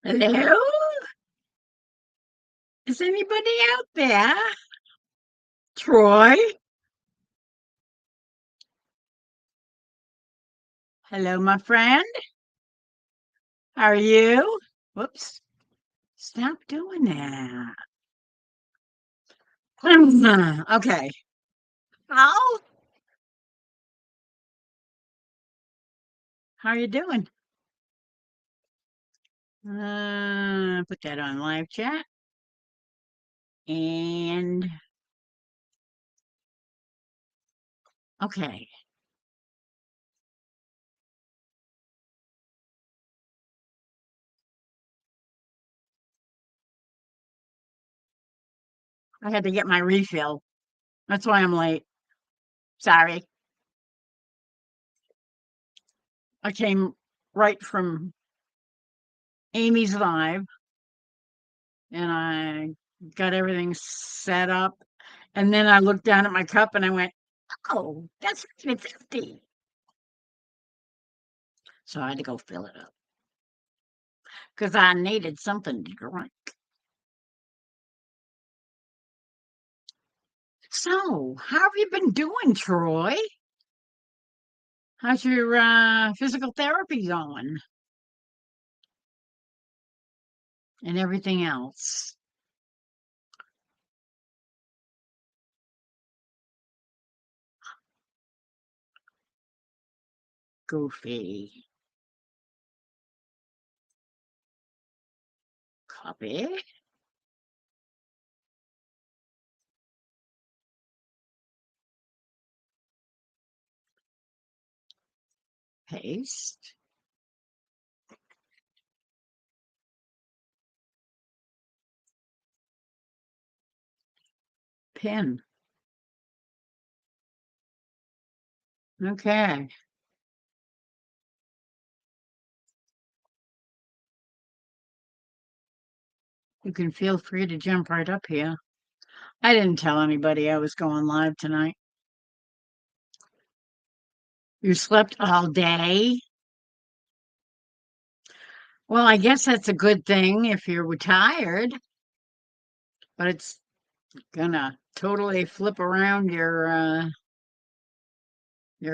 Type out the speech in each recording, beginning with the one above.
Hello? Is anybody out there? Troy? Hello, my friend. How are you? Whoops. Stop doing that. Okay. Oh, how are you doing? Put that on live chat. And okay. I had to get my refill. That's why I'm late. Sorry. I came right from Amy's Live and I got everything set up. And then I looked down at my cup and I went, oh, that's 50. So I had to go fill it up because I needed something to drink. So, how have you been doing, Troy? How's your physical therapy going and everything else? Goofy. Copy. Paste. Pin. Okay. You can feel free to jump right up here. I didn't tell anybody I was going live tonight. You slept all day? Well, I guess that's a good thing if you're retired, but it's gonna totally flip around your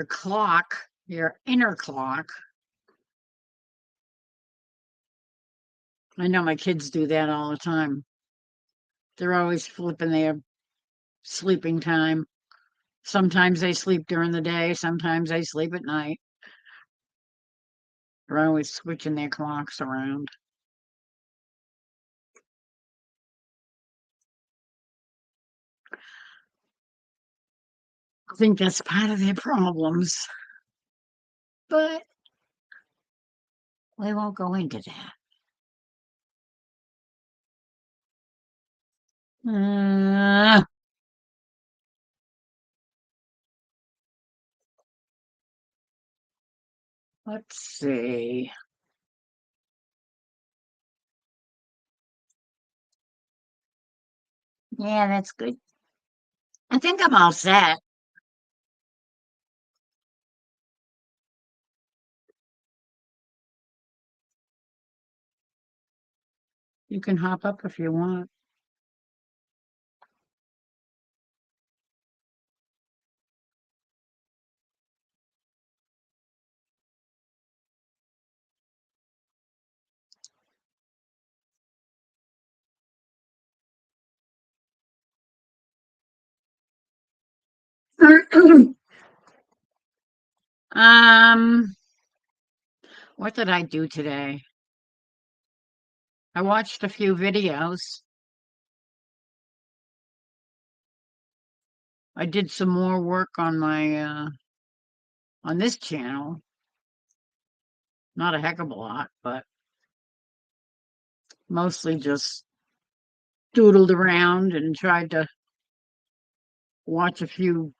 clock, your inner clock. I know my kids do that all the time. They're always flipping their sleeping time. Sometimes they sleep during the day, sometimes they sleep at night. They're always switching their clocks around. I think that's part of their problems, but we won't go into that. Uh, let's see. Yeah, that's good. I think I'm all set. You can hop up if you want. um, what did I do today? I watched a few videos. I did some more work on my on this channel. Not a heck of a lot, but mostly just doodled around and tried to watch a few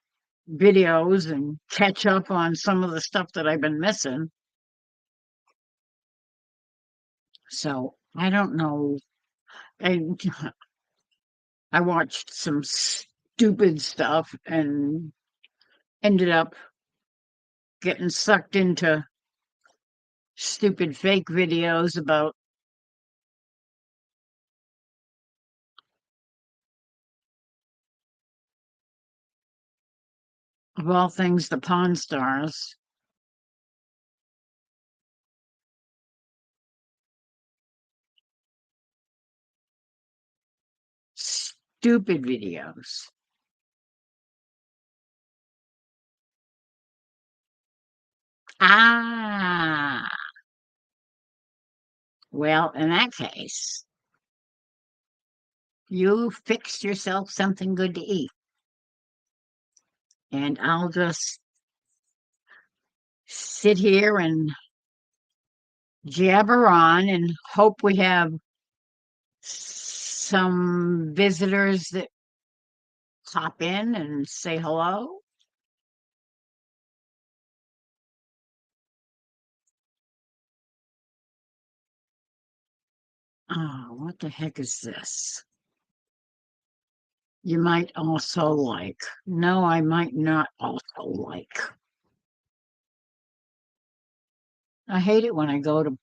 videos and catch up on some of the stuff that I've been missing. So I don't know. I I watched some stupid stuff and ended up getting sucked into stupid fake videos about Of all things, the Pawn Stars. Stupid videos. Ah, well, in that case, you fix yourself something good to eat, and I'll just sit here and jabber on and hope we have some visitors that pop in and say hello. Oh, what the heck is this? You might also like. No, I might not also like. I hate it when I go to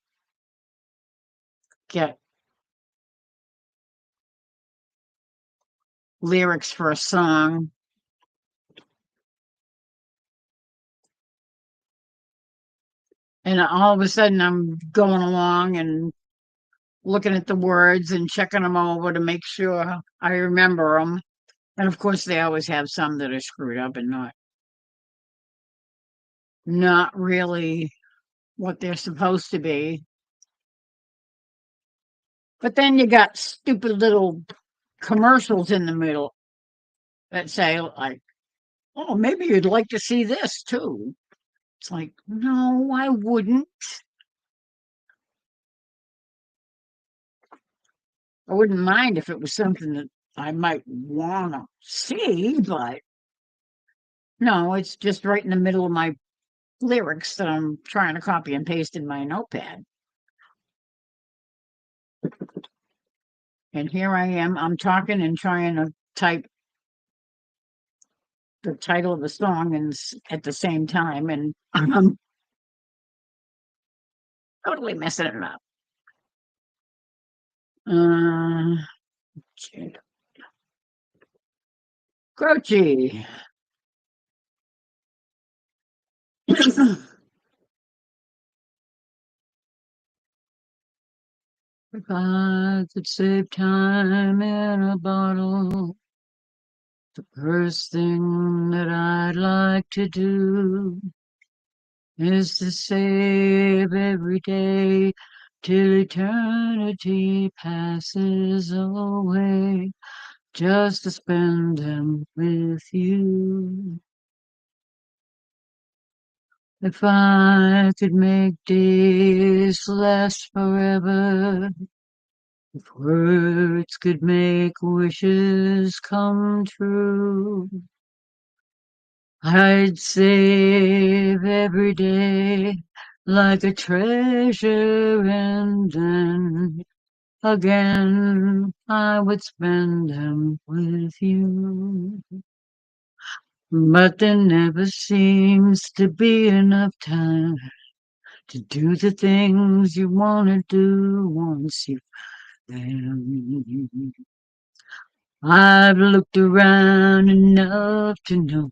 get lyrics for a song and all of a sudden I'm going along and looking at the words and checking them over to make sure I remember them. And of course, they always have some that are screwed up and not really what they're supposed to be. But then you got stupid little commercials in the middle that say like, "Oh, maybe you'd like to see this too." It's like, no, I wouldn't. I wouldn't mind if it was something that I might want to see, but no, it's just right in the middle of my lyrics that I'm trying to copy and paste in my notepad. And here I am, I'm talking and trying to type the title of the song and at the same time, and I'm totally messing it up. Uh, Croce. If I could save time in a bottle, the first thing that I'd like to do is to save every day till eternity passes away, just to spend them with you. If I could make days last forever, if words could make wishes come true, I'd save every day like a treasure, and then again I would spend them with you. But there never seems to be enough time to do the things you want to do once you've them. I've looked around enough to know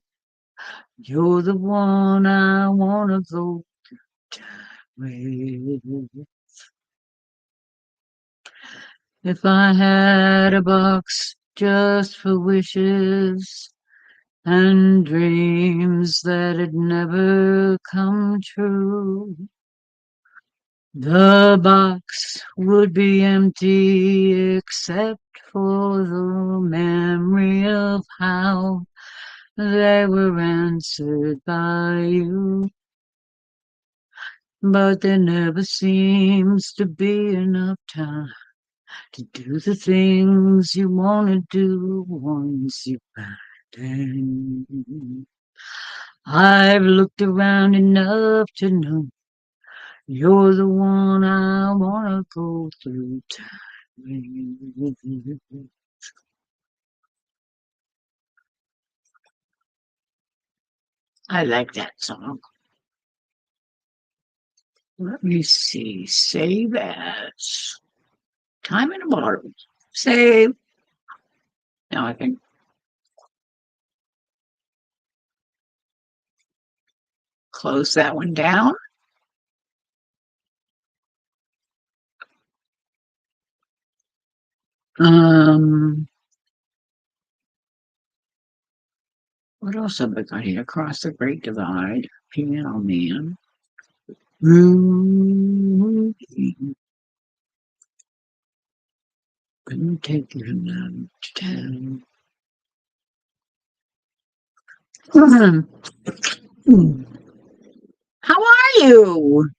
you're the one I want to go with. If I had a box just for wishes and dreams that'd never come true, the box would be empty except for the memory of how they were answered by you. But there never seems to be enough time to do the things you want to do once you've got them. I've looked around enough to know you're the one I want to go through time with. I like that song. Let me see. Save as. Time in a bottle. Save. Now I can close that one down. What else have I got here? Across the Great Divide, Piano Man. Couldn't take him down to 10. How are you?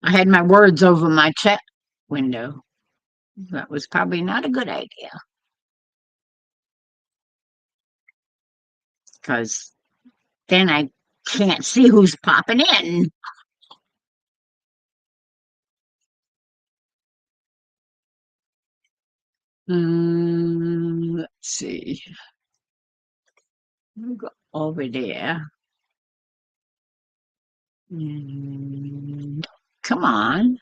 I had my words over my chat window. That was probably not a good idea because then I can't see who's popping in. Let's see. We'll go over there. Come on.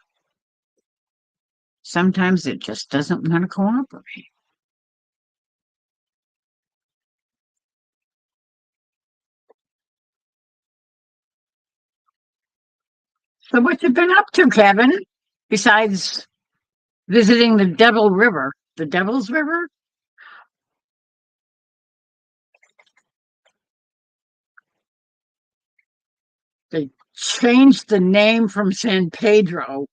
Sometimes it just doesn't want to cooperate. So what you been up to, Kevin? Besides visiting the Devil River, the Devil's River? They changed the name from San Pedro.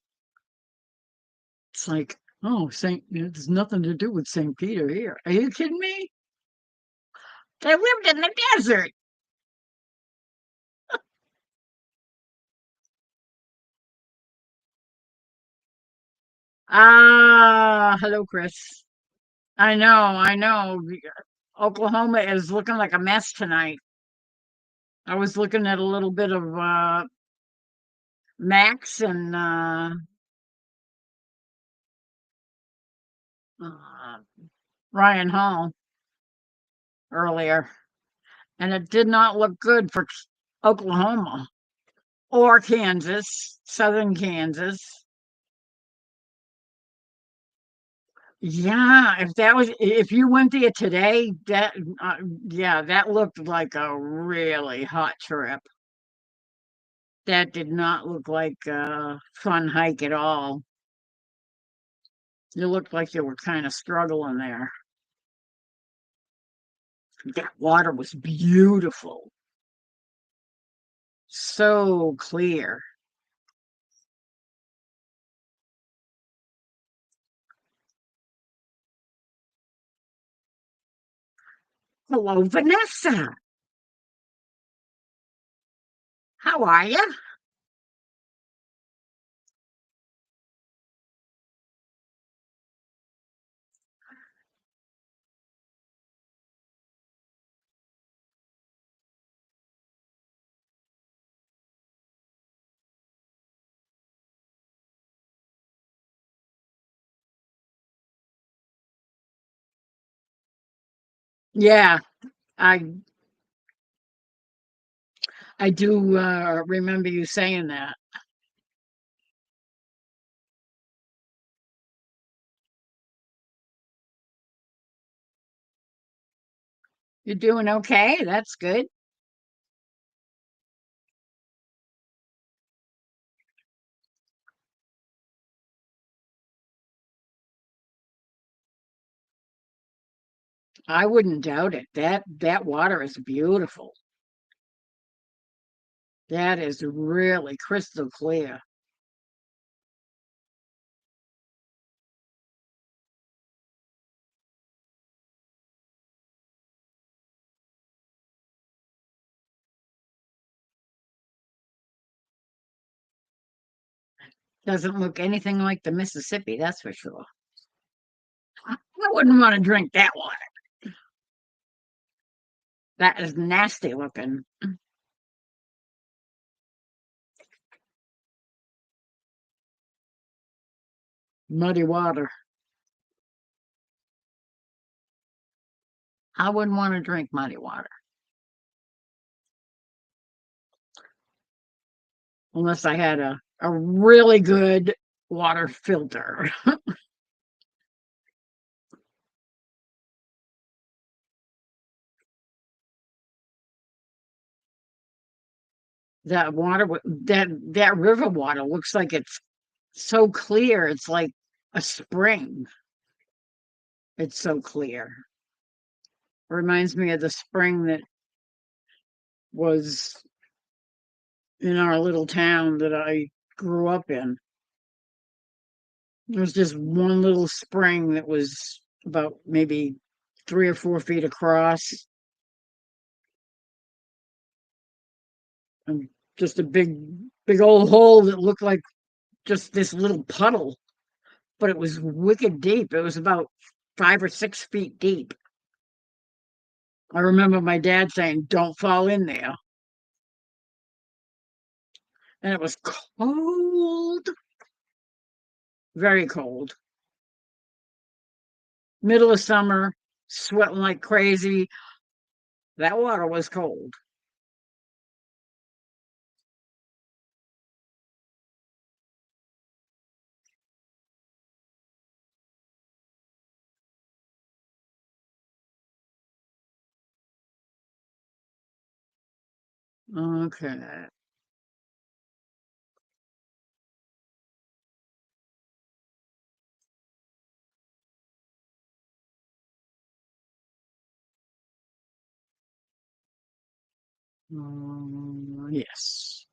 It's like, oh, there's nothing to do with St. Peter here. Are you kidding me? They lived in the desert. Ah, hello, Chris. I know, I know. Oklahoma is looking like a mess tonight. I was looking at a little bit of Max and uh, Ryan Hall earlier, and it did not look good for Oklahoma or Kansas, southern Kansas. Yeah, if you went there today, yeah, that looked like a really hot trip. That did not look like a fun hike at all. You looked like you were kind of struggling there. That water was beautiful, so clear. Hello, Vanessa. How are you? Yeah, I I do remember you saying that. You're doing okay. That's good. I wouldn't doubt it. That water is beautiful. That is really crystal clear. Doesn't look anything like the Mississippi, that's for sure. I wouldn't want to drink that water. That is nasty looking. Muddy water. I wouldn't want to drink muddy water unless I had a really good water filter. That water, that river water looks like it's so clear. It's like a spring. It's so clear. Reminds me of the spring that was in our little town that I grew up in. There was just one little spring that was about maybe 3 or 4 feet across, and just a big old hole that looked like just this little puddle, but it was wicked deep. It was about 5 or 6 feet deep. I remember my dad saying, "Don't fall in there." And it was cold, very cold. Middle of summer, sweating like crazy. That water was cold. Okay. Yes.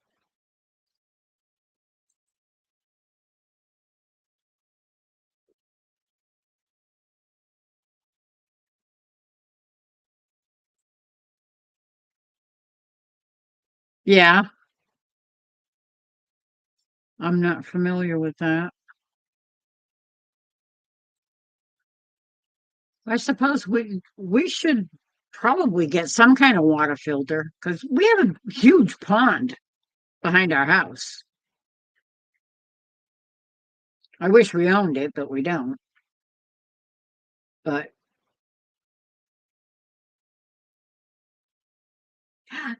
Yeah, I'm not familiar with that. I suppose we should probably get some kind of water filter because we have a huge pond behind our house. I wish we owned it, but we don't. But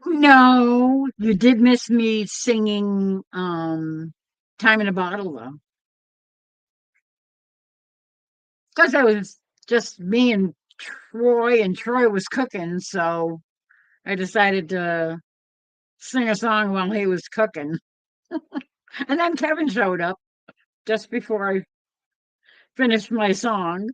no, you did miss me singing Time in a Bottle though. Because I was just me and Troy was cooking, so I decided to sing a song while he was cooking. And then Kevin showed up just before I finished my song.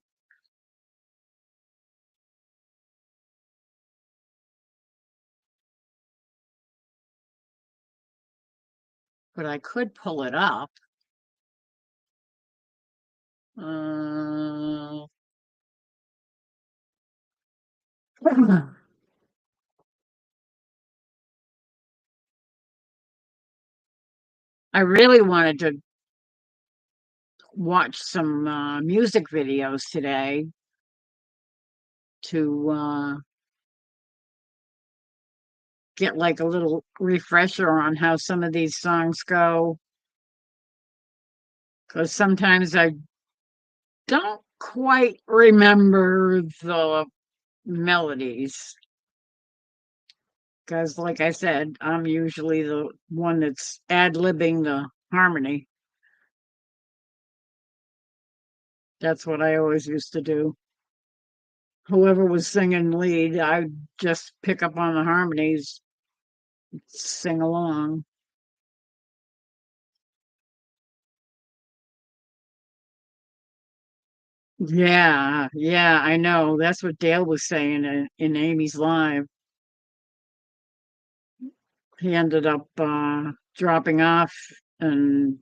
But I could pull it up. Uh, I really wanted to watch some music videos today to get like a little refresher on how some of these songs go. Because sometimes I don't quite remember the melodies. Because, like I said, I'm usually the one that's ad-libbing the harmony. That's what I always used to do. Whoever was singing lead, I'd just pick up on the harmonies, sing along. Yeah, yeah, I know. That's what Dale was saying in Amy's Live. He ended up dropping off, and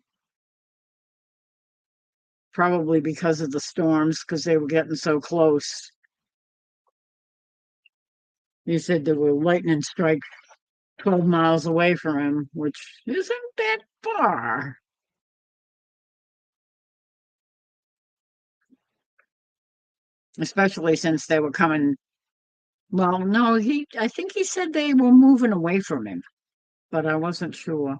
probably because of the storms, because they were getting so close. He said there were lightning strikes 12 miles away from him, which isn't that far, especially since they were coming. Well, no, I think he said they were moving away from him, but I wasn't sure.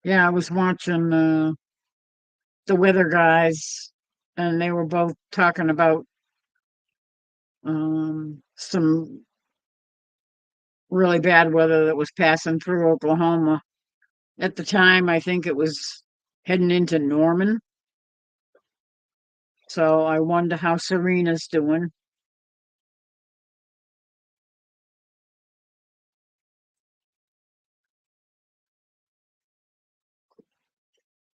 Yeah, I was watching the weather guys, and they were both talking about some really bad weather that was passing through Oklahoma. At the time, I think it was heading into Norman. So I wonder how Serena's doing.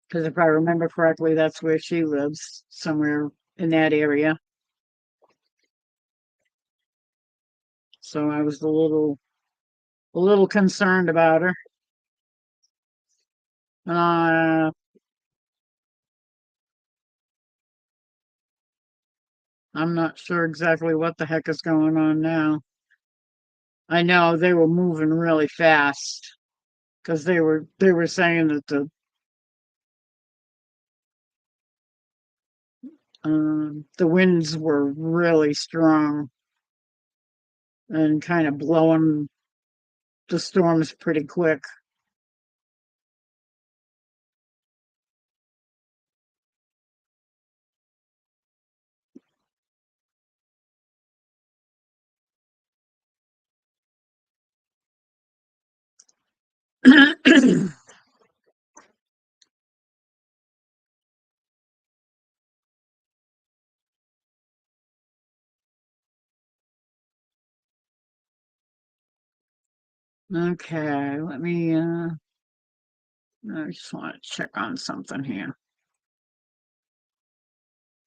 Because if I remember correctly, that's where she lives, somewhere in that area. So I was a little concerned about her. Uh, I'm not sure exactly what the heck is going on now. I know they were moving really fast because they were saying that the winds were really strong and kind of blowing the storms pretty quick. Okay, I just want to check on something here.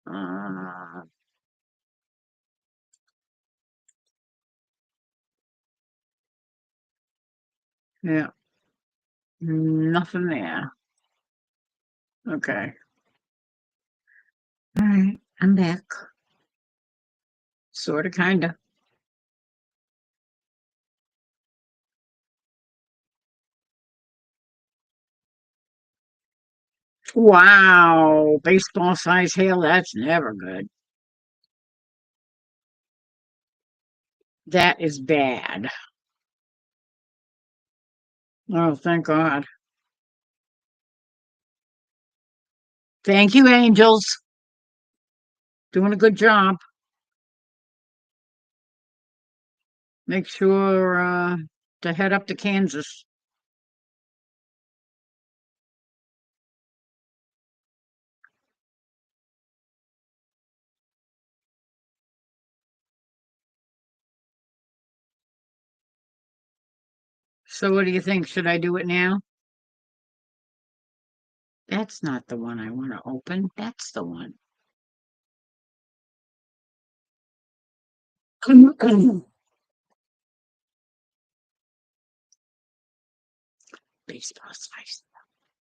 Uh, yeah, nothing there. Okay. All right, I'm back. Sort of, kind of. Wow, baseball size hail, that's never good. That is bad. Oh, thank God. Thank you, angels. Doing a good job. Make sure to head up to Kansas. So, what do you think? Should I do it now? That's not the one I want to open. That's the one. Baseball size.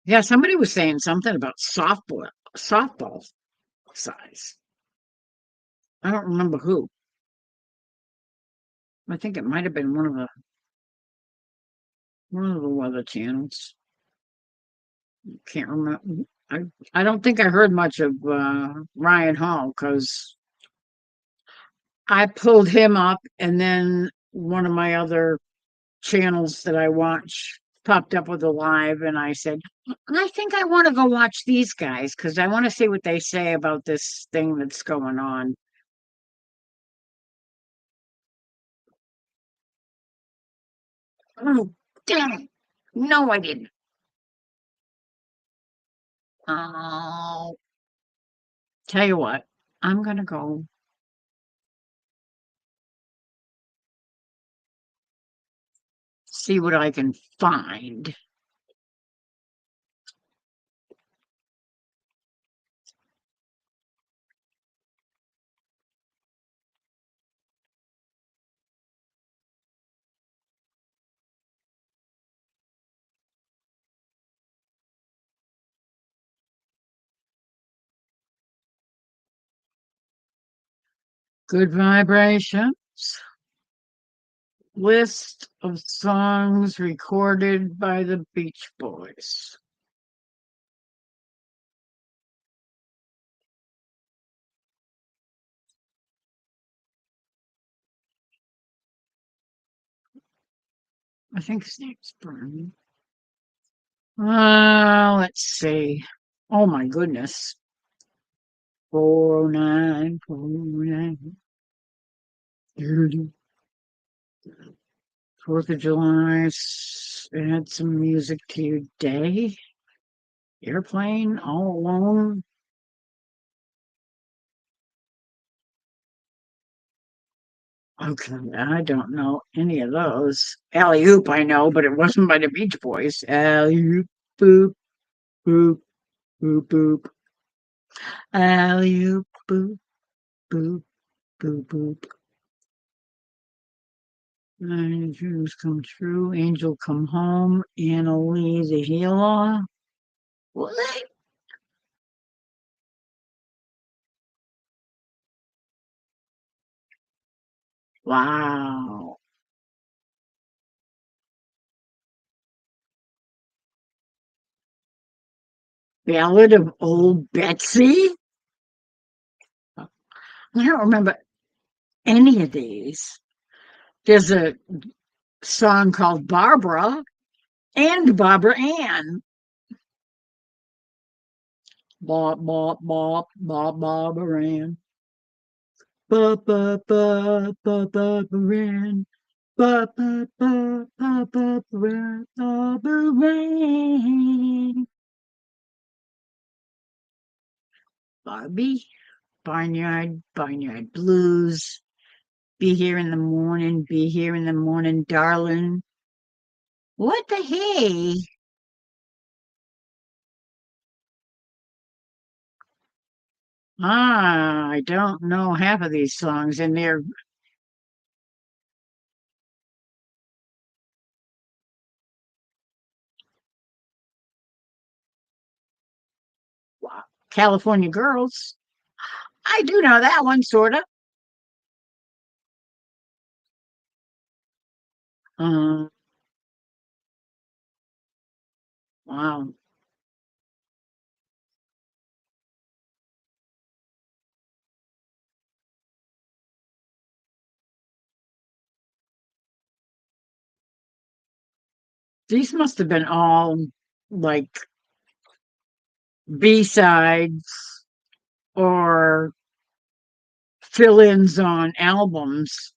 Yeah, somebody was saying something about softball size. I don't remember who. I think it might have been one of the weather channels. Can't remember. I I don't think I heard much of Ryan Hall because I pulled him up, and then one of my other channels that I watch popped up with a live, and I said, I think I want to go watch these guys because I want to see what they say about this thing that's going on. Oh, damn it. No, I didn't. Oh, tell you what, I'm gonna go see what I can find. Good vibrations. List of songs recorded by the Beach Boys. I think his name's Brian. Let's see. Oh my goodness. 4949. 4th of July. Add some music to your day. Airplane, all alone. Okay, I don't know any of those. Alley oop, I know, but it wasn't by the Beach Boys. Alley oop, boop, boop, boop, boop. Alley oop, boop, boop, boop, boop. Dreams come true. Angel come home. Anna Lee the healer. What? Wow. Ballad of Old Betsy? I don't remember any of these. There's a song called Barbara and Barbara Ann. Bop, bop, bop, bop, Barbara Ann. Bop, bop, bop, bop, Barbara Ann. Bop, bop, bop, bop, Barbara, Barbara Ann. Barbie, Barnyard Blues. Be here in the morning, be here in the morning, darling. What the hey? I don't know half of these songs, and they're wow, California Girls. I do know that one, sort of. Uh, wow. These must have been all like B-sides or fill-ins on albums.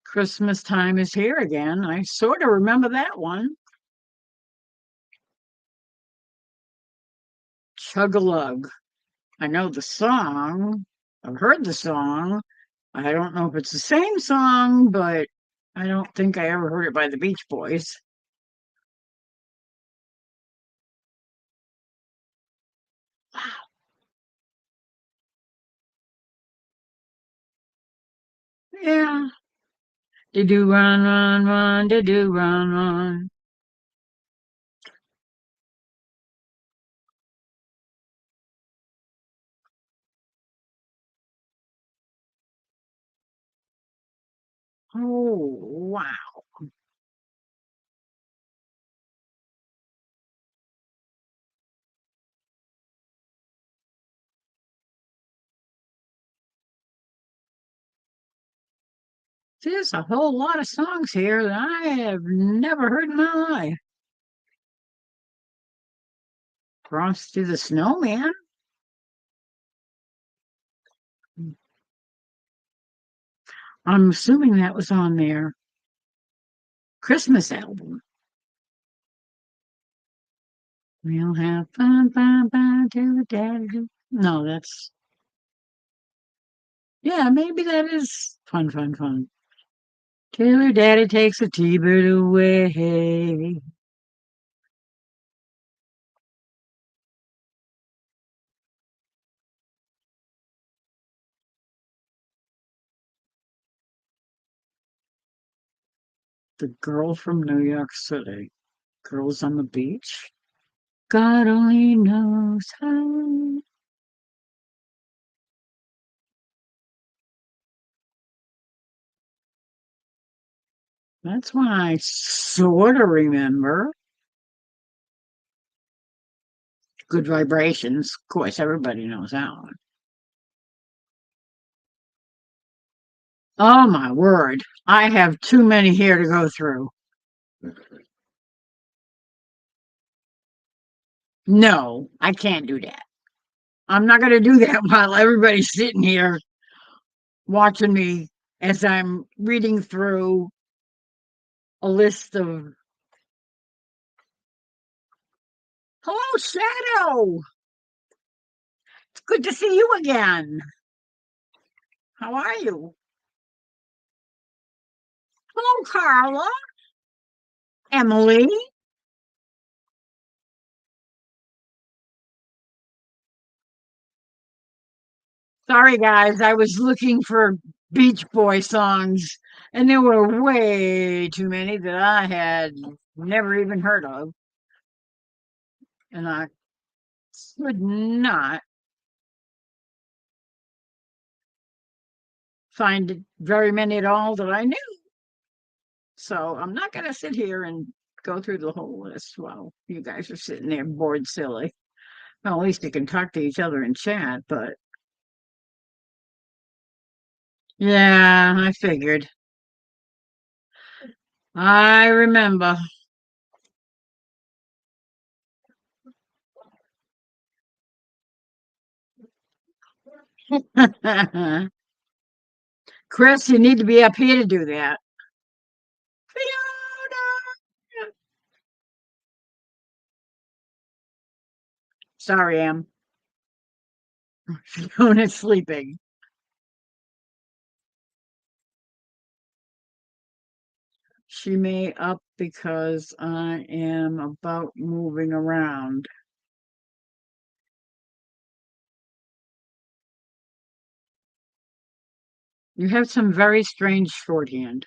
Christmas Time is Here Again. I sort of remember that one. Chug-a-lug. I know the song. I've heard the song. I don't know if it's the same song, but I don't think I ever heard it by the Beach Boys. Wow. Yeah. They do run, run, run. They do run, run. Oh, wow. There's a whole lot of songs here that I have never heard in my life. Frosty the Snowman. I'm assuming that was on their Christmas album. We'll have fun, fun, fun till the daddy. No, that's yeah, maybe that is fun, fun, fun. Till her daddy takes a T-bird away. The girl from New York City. Girls on the beach. God only knows how. That's one I sort of remember. Good Vibrations. Of course, everybody knows that one. Oh my word. I have too many here to go through. No, I can't do that. I'm not going to do that while everybody's sitting here watching me as I'm reading through a list of. Hello, Shadow. It's good to see you again. How are you? Hello, Carla. Emily. Sorry, guys. I was looking for Beach Boy songs, and there were way too many that I had never even heard of. And I could not find very many at all that I knew. So I'm not going to sit here and go through the whole list while you guys are sitting there bored silly. Well, at least you can talk to each other in chat, but yeah, I figured. I remember. Chris, you need to be up here to do that. Fiona! Sorry, Em. Fiona's sleeping. She may up because I am about moving around. You have some very strange shorthand.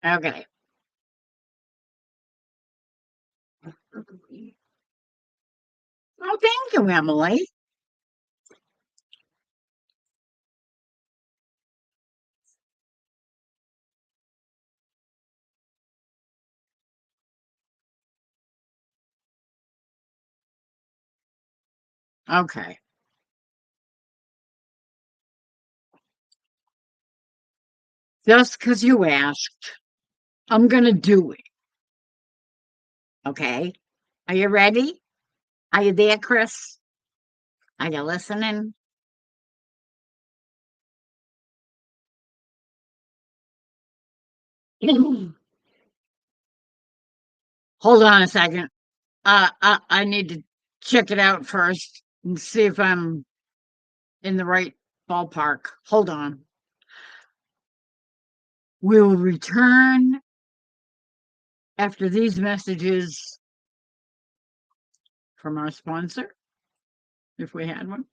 Okay. Oh, thank you, Emily. Okay. Just because you asked, I'm going to do it. Okay. Are you ready? Are you there, Chris? Are you listening? Hold on a second. I need to check it out first and see if I'm in the right ballpark. Hold on. We'll return after these messages from our sponsor, if we had one.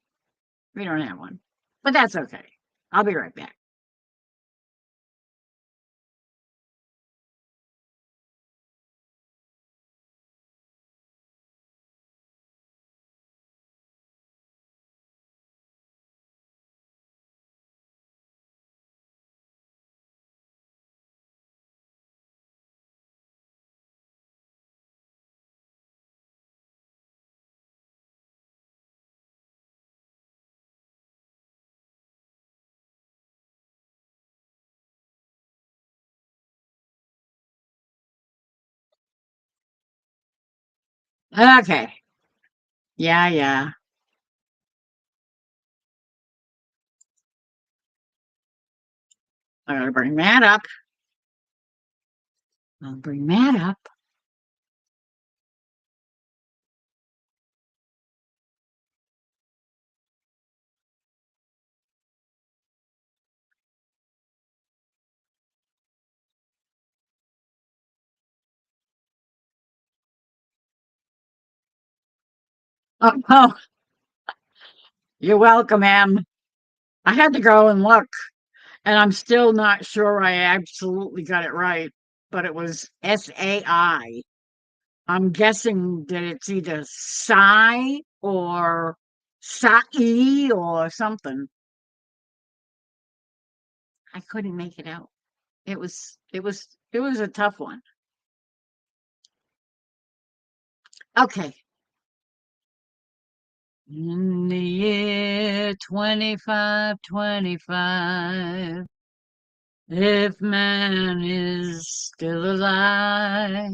We don't have one, but that's okay. I'll be right back. Okay. Yeah, yeah. I gotta bring that up. I'll bring that up. Oh, you're welcome, Em. I had to go and look, and I'm still not sure I absolutely got it right, but it was SAI. I'm guessing that it's either Sai or Sai or something. I couldn't make it out. It was a tough one. Okay. In the year 2525, if man is still alive,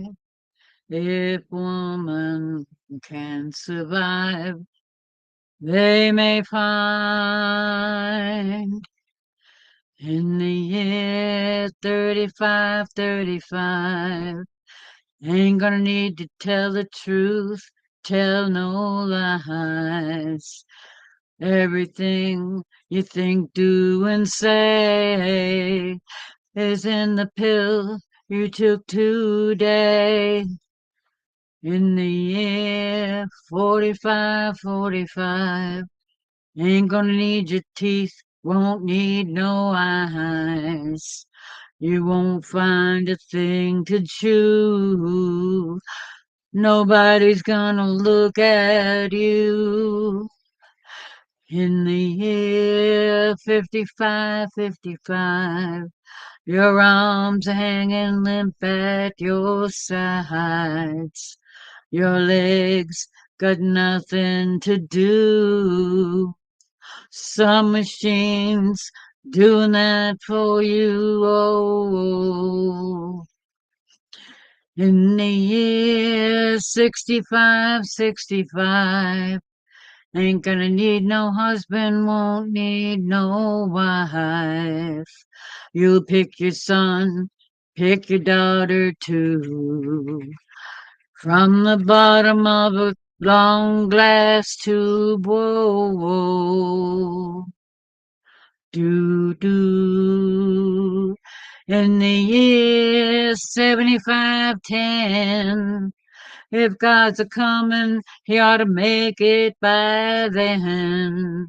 if woman can survive, they may find. In the year 3535, ain't gonna need to tell the truth, tell no lies. Everything you think, do, and say is in the pill you took today. In the year 4545, ain't gonna need your teeth, won't need no eyes. You won't find a thing to chew. Nobody's gonna look at you. In the year 5555, your arms are hanging limp at your sides. Your legs got nothing to do. Some machines doing that for you. Oh, in the year 6565, ain't gonna need no husband, won't need no wife. You'll pick your son, pick your daughter too. From the bottom of a long glass tube, whoa, whoa. Do, do. In the year 7510, if God's a comin', he ought to make it by then.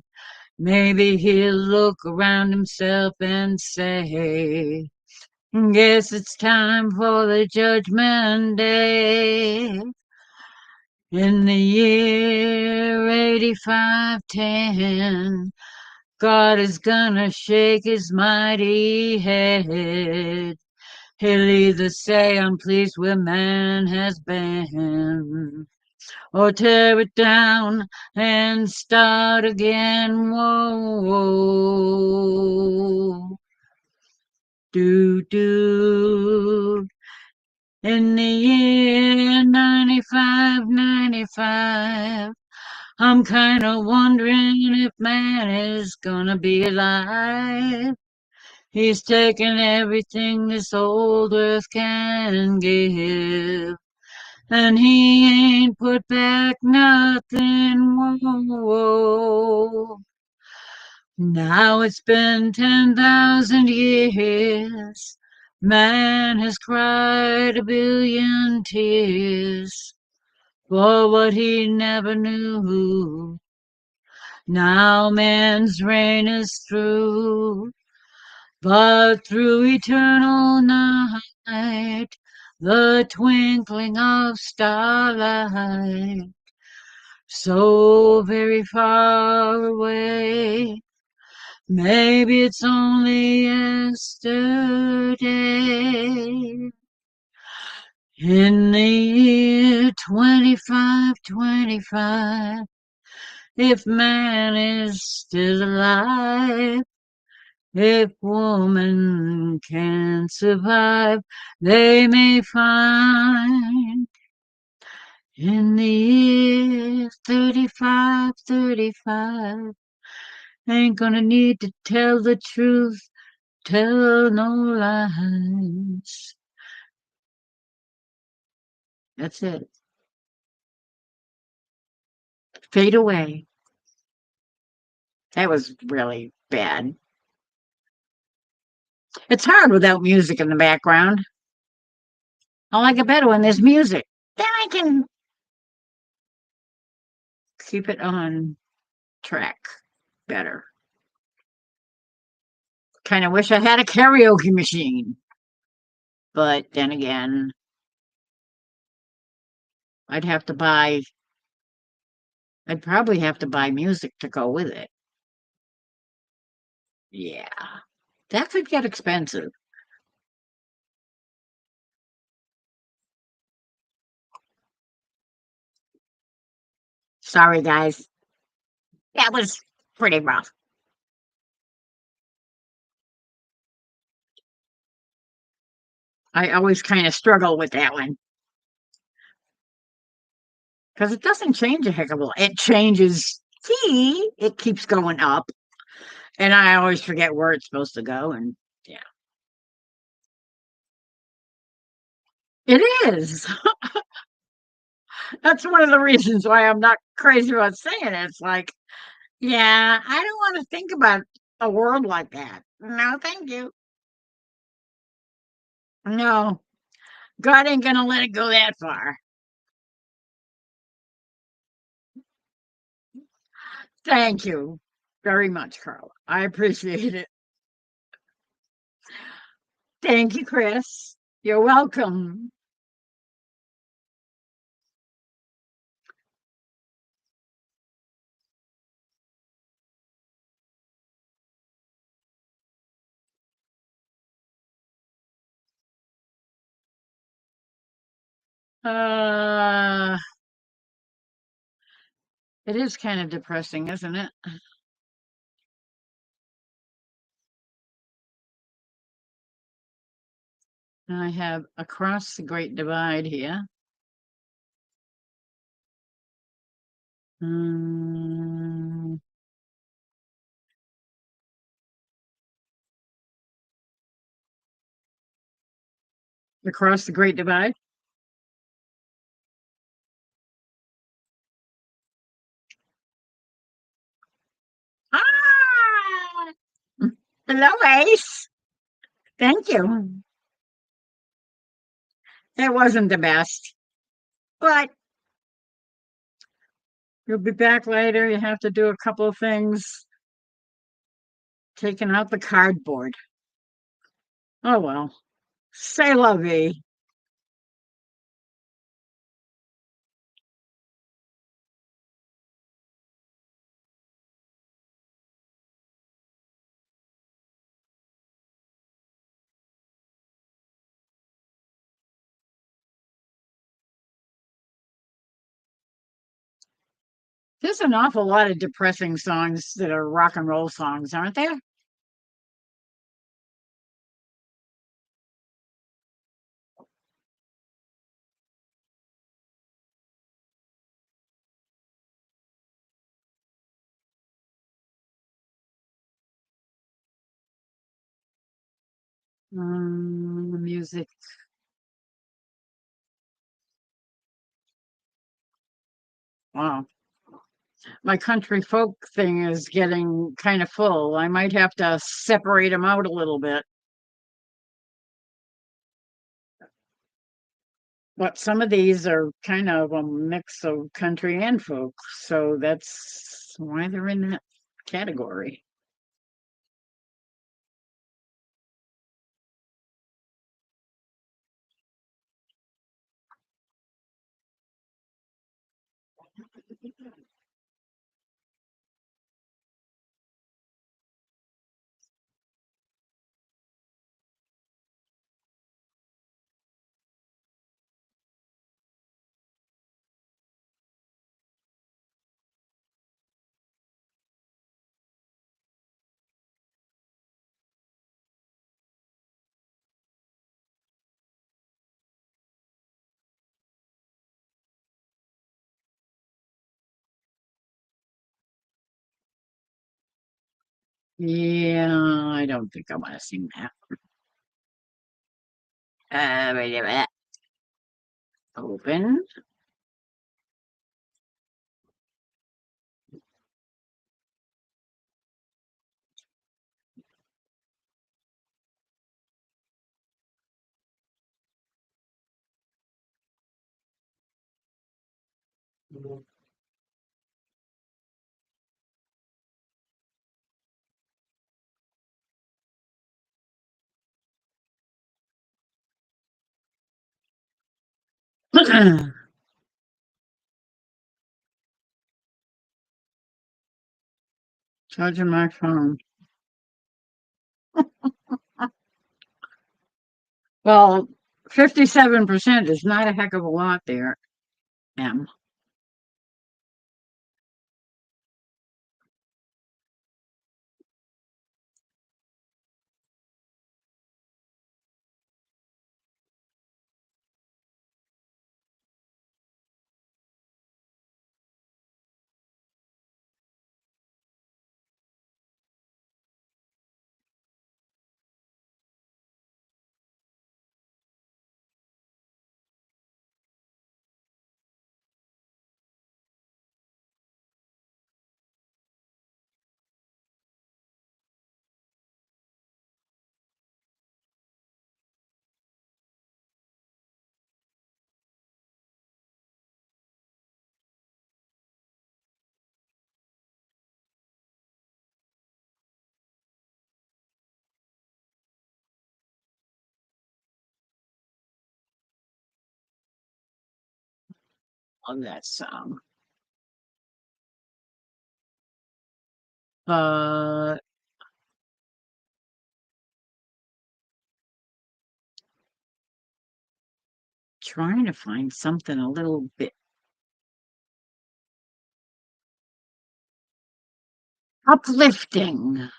Maybe he'll look around himself and say, guess it's time for the judgment day. In the year 8510, God is gonna shake his mighty head. He'll either say, I'm pleased where man has been, or tear it down and start again. Whoa, whoa. Do, do. In the year 9595, I'm kinda wondering if man is gonna be alive. He's taken everything this old earth can give, and he ain't put back nothing. Whoa, whoa. Now it's been 10,000 years. Man has cried a billion tears for what he never knew. Now man's reign is through, but through eternal night, the twinkling of starlight, so very far away, maybe it's only yesterday. In the year 2525, if man is still alive, if woman can survive, they may find. In the year 3535, ain't gonna need to tell the truth, tell no lies. That's it. Fade away. That was really bad. It's hard without music in the background. I like it better when there's music. Then I can keep it on track better. Kind of wish I had a karaoke machine. But then again, I'd have to buy, I'd probably have to buy music to go with it. Yeah, that could get expensive. Sorry, guys. That was pretty rough. I always kind of struggle with that one because it doesn't change a heck of a lot. It changes key. It keeps going up, and I always forget where it's supposed to go. And yeah, it is. That's one of the reasons why I'm not crazy about saying it. It's like, yeah, I don't want to think about a world like that. No, thank you. No, God ain't gonna let it go that far. Thank you very much, Carla. I appreciate it. Thank you, Chris. You're welcome. Uh, it is kind of depressing, isn't it? I have Across the Great Divide here. Mm, Across the Great Divide. Ah! Hello, Ace. Thank you. It wasn't the best, but you'll be back later. You have to do a couple of things, taking out the cardboard. Oh well. Say la vie. There's an awful lot of depressing songs that are rock and roll songs, aren't there? Music. Wow. My country folk thing is getting kind of full. I might have to separate them out a little bit. But some of these are kind of a mix of country and folk. So that's why they're in that category. Yeah, I don't think I want to sing that. Wait a minute. Open. Charging my phone. Well, 57% is not a heck of a lot there, Em. Love that song. But trying to find something a little bit uplifting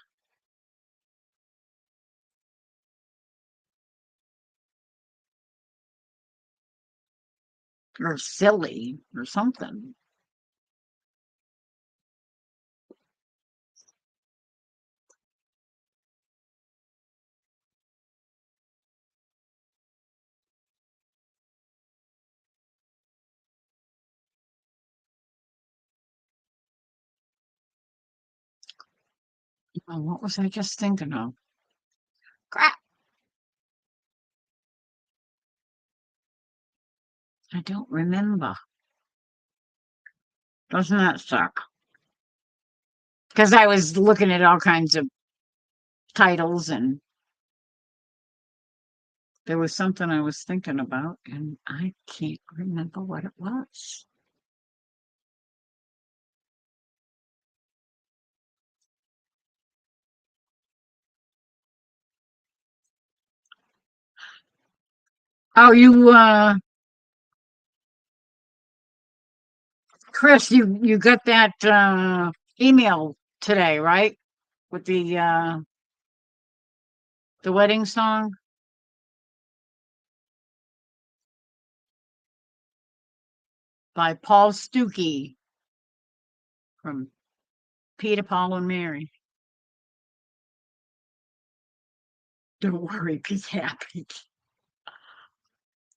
or silly or something. Oh, what was I just thinking of? Crap. I don't remember. Doesn't that suck? Because I was looking at all kinds of titles and there was something I was thinking about and I can't remember what it was. Oh, Chris, you got that email today, right? With the wedding song by Paul Stuckey from Peter, Paul, and Mary. Don't worry, be happy.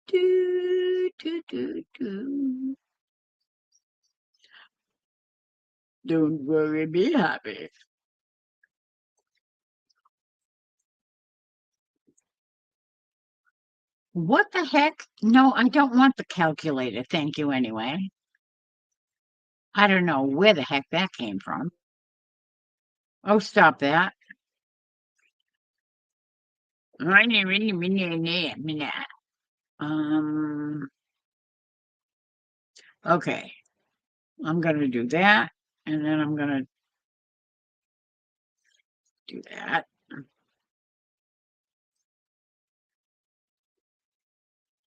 Do, do, do, do. Don't worry, be happy. What the heck? No, I don't want the calculator. Thank you anyway. I don't know where the heck that came from. Oh, stop that. Um, okay. I'm gonna do that, and then I'm gonna do that.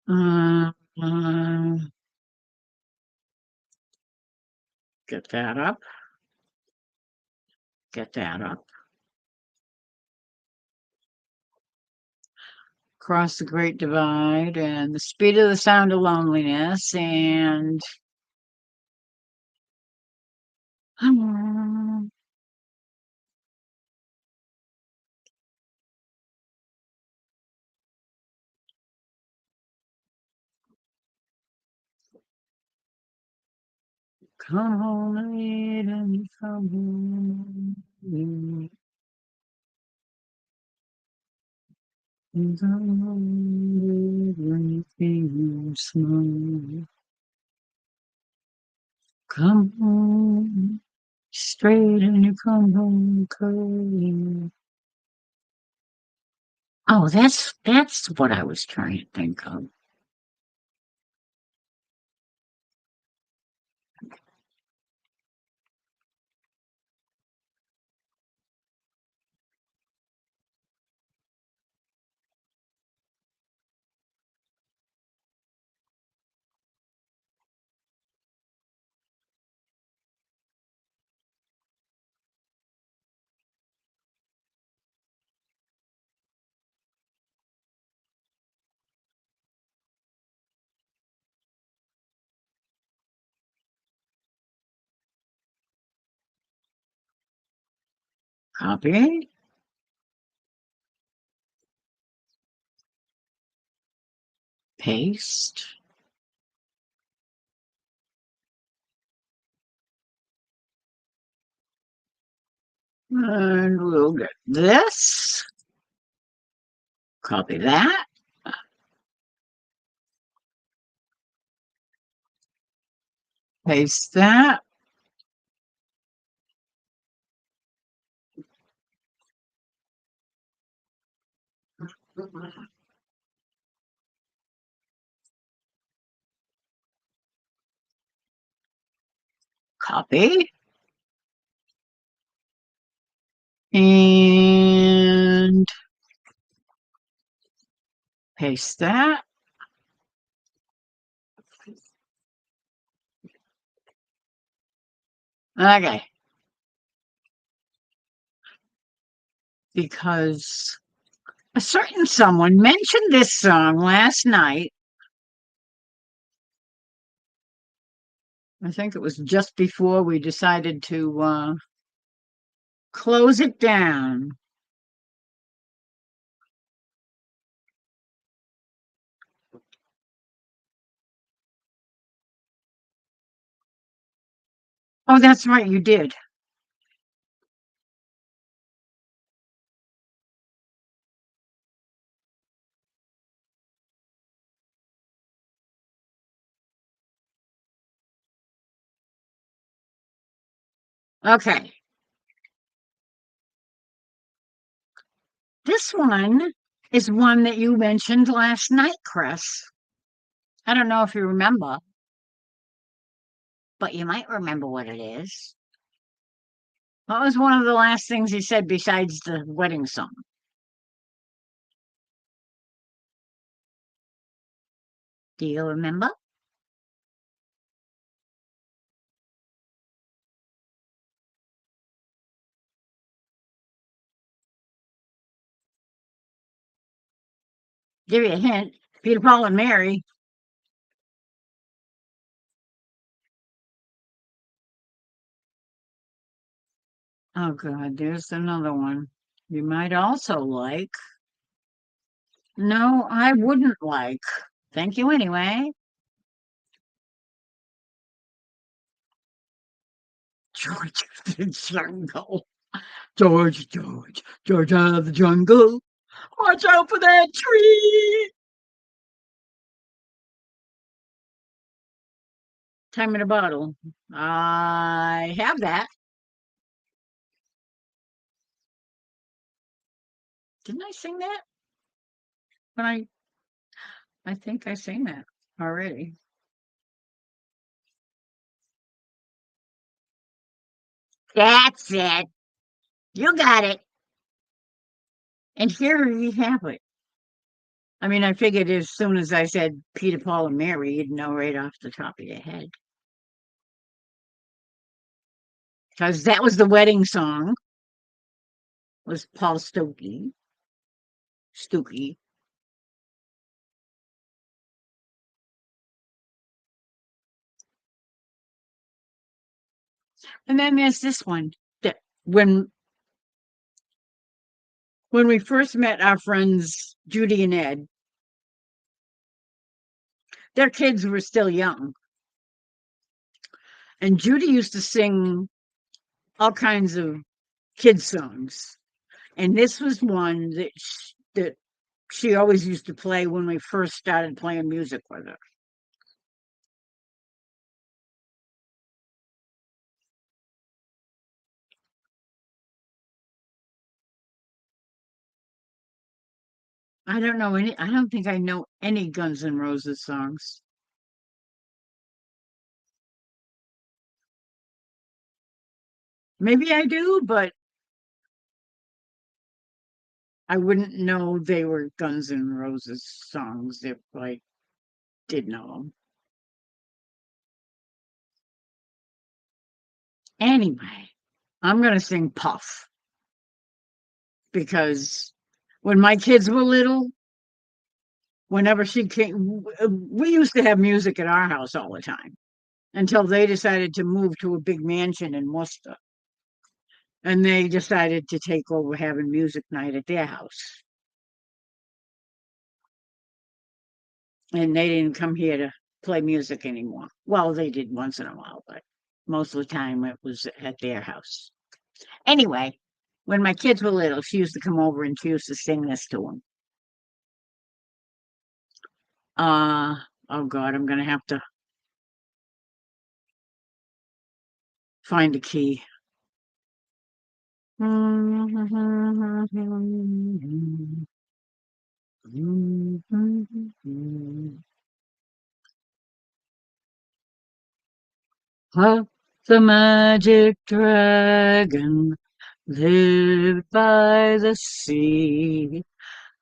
Uh, uh, get that up. Get that up. Cross the Great Divide and the speed of the sound of loneliness and come home late and come home. When you feel small, come home straight and you come home curly. Oh, that's what I was trying to think of. Copy, paste, and we'll get this. Copy that. Paste that. copy and paste that. Okay. Because a certain someone mentioned this song last night. I think it was just before we decided to close it down. Oh, that's right, you did. Okay. This one is one that you mentioned last night, Chris. I don't know if you remember, but you might remember what it is. What was one of the last things he said besides the wedding song? Do you remember? Give you a hint. Peter, Paul, and Mary. Oh, God, there's another one. You might also like. No, I wouldn't like. Thank you anyway. George of the Jungle. George of the Jungle. Watch out for that tree. Time in a bottle. I have that. Didn't I sing that? But I think I sang that already. That's it. You got it. And here you have it. I mean, I figured as soon as I said Peter, Paul, and Mary, you'd know right off the top of your head. Because that was the wedding song, was Paul Stokey. Stokey. And then there's this one that when we first met our friends Judy and Ed, their kids were still young. And Judy used to sing all kinds of kids songs. And this was one that she always used to play when we first started playing music with her. I don't think I know any Guns N' Roses songs. Maybe I do, but I wouldn't know they were Guns N' Roses songs if I did know them. Anyway, I'm going to sing Puff because when my kids were little, whenever she came, we used to have music at our house all the time until they decided to move to a big mansion in Worcester. And they decided to take over having music night at their house. And they didn't come here to play music anymore. Well, they did once in a while, but most of the time it was at their house. Anyway, when my kids were little, she used to come over and she used to sing this to them. Uh, oh God, I'm gonna have to find a key. Huh? the magic dragon lived by the sea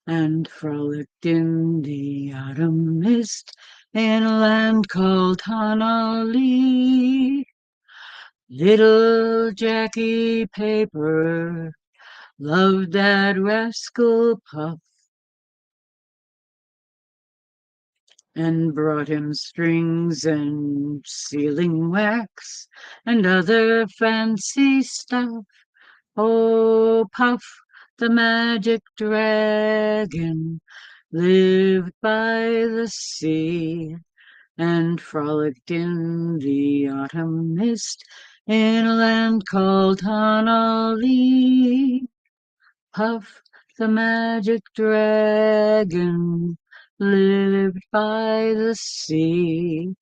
and frolicked in the autumn mist in a land called Honolulu. Little Jackie Paper loved that rascal Puff and brought him strings and sealing wax and other fancy stuff. Oh, Puff, the magic dragon, lived by the sea and frolicked in the autumn mist in a land called Honolulu. Puff, the magic dragon, lived by the sea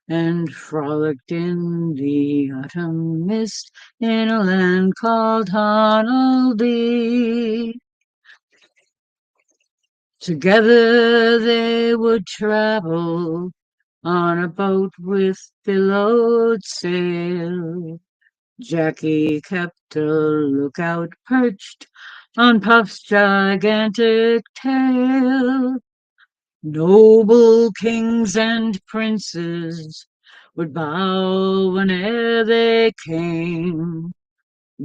and frolicked in the autumn mist in a land called Honolulu. Together they would travel on a boat with billowed sail. Jackie kept a lookout perched on Puff's gigantic tail. Noble kings and princes would bow whene'er they came.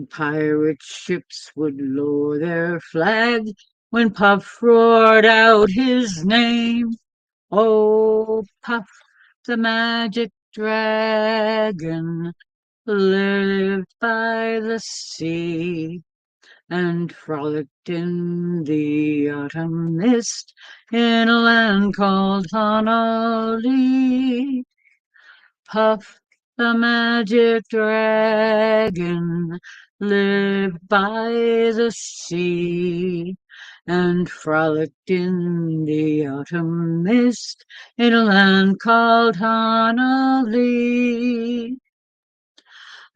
Pirate ships would lower their flag when Puff roared out his name. Oh, Puff, the magic dragon, lived by the sea and frolicked in the autumn mist in a land called Honolulu. Puff, the magic dragon, lived by the sea and frolicked in the autumn mist in a land called Honolulu.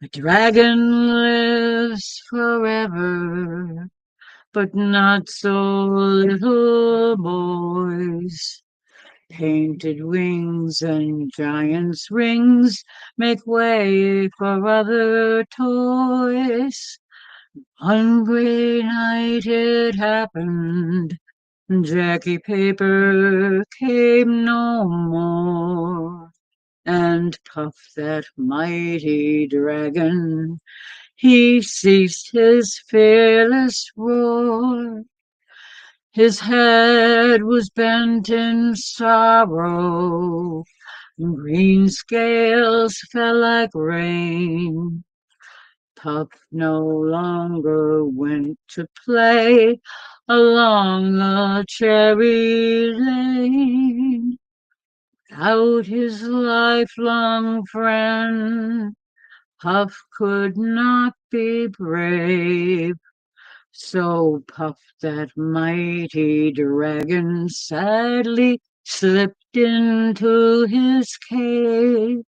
A dragon lives forever, but not so little boys. Painted wings and giant's rings make way for other toys. One great night it happened, Jackie Paper came no more. And Puff, that mighty dragon, he ceased his fearless roar. His head was bent in sorrow, green scales fell like rain. Puff no longer went to play along the cherry lane. Without his lifelong friend, Puff could not be brave. So Puff, that mighty dragon, sadly slipped into his cave.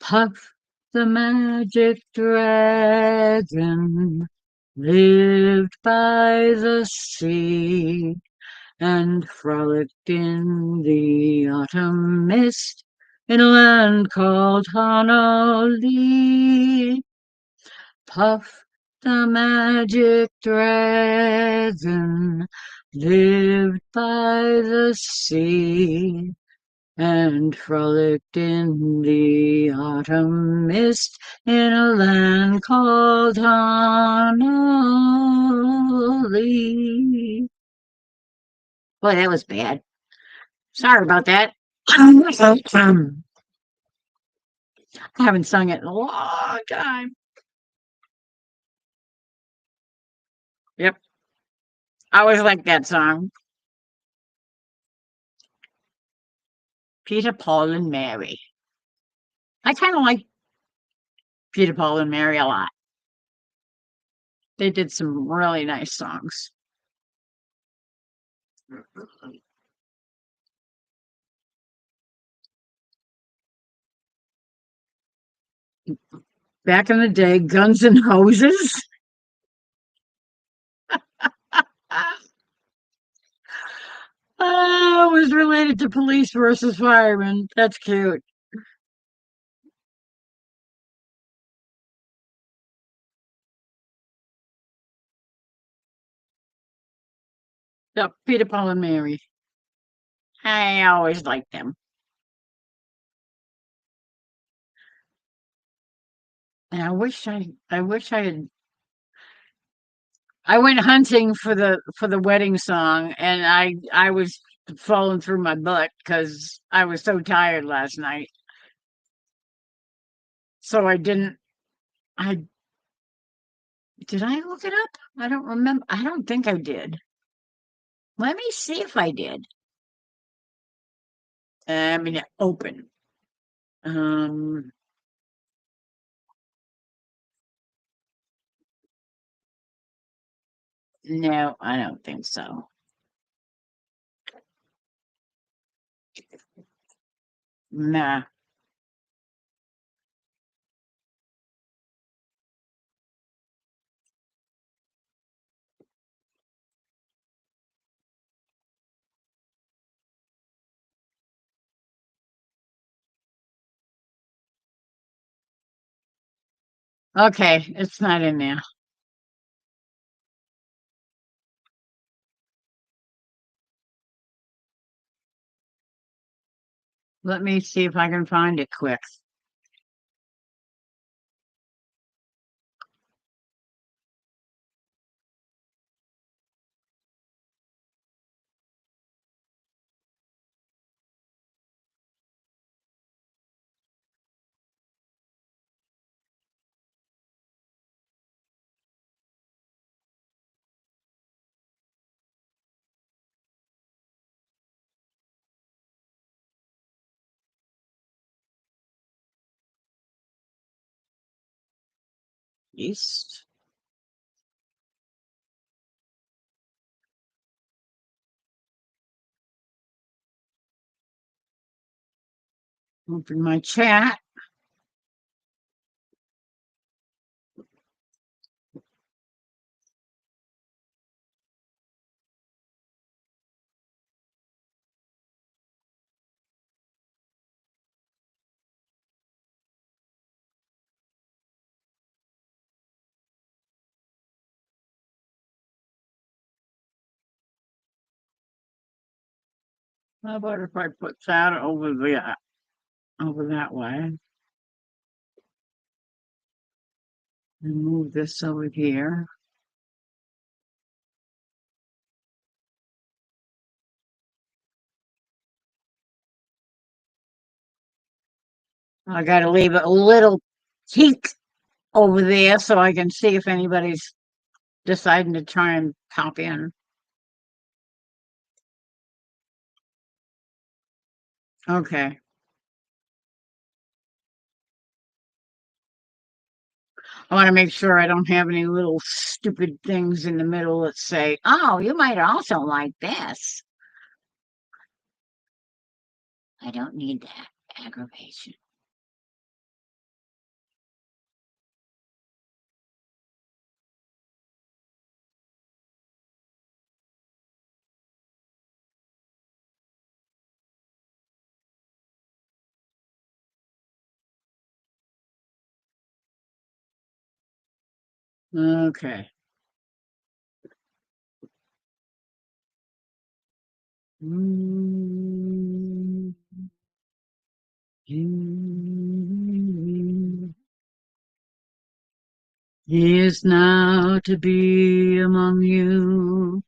Puff, the magic dragon, lived by the sea and frolicked in the autumn mist in a land called Honolulu. Puff, the magic dragon, lived by the sea and frolicked in the autumn mist in a land called Honolulu. Boy, that was bad. Sorry about that. I haven't sung it in a long time. Yep. I always like that song. Peter, Paul, and Mary. I kind of like Peter, Paul, and Mary a lot. They did some really nice songs. Back in the day, Guns and Hoses. Was related to Police versus Firemen. That's cute. Yep, Peter, Paul, and Mary. I always liked them. And I went hunting for the wedding song, and I was falling through my butt because I was so tired last night. So I didn't. I did I look it up? I don't remember. I don't think I did. Let me see if I did. I mean, open. Um, no, I don't think so. Nah. Okay, it's not in there. Let me see if I can find it quick. East. Open my chat. How about if I put that over that way and move this over here? I got to leave a little kink over there so I can see if anybody's deciding to try and pop in. Okay. I want to make sure I don't have any little stupid things in the middle that say, oh, you might also like this. I don't need that aggravation. Okay. Mm, mm. He is now to be among you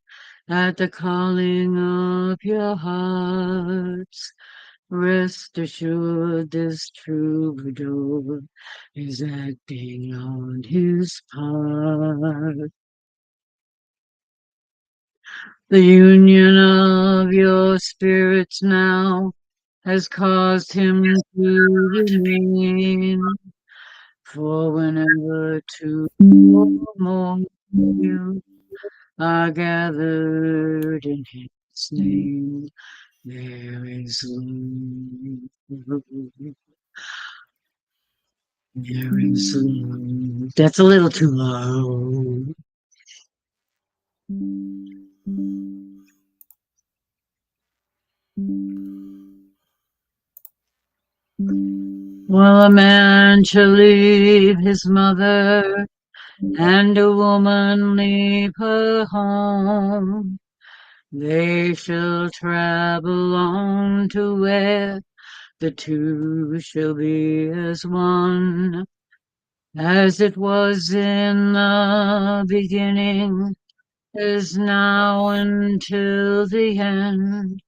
at the calling of your hearts. Rest assured, this troubadour is acting on his part. The union of your spirits now has caused him to remain. For whenever two or more of you are gathered in his name, there is love. There is love. That's a little too low. Well, a man shall leave his mother, and a woman leave her home, They shall travel on to where the two shall be as one, as it was in the beginning, is now until the end.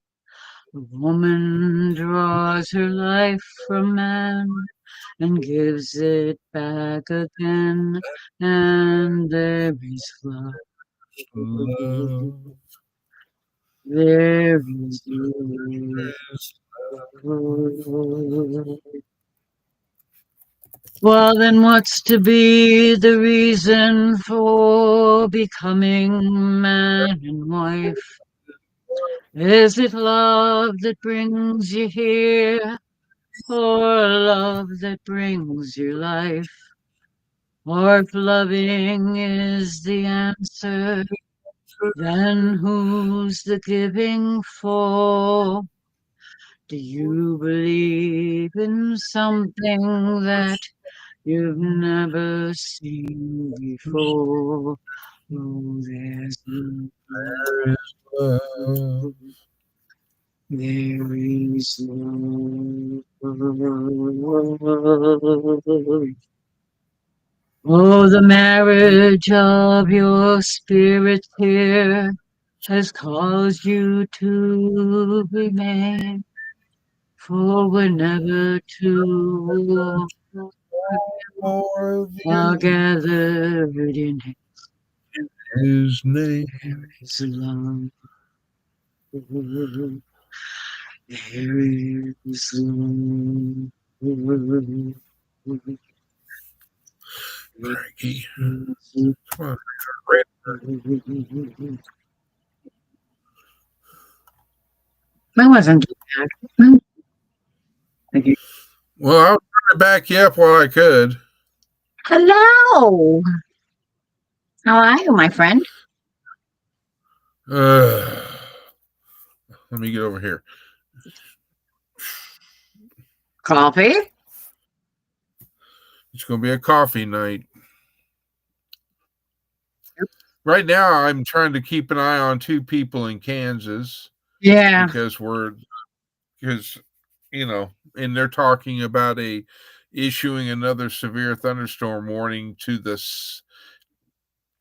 The woman draws her life from man and gives it back again, and there is love. Love There is love. Well, then what's to be the reason for becoming man and wife? Is it love that brings you here, or love that brings you life? Or if loving is the answer, then who's the giving for? Do you believe in something that you've never seen before? Oh, there's there is love. love. There is love. Oh, the marriage of your spirit here has caused you to remain, for we're never two For are the gathered in His name. His love. There is love. Frankie, come on, Red. I wasn't too bad. Well, I was trying to back you up while I could. Hello. How are you, my friend? Let me get over here. Coffee? It's going to be a coffee night. Right now, I'm trying to keep an eye on two people in Kansas. Yeah. Because and they're talking about issuing another severe thunderstorm warning to this,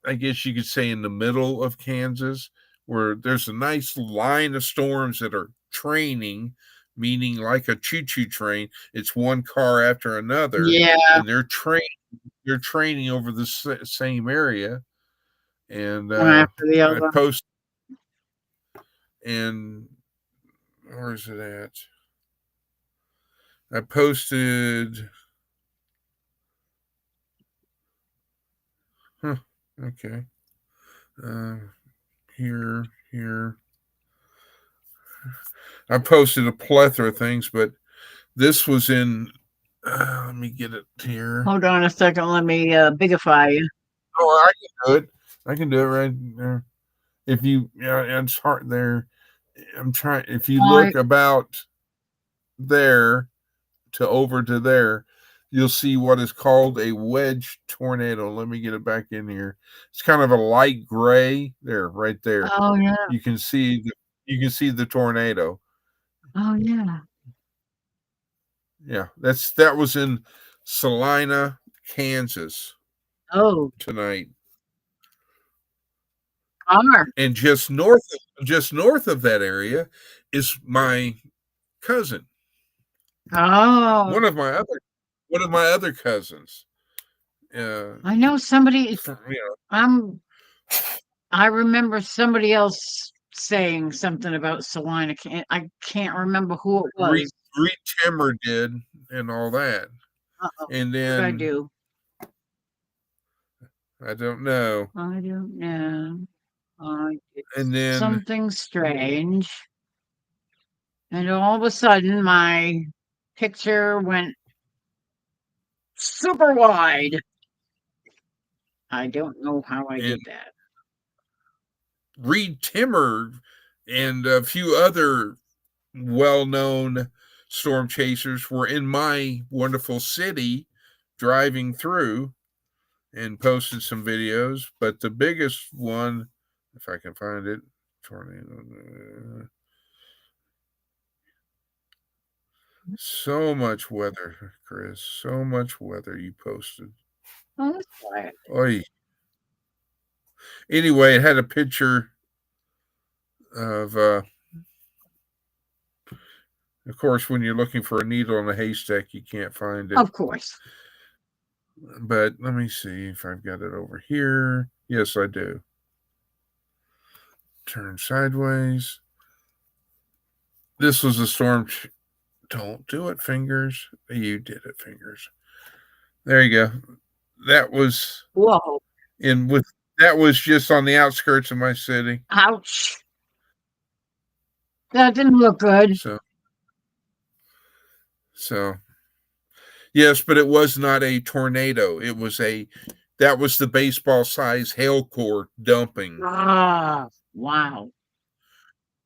I guess you could say, in the middle of Kansas, where there's a nice line of storms that are training, meaning like a choo-choo train. It's one car after another, Yeah. and they're training over the same area. And One after the I other. post, and where is it at? I posted. Okay. Here. I posted a plethora of things, but this was in. Let me get it here. Hold on a second. Let me bigify you. Oh, I can do it. I can do it right there. If you, it's hard there. I'm trying. If you look about there to over to there, you'll see what is called a wedge tornado. Let me get it back in here. It's kind of a light gray there, right there. Oh yeah. You can see the tornado. Oh yeah. Yeah, that was in Salina, Kansas. Oh. Tonight. Bummer. And just north of that area is my cousin. Oh. One of my other cousins. I know somebody. I remember somebody else saying something about Salina. I can't remember who it was. Reed Timmer did and all that. Uh-oh. And then what did I do? I don't know. I don't know. I did And then something strange. And all of a sudden my picture went super wide. I don't know how I did that. Reed Timmer and a few other well-known storm chasers were in my wonderful city driving through and posted some videos. But the biggest one, if I can find it, tornado. So much weather, Chris. So much weather you posted. Oh, that's quiet. Oy. Anyway, it had a picture of course, when you're looking for a needle in a haystack, you can't find it. Of course. But let me see if I've got it over here. Yes, I do. Turn sideways. This was a storm. Don't do it, fingers. You did it, fingers. There you go. That was Whoa. That was just on the outskirts of my city. Ouch. That didn't look good. So yes, but it was not a tornado. That was the baseball size hail core dumping. Ah, wow.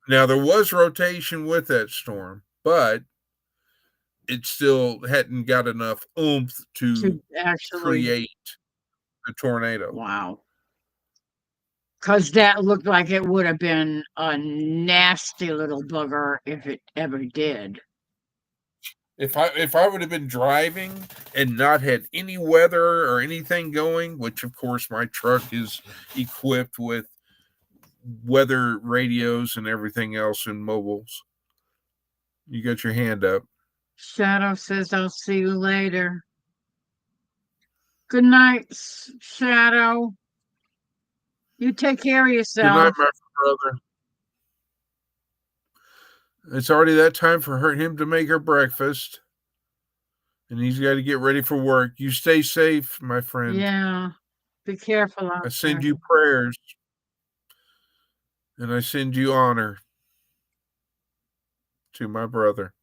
Now there was rotation with that storm, but it still hadn't got enough oomph to actually create a tornado. Wow. Because that looked like it would have been a nasty little booger if it ever did. If I would have been driving and not had any weather or anything going, which of course my truck is equipped with weather radios and everything else in mobiles. You got your hand up. Shadow says, I'll see you later. Good night, Shadow. You take care of yourself. Good night, my brother. It's already that time for him to make her breakfast. And he's got to get ready for work. You stay safe, my friend. Yeah. Be careful out I send there. you prayers. And I send you honor to my brother.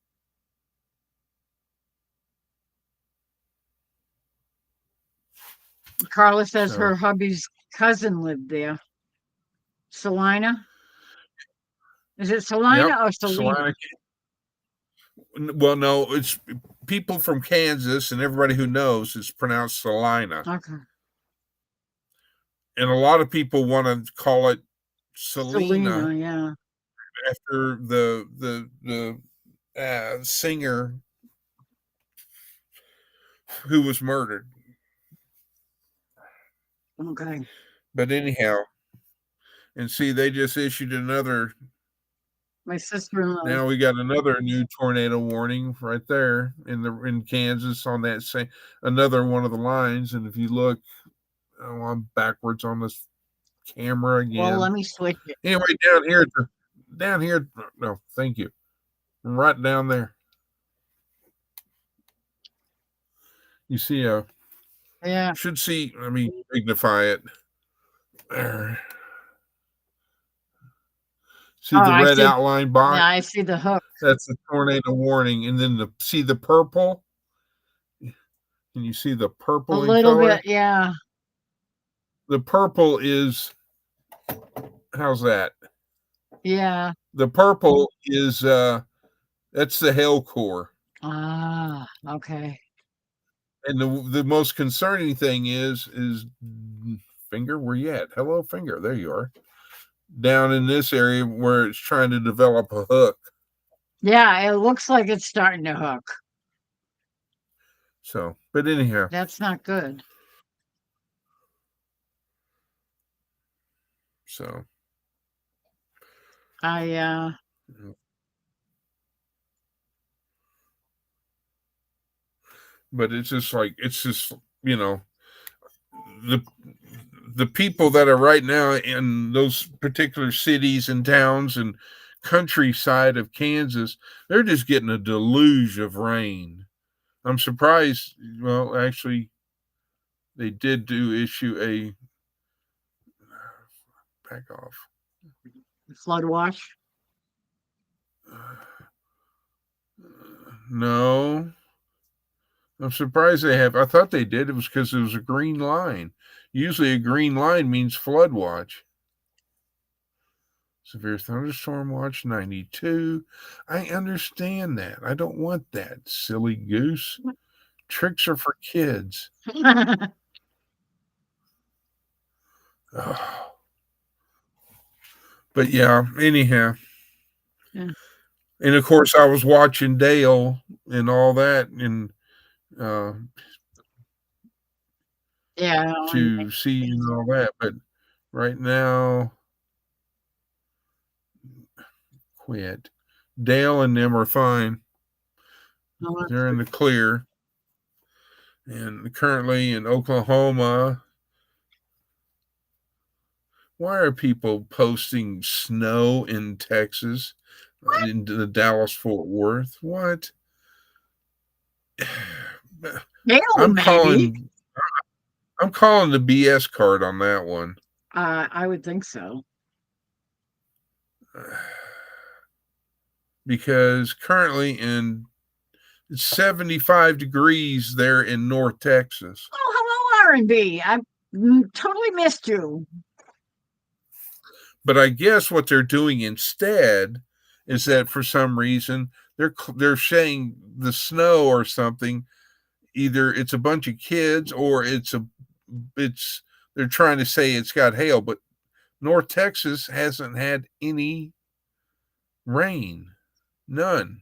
Carla says her hubby's cousin lived there. Salina? Is it Salina or Salina? Well, no, it's people from Kansas and everybody who knows it's pronounced Salina. Okay. And a lot of people want to call it Selena, yeah. After the singer who was murdered. Okay. But anyhow, and see, they just issued another. My sister-in-law. Now we got another new tornado warning right there in Kansas on that same another one of the lines. And if you look, I'm backwards on this camera again. Well, let me switch it. Anyway, down here. No, thank you. Right down there. You see yeah. Should see. Let me magnify it. There. See the red outline box? Yeah, I see the hook. That's the tornado warning. And then see the purple? Can you see the purple? A little bit, yeah. The purple is, how's that? Yeah. The purple is that's the hail core. Ah, okay. And the most concerning thing is Finger, where you at? Hello, Finger. There you are. Down in this area where it's trying to develop a hook. Yeah, it looks like it's starting to hook. So, but anyhow. That's not good. So. But it's just, the people that are right now in those particular cities and towns and countryside of Kansas, they're just getting a deluge of rain. I'm surprised. Well, actually, they did issue a back off flood watch. No, I'm surprised they have. I thought they did. It was because it was a green line. Usually, a green line means flood watch. Severe thunderstorm watch 92. I understand that. I don't want that, silly goose. Tricks are for kids. Oh. But yeah, anyhow. Yeah. And of course, I was watching Dale and all that, and uh, Yeah. to see and all that. But right now, quit. Dale and them are fine. They're in the clear. And currently in Oklahoma, why are people posting snow in Texas, in the Dallas Fort Worth? What? Dale, I'm maybe. calling the BS card on that one. I would think so. Because currently it's 75 degrees there in North Texas. Oh, hello, R&B. I totally missed you. But I guess what they're doing instead is that for some reason they're saying the snow or something, either it's a bunch of kids or it's they're trying to say it's got hail, but North Texas hasn't had any rain. None.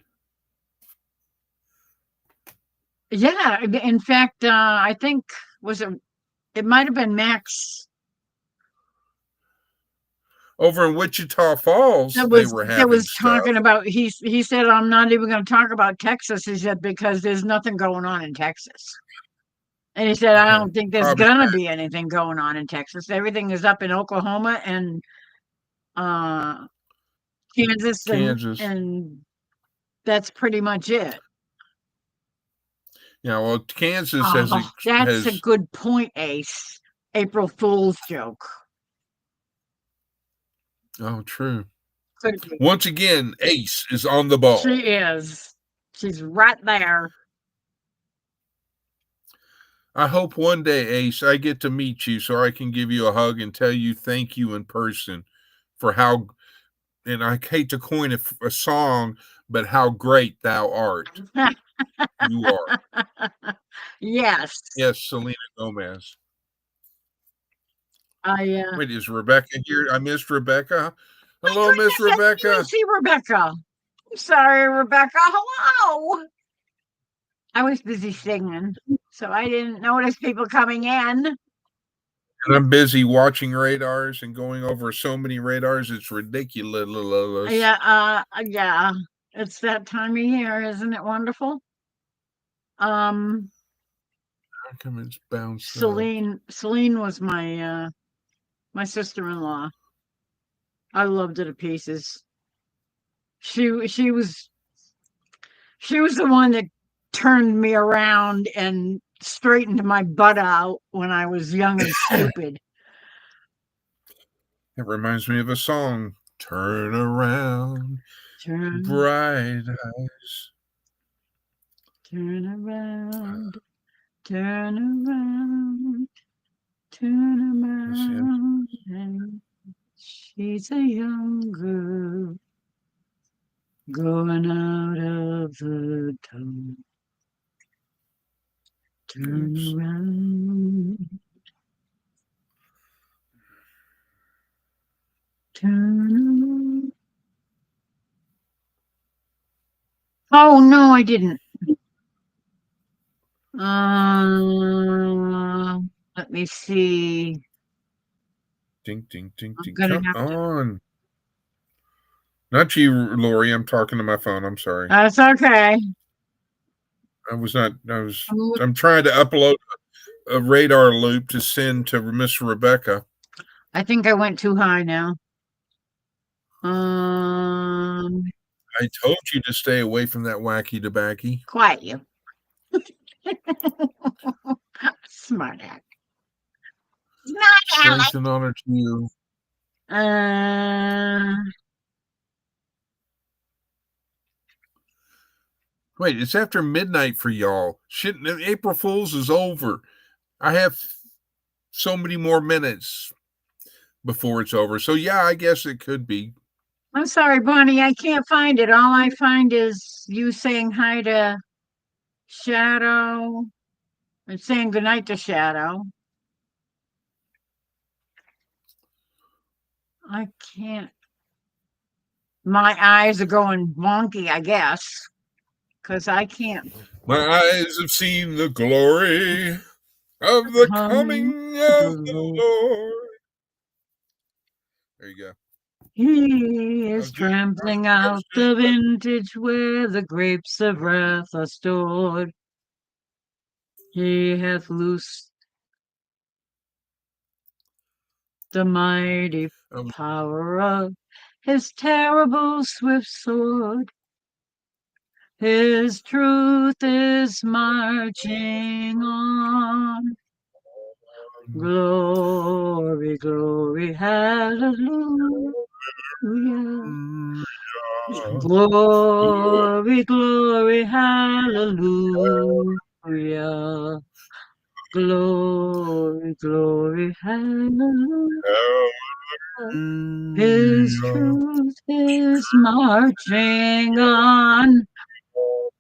Yeah, in fact, I think it might have been Max Over in Wichita Falls, they were that having was stuff. talking about. He said, "I'm not even going to talk about Texas," he said, because there's nothing going on in Texas. And he said, "I don't think there's Probably gonna be anything going on in Texas. Everything is up in Oklahoma and uh, Kansas, Kansas. and that's pretty much it." Yeah, well, Kansas Oh, that's a has good point, Ace. April Fool's joke. oh, true. Could be. Once again, Ace is on the ball. She is. She's right there. I hope one day, Ace, I get to meet you so I can give you a hug and tell you thank you in person for how, and I hate to coin a song, but how great thou art. You are. Yes. Yes, Selena Gomez. I Wait, is Rebecca here? I missed Rebecca. my Hello, Miss goodness, I didn't even Rebecca. see Rebecca. I'm sorry, Rebecca. Hello. I was busy singing, so I didn't notice people coming in. And I'm busy watching radars and going over so many radars. It's ridiculous. Yeah. It's that time of year, isn't it wonderful? How come it's bounced up? Celine was my my sister-in-law. I loved her to pieces. She was the one that turned me around and straightened my butt out when I was young and stupid. It reminds me of a song. Turn around, bright eyes. Turn around, turn around, turn around. And she's a young girl going out of the town. Turn around. Turn around. Oh no, I didn't. Let me see. Ding, ding, ding, I'm ding. gonna Come have to. on. Not you, Lori. I'm talking to my phone. I'm sorry. That's okay. I was not. I'm trying to upload a radar loop to send to Miss Rebecca. I think I went too high now. I told you to stay away from that wacky tobacco. Quiet you. Smart act. Strength and honor to you. Wait, it's after midnight for y'all. Shit, April Fool's is over. I have so many more minutes before it's over. So yeah, I guess it could be. I'm sorry, Bonnie. I can't find it. All I find is you saying hi to Shadow and saying goodnight to Shadow. I can't. My eyes are going wonky, I guess, because I can't My eyes have seen the glory of the come coming to the of the Lord. Lord. There you go. He I is was just, trampling I out was just, the vintage where the grapes of wrath are stored. He hath loosed the mighty I was, power of his terrible swift sword. His truth is marching on. Glory, glory, hallelujah. Glory, glory, hallelujah. Glory, glory, hallelujah. His truth is marching on.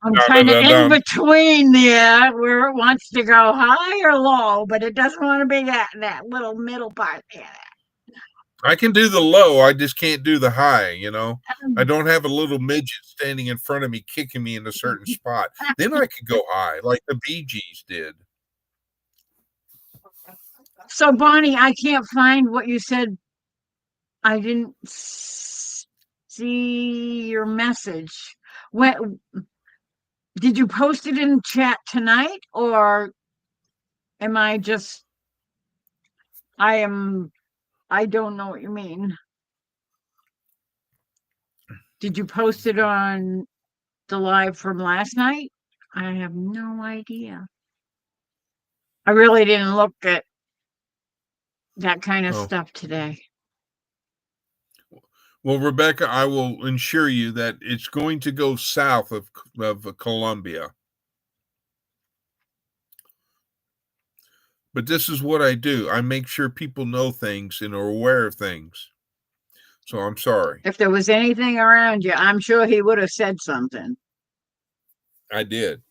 I'm kind of in Dun-dun-dun-dun. between there where it wants to go high or low, but it doesn't want to be that little middle part there. I can do the low. I just can't do the high, you know. I Um, don't have a little midget standing in front of me kicking me in a certain spot. Then I could go high like the Bee Gees did. So, Bonnie, I can't find what you said. I didn't see your message. When did you post it in chat tonight, or am I just? I am. I don't know what you mean. Did you post it on the live from last night? I have no idea. I really didn't look at that kind of Oh. stuff today. Well, Rebecca, I will ensure you that it's going to go south of Columbia. But this is what I do. I make sure people know things and are aware of things. So I'm sorry. If there was anything around you, I'm sure he would have said something. I did.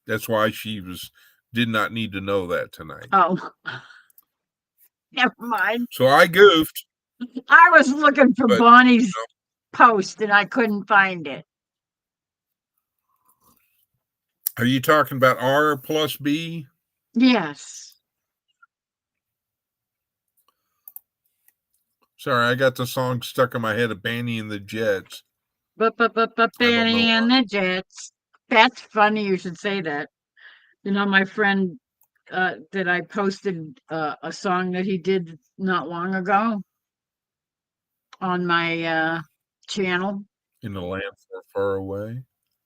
That's why she did not need to know that tonight. Oh, never mind. So I goofed. I was looking for But Bonnie's post and I couldn't find it. are you talking about R plus B? Yes. Sorry, I got the song stuck in my head of Benny and the Jets. But I don't know Benny and why. the Jets. That's funny you should say that. You know, my friend that I posted a song that he did not long ago on my channel, In the land far, far away.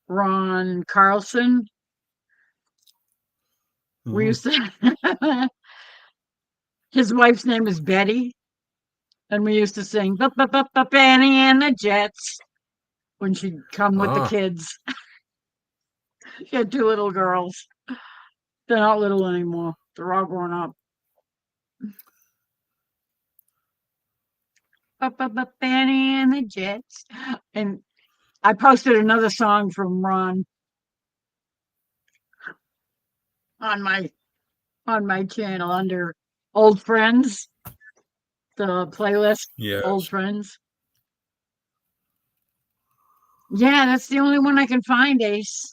Ron Carlson. We used to his wife's name is Betty, and we used to sing Benny and the Jets when she'd come with the Ah, kids. She had two little girls. They're not little anymore. They're all grown up. Benny and the Jets. And I posted another song from Ron on my channel under Old Friends, the playlist Old yes. Friends. Yeah, that's the only one I can find, Ace.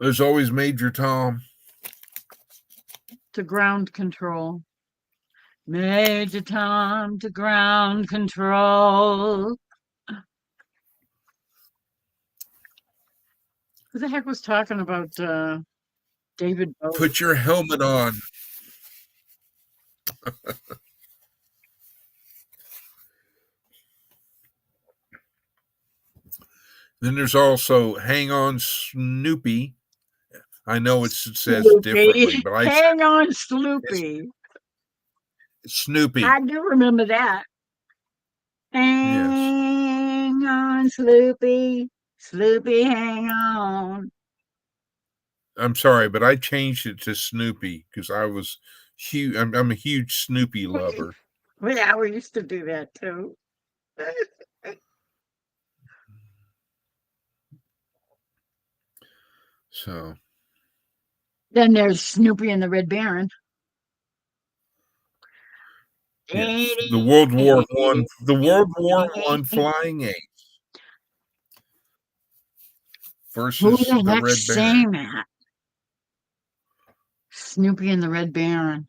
There's always Major Tom. To ground control. Major Tom to ground control. Who the heck was talking about David Bowie? Put your helmet on. Then there's also Hang On Snoopy. I know it says differently, Sloopy. but I said Hang on, it's Sloopy. Snoopy. I do remember that. Yes. Hang on, Sloopy. Sloopy, hang on. I'm sorry, but I changed it to Snoopy because I was huge. I'm a huge Snoopy lover. Yeah, we used to do that too. So Then there's Snoopy and the Red Baron. Yes, the World War One flying ace Who versus the the heck's Red Baron. saying that? Snoopy and the Red Baron.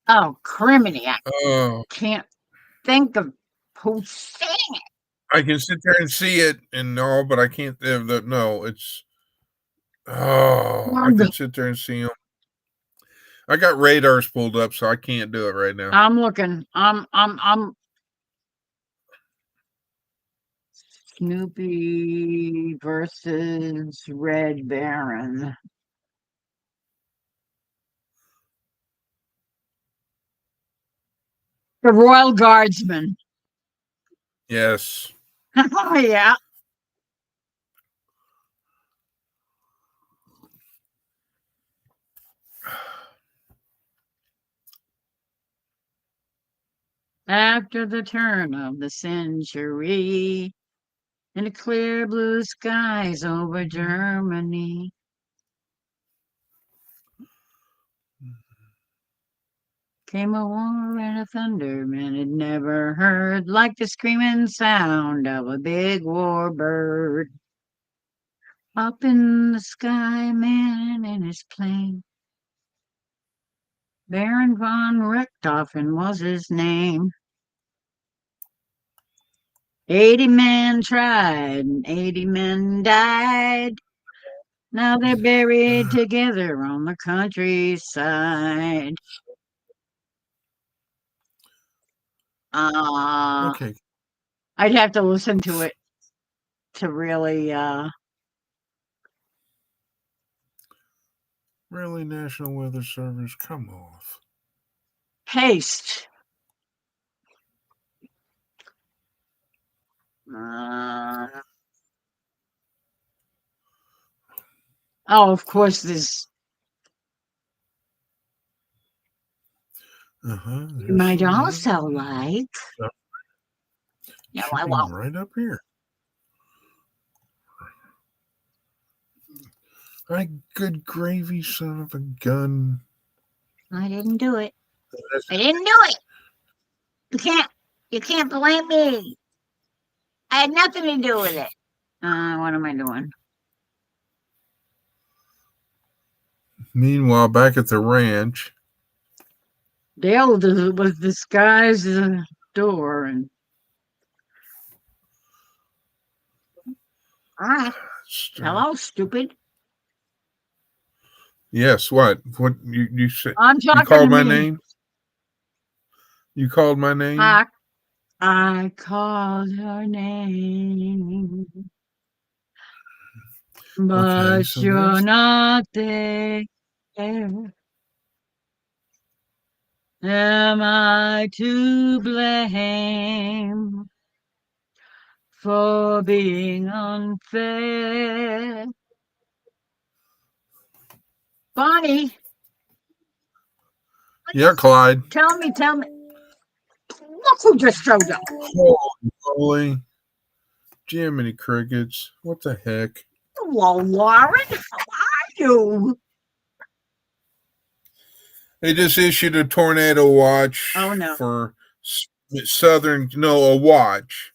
Oh, criminy. I Oh, can't think of who's saying it. I can sit there and see it and all, but I can't. No, it's. Oh, I can sit there and see them. I got radars pulled up, so I can't do it right now. I'm looking. I'm Snoopy versus Red Baron. The Royal Guardsman. Yes. Oh, yeah. After the turn of the century, in the clear blue skies over Germany, came a war and a thunder man had never heard, like the screaming sound of a big war bird. Up in the sky, man in his plane, Baron von Richthofen was his name. 80 men tried and 80 men died. Now they're buried together on the countryside. Okay. I'd have to listen to it to really Really, National Weather Service, come off. Haste. Oh, of course, this you might also like. No, I won't. Right up here. My good gravy, son of a gun. I didn't do it. I didn't do it. You can't blame me. I had nothing to do with it. What am I doing? Meanwhile, back at the ranch, Dale was disguised as a door and hello, stupid. Yes, what? What you said? I'm talking You called to my me. name? You called my name? I called her name. But Okay, so you're not there. Am I to blame for being unfair? Bonnie. Yeah, Clyde. Tell me. Look who just showed up. Holy Jiminy Crickets. What the heck? Hello, Lauren. How are you? They just issued a tornado watch for a watch.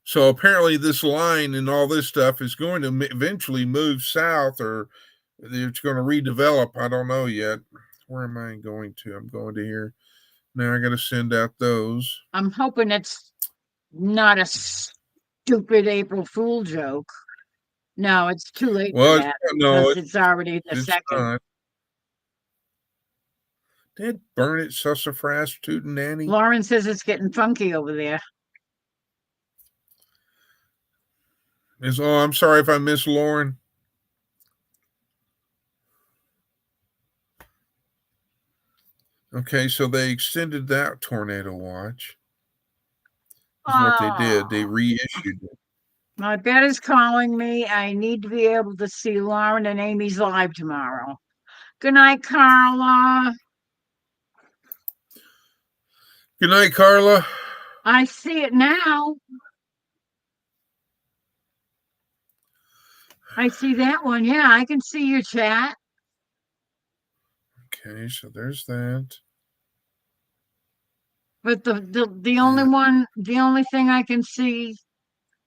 So apparently this line and all this stuff is going to eventually move south, or it's going to redevelop. I don't know yet. Where am I going to? I'm going to here. Now I got to send out those. I'm hoping it's not a stupid April Fool joke. No, it's too late for that. No, it's already the second. Not. Did burn it, Sassafras, Tootin' Nanny. Lauren says it's getting funky over there. I'm sorry if I miss Lauren. Okay, so they extended that tornado watch. Is what they did. They reissued it. My bet is calling me. I need to be able to see Lauren and Amy's live tomorrow. Good night, Carla. Good night, Carla. I see it now. I see that one. Yeah, I can see your chat. Okay, so there's that. But the only thing I can see,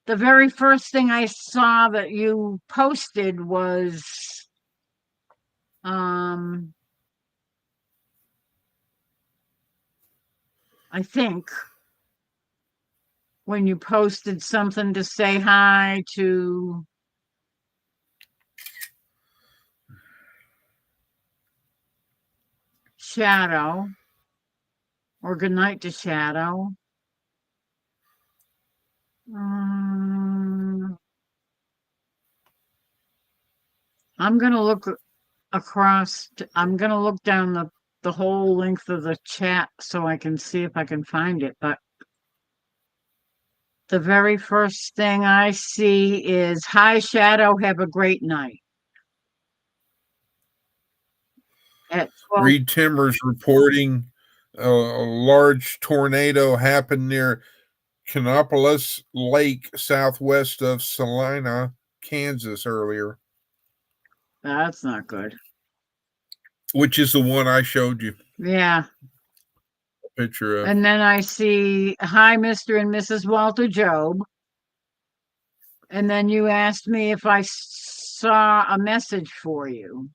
the very first thing I saw that you posted was I think when you posted something to say hi to Shadow or good night to Shadow. I'm gonna look across. I'm gonna look down the whole length of the chat so I can see if I can find it. But the very first thing I see is hi Shadow, have a great night. At 12. Reed Timbers reporting a large tornado happened near Canopolis Lake, southwest of Salina, Kansas earlier. That's not good. Which is the one I showed you. Yeah. A picture of. And then I see hi Mr. and Mrs. Walter Job. And then you asked me if I saw a message for you,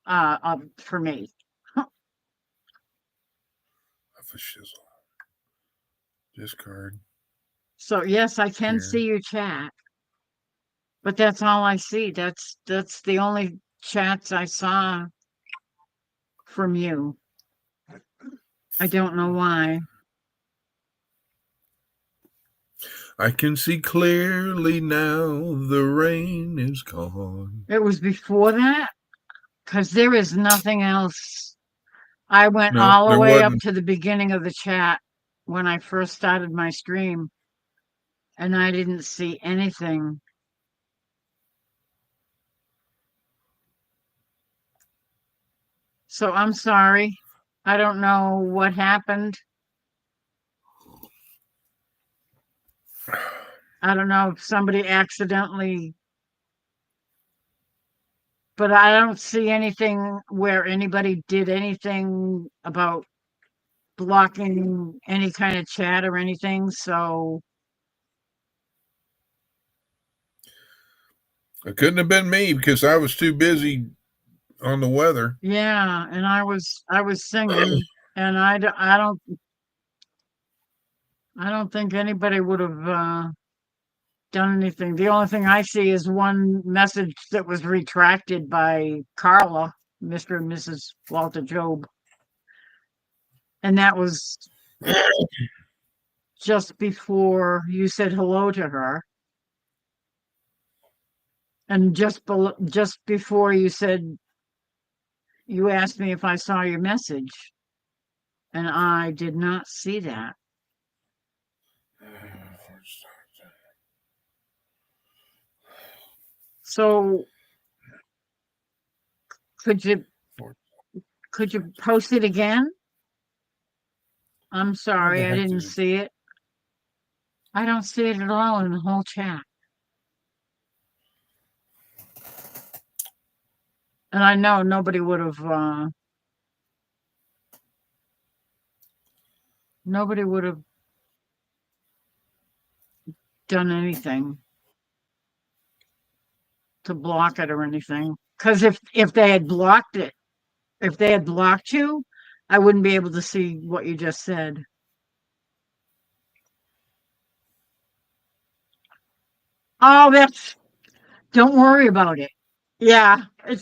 for me. Of a shizzle. Discard. So yes, I can see your chat, but that's all I see. That's the only chats I saw from you. I don't know why. I can see clearly now the rain is gone. It was before that? Because there is nothing else. I went all the way up to the beginning of the chat when I first started my stream, and I didn't see anything. So I'm sorry. I don't know what happened. I don't know if somebody accidentally, but I don't see anything where anybody did anything about blocking any kind of chat or anything. So it couldn't have been me because I was too busy on the weather. Yeah, and I was singing, and I don't think anybody would have done anything. The only thing I see is one message that was retracted by Carla, Mr. and Mrs. Walter Job. And that was just before you said hello to her. And just before you said, you asked me if I saw your message. And I did not see that. So could you post it again? I'm sorry, I didn't see it. I don't see it at all in the whole chat. And I know nobody would have done anything to block it or anything. Because if they had blocked it, if they had blocked you, I wouldn't be able to see what you just said. Oh, don't worry about it. Yeah, it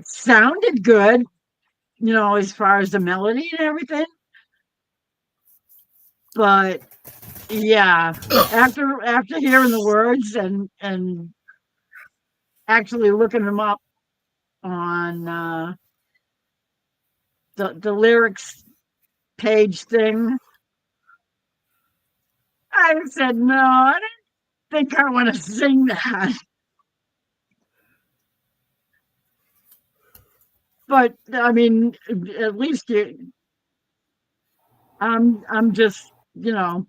sounded good, as far as the melody and everything. But yeah, after hearing the words and actually looking them up on the lyrics page thing, I said, no, I don't think I want to sing that. But I mean, at least I'm just, it's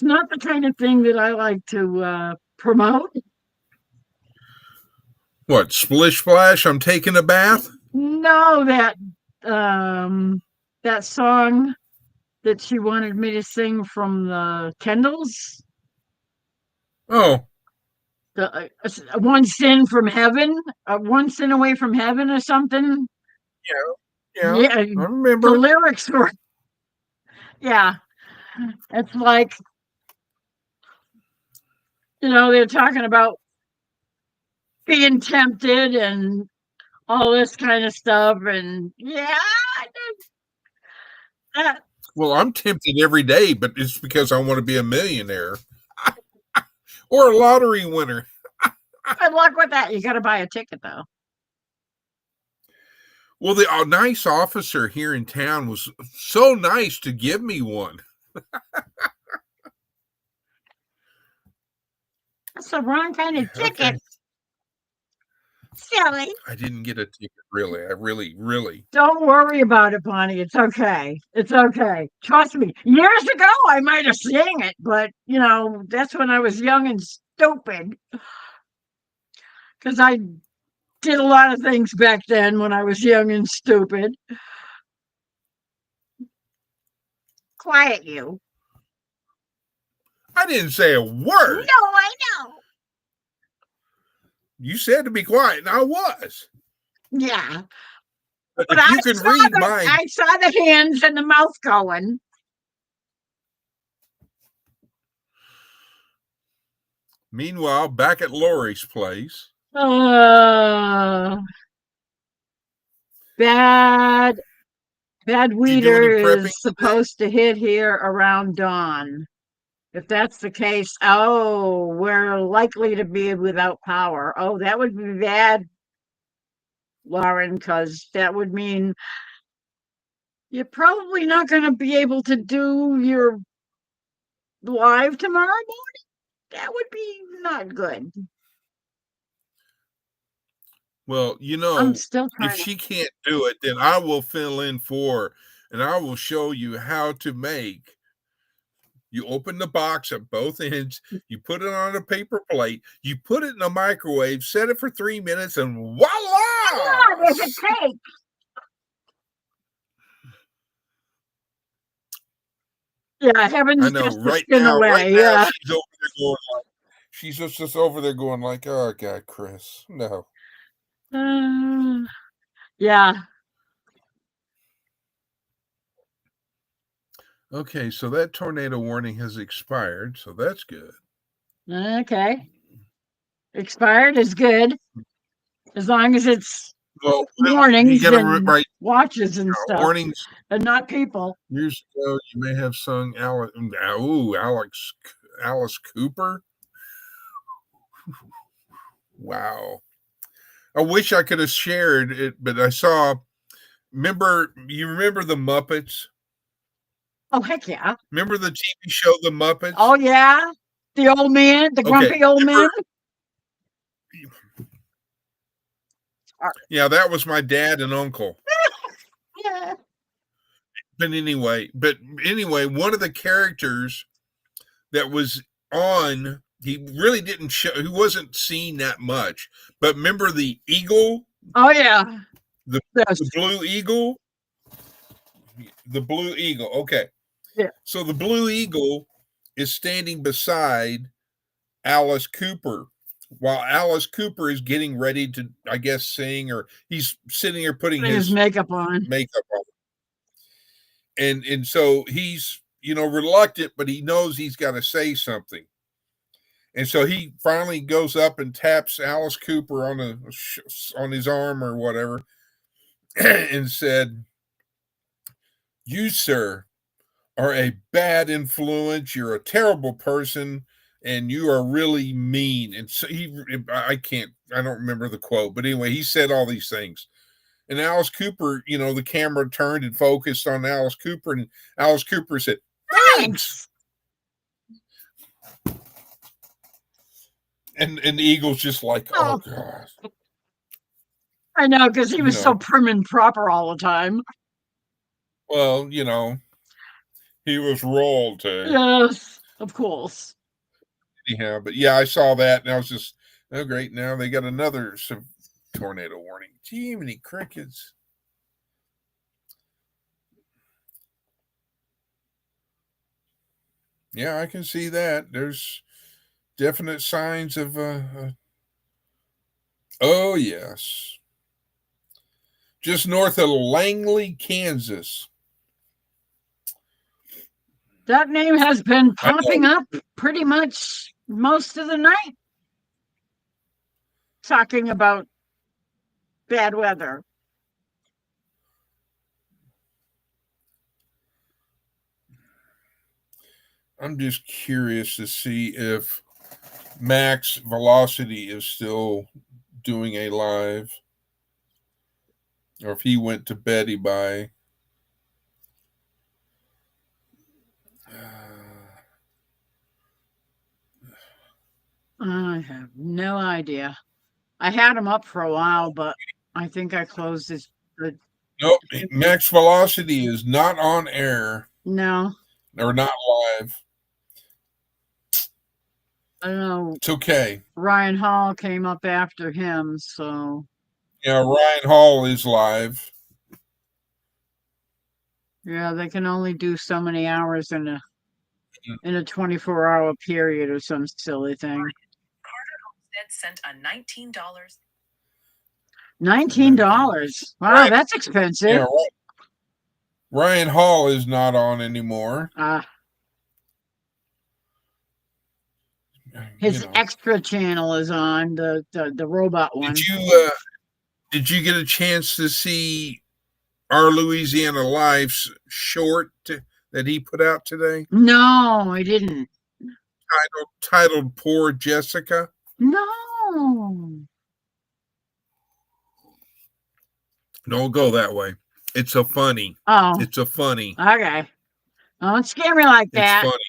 not the kind of thing that I like to promote. What, splish splash? I'm taking a bath? No, that song that she wanted me to sing from the Kendalls, Oh, the one sin from heaven, one sin away from heaven or something. yeah, yeah. Yeah, I the remember. lyrics were, yeah, it's like, they're talking about being tempted and all this kind of stuff. And yeah, that, Well, I'm tempted every day, but it's because I want to be a millionaire or a lottery winner. good luck with that. You got to buy a ticket though. Well, the nice officer here in town was so nice to give me one. That's the wrong kind of Okay. ticket. Silly. I didn't get a ticket, really. I really. Don't worry about it, Bonnie. It's okay. It's okay. Trust me. Years ago, I might have sang it, but that's when I was young and stupid. Because I did a lot of things back then when I was young and stupid. Quiet, you. I didn't say a word. No, I know. You said to be quiet, and I was. Yeah. But But if you can read mine. I saw the hands and the mouth going. Meanwhile, back at Lori's place. Bad weeder prepping is supposed to hit here around dawn. If that's the case, we're likely to be without power. Oh, that would be bad, Lauren, because that would mean you're probably not going to be able to do your live tomorrow morning. That would be not good. Well, I'm still if trying to. she can't do it, then I will fill in for her, and I will show you how to make. You open the box at both ends, you put it on a paper plate, you put it in a microwave, set it for 3 minutes, and voila! There's a cake. Yeah, heaven's I know. just a Right skin now, away. Yeah. she's just over there going like, "Oh God, Chris, no." Yeah. Okay, so that tornado warning has expired, so that's good. Okay. Expired is good. As long as it's warnings and watches and stuff. Warnings. And not people. Years ago, you may have sung Alice Cooper. Wow. I wish I could have shared it, but I saw. You remember the Muppets? Oh, heck yeah. Remember the TV show The Muppets? Oh, yeah. The old man, the grumpy old man. Yeah, that was my dad and uncle. Yeah. But anyway, one of the characters that was on, he really didn't show, he wasn't seen that much. But remember the eagle? Oh, yeah. The blue eagle? The blue eagle. Okay. Yeah. So the blue eagle is standing beside Alice Cooper while Alice Cooper is getting ready to, I guess, sing, or he's sitting here putting his makeup on. And so he's, reluctant, but he knows he's got to say something. And so he finally goes up and taps Alice Cooper on his arm or whatever and said, "You, sir, are a bad influence. You're a terrible person, and you are really mean." And so I don't remember the quote, but anyway, he said all these things. And Alice Cooper, the camera turned and focused on Alice Cooper, and Alice Cooper said, "Thanks." And the eagle's just like, "Oh God." I know, because he was so prim and proper all the time. Well, he was royalty. Yes, of course. Anyhow, but yeah, I saw that, and I was just, oh great, now they got another tornado warning. Gee, many crickets. Yeah, I can see that. There's definite signs of oh yes. Just north of Langley, Kansas. That name has been popping up pretty much most of the night, talking about bad weather. I'm just curious to see if Max Velocity is still doing a live, or if he went to Betty by. I have no idea. I had him up for a while, but I think I closed his. Nope, Max Velocity is not on air. No, or not live. I don't know. It's okay. Ryan Hall came up after him, so Yeah, Ryan Hall is live. yeah, they can only do so many hours in a 24-hour period or some silly thing. Carter Homestead sent a $19. $19. Wow, Right. that's expensive. Yeah, Ryan Hall is not on anymore. His extra channel is on the robot one. Did you get a chance to see our Louisiana Life's short that he put out today? No, I didn't. Titled Poor Jessica? No. Don't go that way. It's a funny. Oh. It's a funny. Okay. Don't scare me like that. It's funny.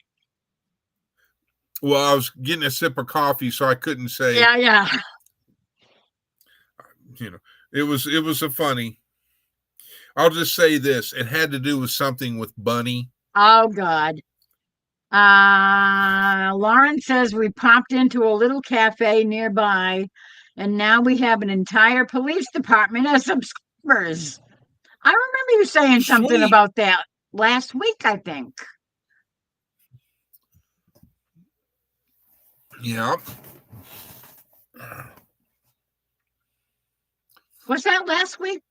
Well, I was getting a sip of coffee, so I couldn't say. Yeah. You know, it was a funny. I'll just say this: it had to do with something with Bunny. Oh God. Lauren says we popped into a little cafe nearby, and now we have an entire police department as subscribers. I remember you saying something about that last week, I think. Yeah. Was that last week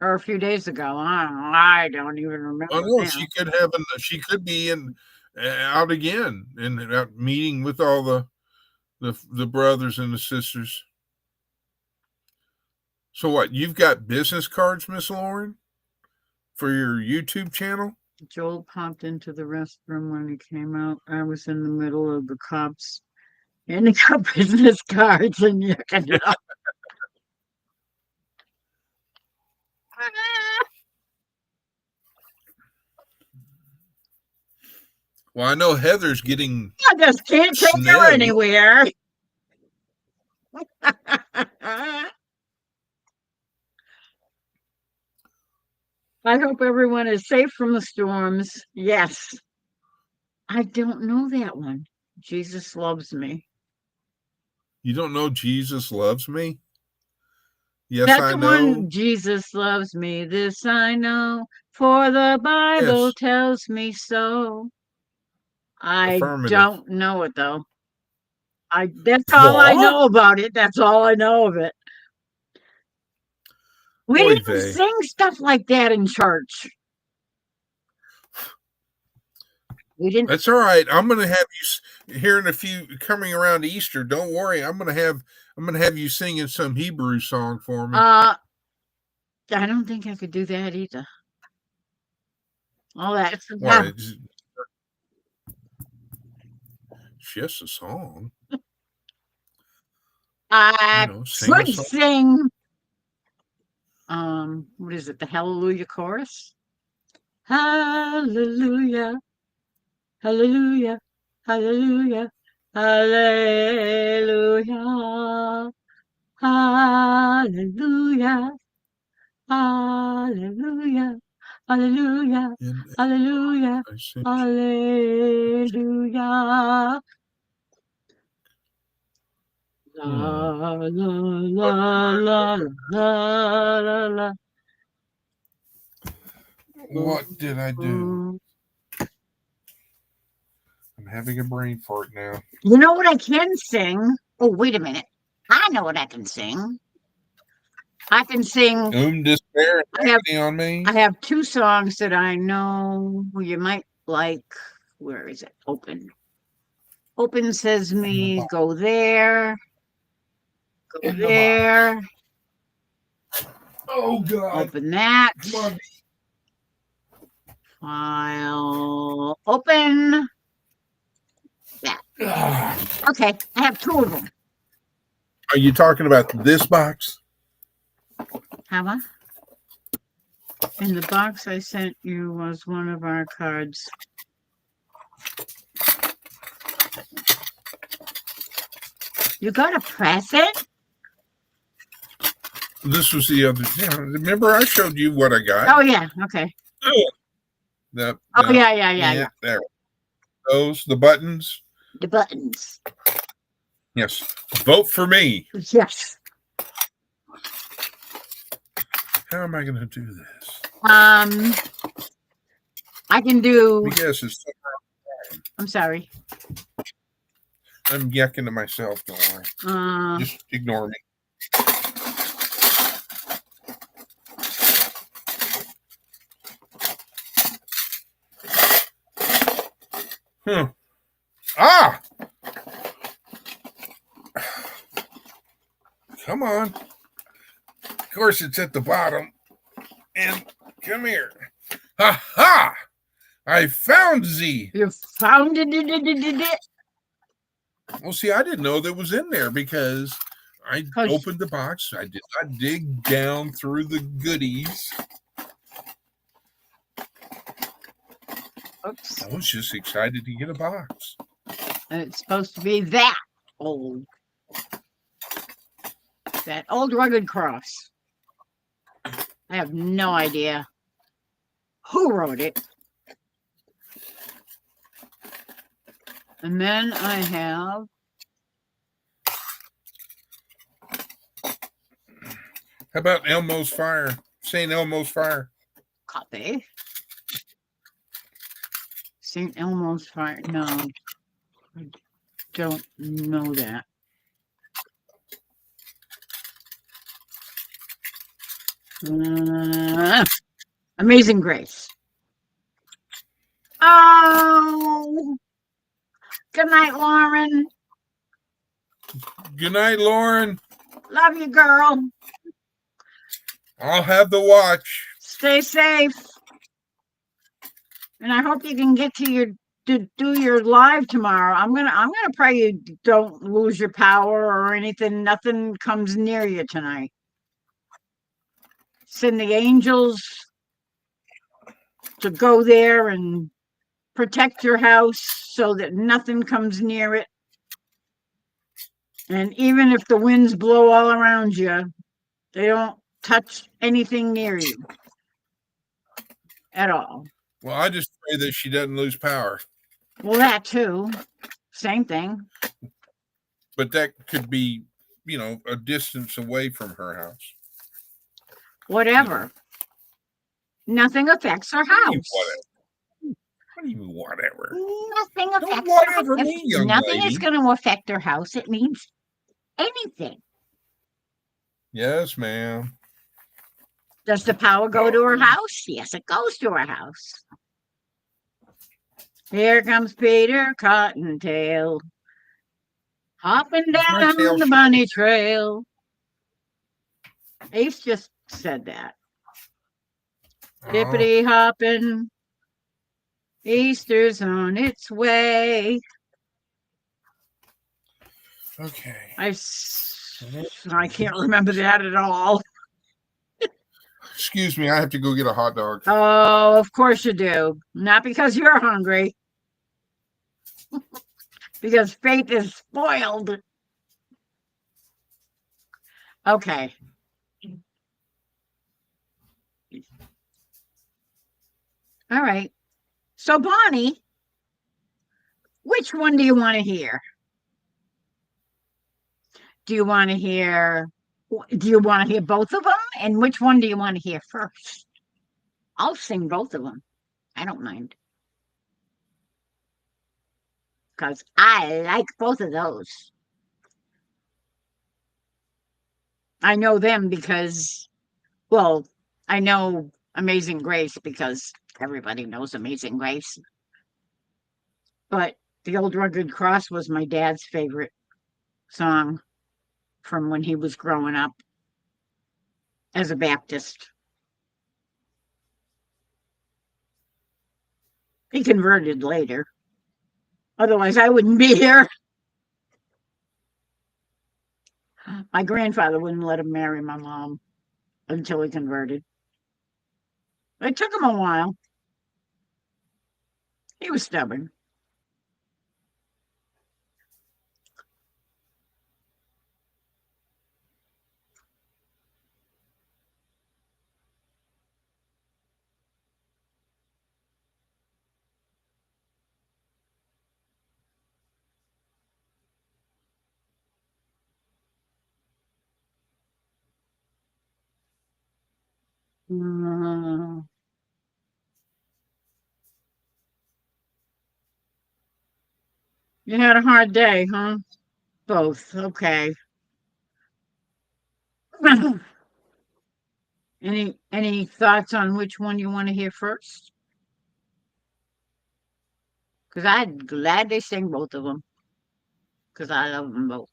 or a few days ago? I don't even remember. Oh no, she could be out again and out meeting with all the brothers and the sisters. So what? You've got business cards, Miss Lauren, for your YouTube channel? Joel popped into the restroom when he came out. I was in the middle of the cops handing out business cards and yucking it up. Well, I know Heather's getting. I just can't take her anywhere. I hope everyone is safe from the storms. Yes. I don't know that one. Jesus loves me. You don't know Jesus loves me? Yes, That's I the know. one. Jesus loves me. This I know, for the Bible tells me so. I don't know it though. That's all I know about it. That's all I know of it. We didn't sing stuff like that in church. We didn't. That's all right. I'm going to have you here in a few coming around Easter. Don't worry. I'm going to have you singing some Hebrew song for me. I don't think I could do that either. All that. Why? It's just a song. I could sing. What is it? The Hallelujah chorus? Hallelujah. Hallelujah. Hallelujah. Hallelujah. Hallelujah. Hallelujah. Hallelujah. Hallelujah. Hallelujah. La la la la la la la. What did I do? I'm having a brain fart now. You know what I can sing? Oh, wait a minute. I know what I can sing. I can sing. Despair and I have agony on me. I have two songs that I know you might like. Where is it? Open. Open says me, go there. Go In the there. Oh God! Open that. Come on. File. Open. Okay, I have two of them. Are you talking about this box? Have I? In the box I sent you was one of our cards. You got a present? This was the other. Yeah, remember, I showed you what I got. Oh yeah, okay. Yeah. There. Those the buttons. The buttons. Yes. Vote for me. Yes. How am I going to do this? I can do. Yes, it's. I'm sorry. I'm yucking to myself. Don't worry. Just ignore me. Ah! Come on. Of course, it's at the bottom. And come here. Ha ha! I found Z. You found it. Well, see, I didn't know that was in there because I opened the box. I did not dig down through the goodies. Oops. I was just excited to get a box. And it's supposed to be that old rugged cross. I have no idea who wrote it. And then I have How about Elmo's Fire? St. Elmo's Fire. copy. St. Elmo's Fire. No, I don't know that. Amazing Grace. Oh, good night, Lauren. Good night, Lauren. Love you, girl. I'll have the watch. Stay safe. And I hope you can get to do your live tomorrow. I'm gonna pray you don't lose your power or anything. Nothing comes near you tonight. Send the angels to go there and protect your house so that nothing comes near it. And even if the winds blow all around you, they don't touch anything near you at all. Well, I just pray that she doesn't lose power. Well, that too. Same thing. But that could be, a distance away from her house. Whatever. Nothing affects her house. What do you mean, whatever? Nothing affects whatever her house. me, young Nothing lady. is going to affect her house. It means anything. Yes, ma'am. Does the power go to her house? Yes, it goes to her house. Here comes Peter Cottontail, hopping down the bunny trail. Ace just said that. Hippity hopping, Easter's on its way. Okay. I can't remember that at all. Excuse me, I have to go get a hot dog. Oh, of course you do. Not because you're hungry. Because Faith is spoiled. Okay. All right. So, Bonnie, which one do you want to hear? do you want to hear? Do you want to hear both of them? And which one do you want to hear first? I'll sing both of them. I don't mind. Because I like both of those. I know them because, well, I know Amazing Grace because everybody knows Amazing Grace. But The Old Rugged Cross was my dad's favorite song from when he was growing up as a Baptist. He converted later. Otherwise, I wouldn't be here. My grandfather wouldn't let him marry my mom until he converted. It took him a while. He was stubborn. Uh, you had a hard day, huh? Both. Okay. Any thoughts on which one you want to hear first? Because I'd gladly sing both of them. Because I love them both.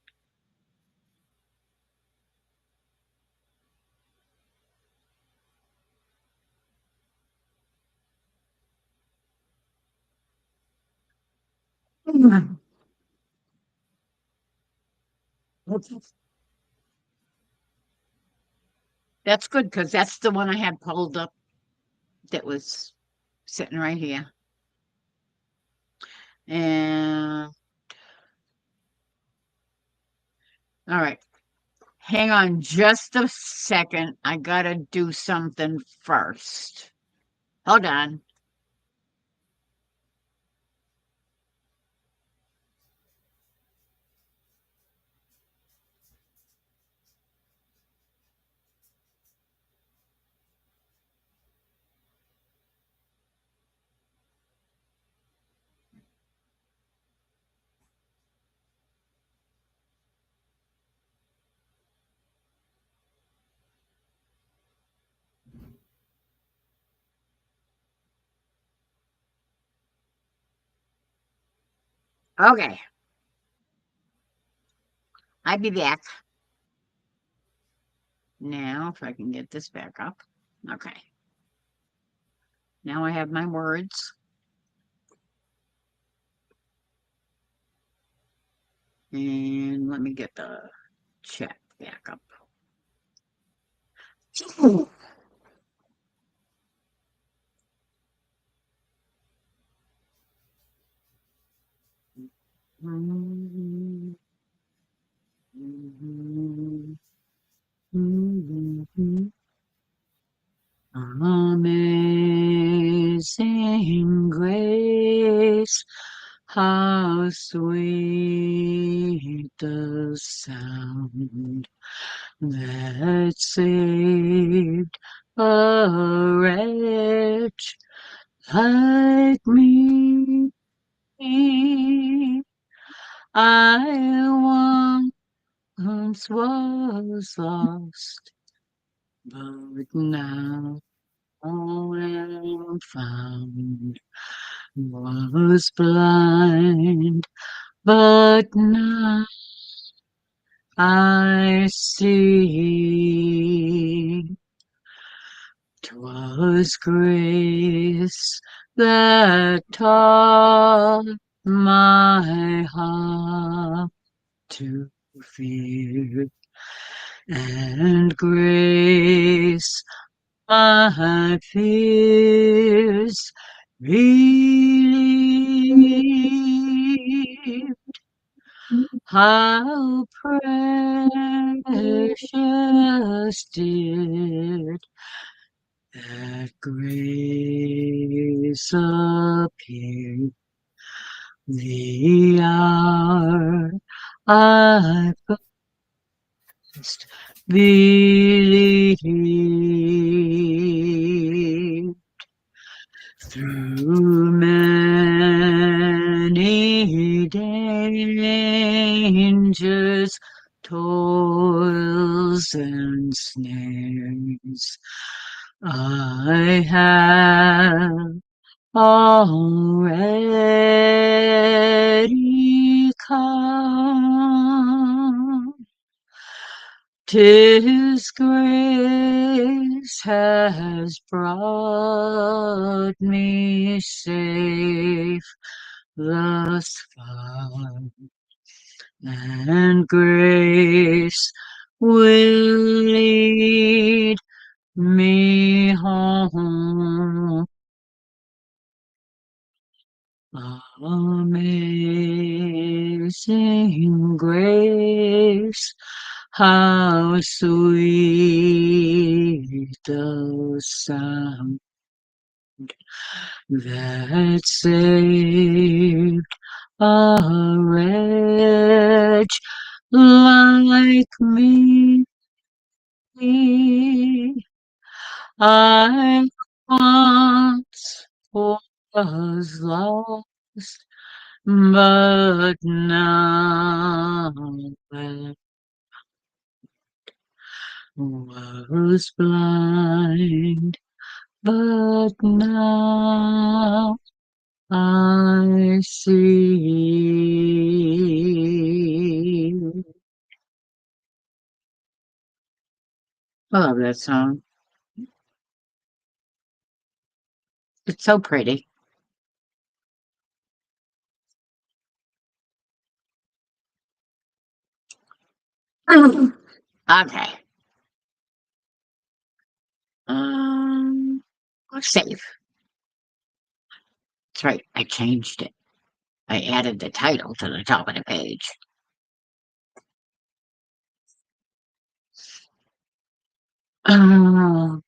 That's good because that's the one I had pulled up that was sitting right here. And all right. Hang on just a second. I gotta do something first. Hold on. Okay. I'll be back. Now, if I can get this back up. Okay. Now I have my words. And let me get the chat back up. Amazing grace, how sweet the sound that saved a wretch like me. I once was lost, but now am found. Was blind, but now I see. 'Twas grace that taught my heart to fear, and grace my fears relieved. How precious did that grace appear, the hour I trust believed through many dangers, toils and snares. I have already come. 'Tis grace has brought me safe thus far, and grace will lead me home. Amazing grace, how sweet the sound that saved a wretch like me. I once was lost, but now I was blind, but now I see. I love that song. It's so pretty. Okay. Save. That's right. I changed it. I added the title to the top of the page. Uh,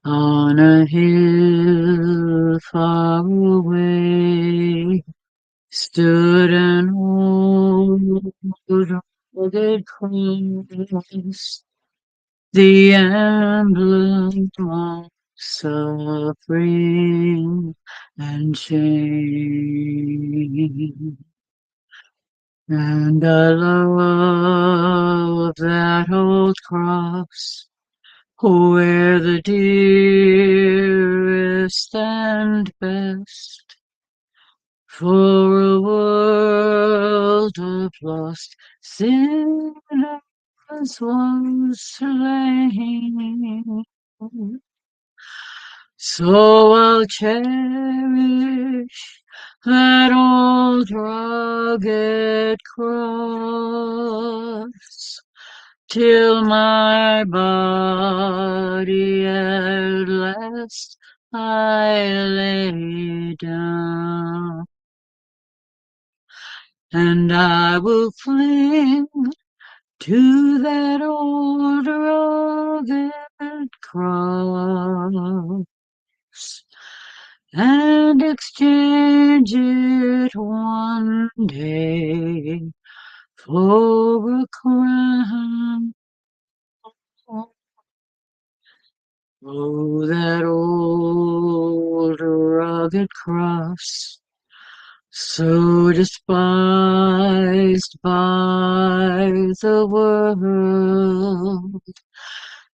On a hill far away stood an old rugged cross, the emblem of suffering and shame. And I love that old cross, where the dearest and best for a world of lost sinners was slain. So I'll cherish that old rugged cross till my body at last I lay down, and I will cling to that old rugged cross and exchange it one day for a crown. Oh, that old rugged cross, so despised by the world,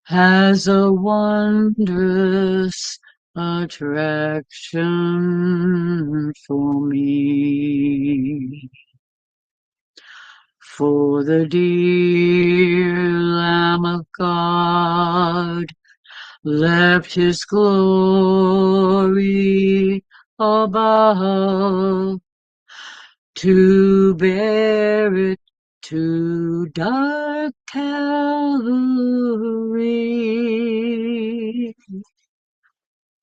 has a wondrous attraction for me. For the dear Lamb of God left his glory above to bear it to dark Calvary.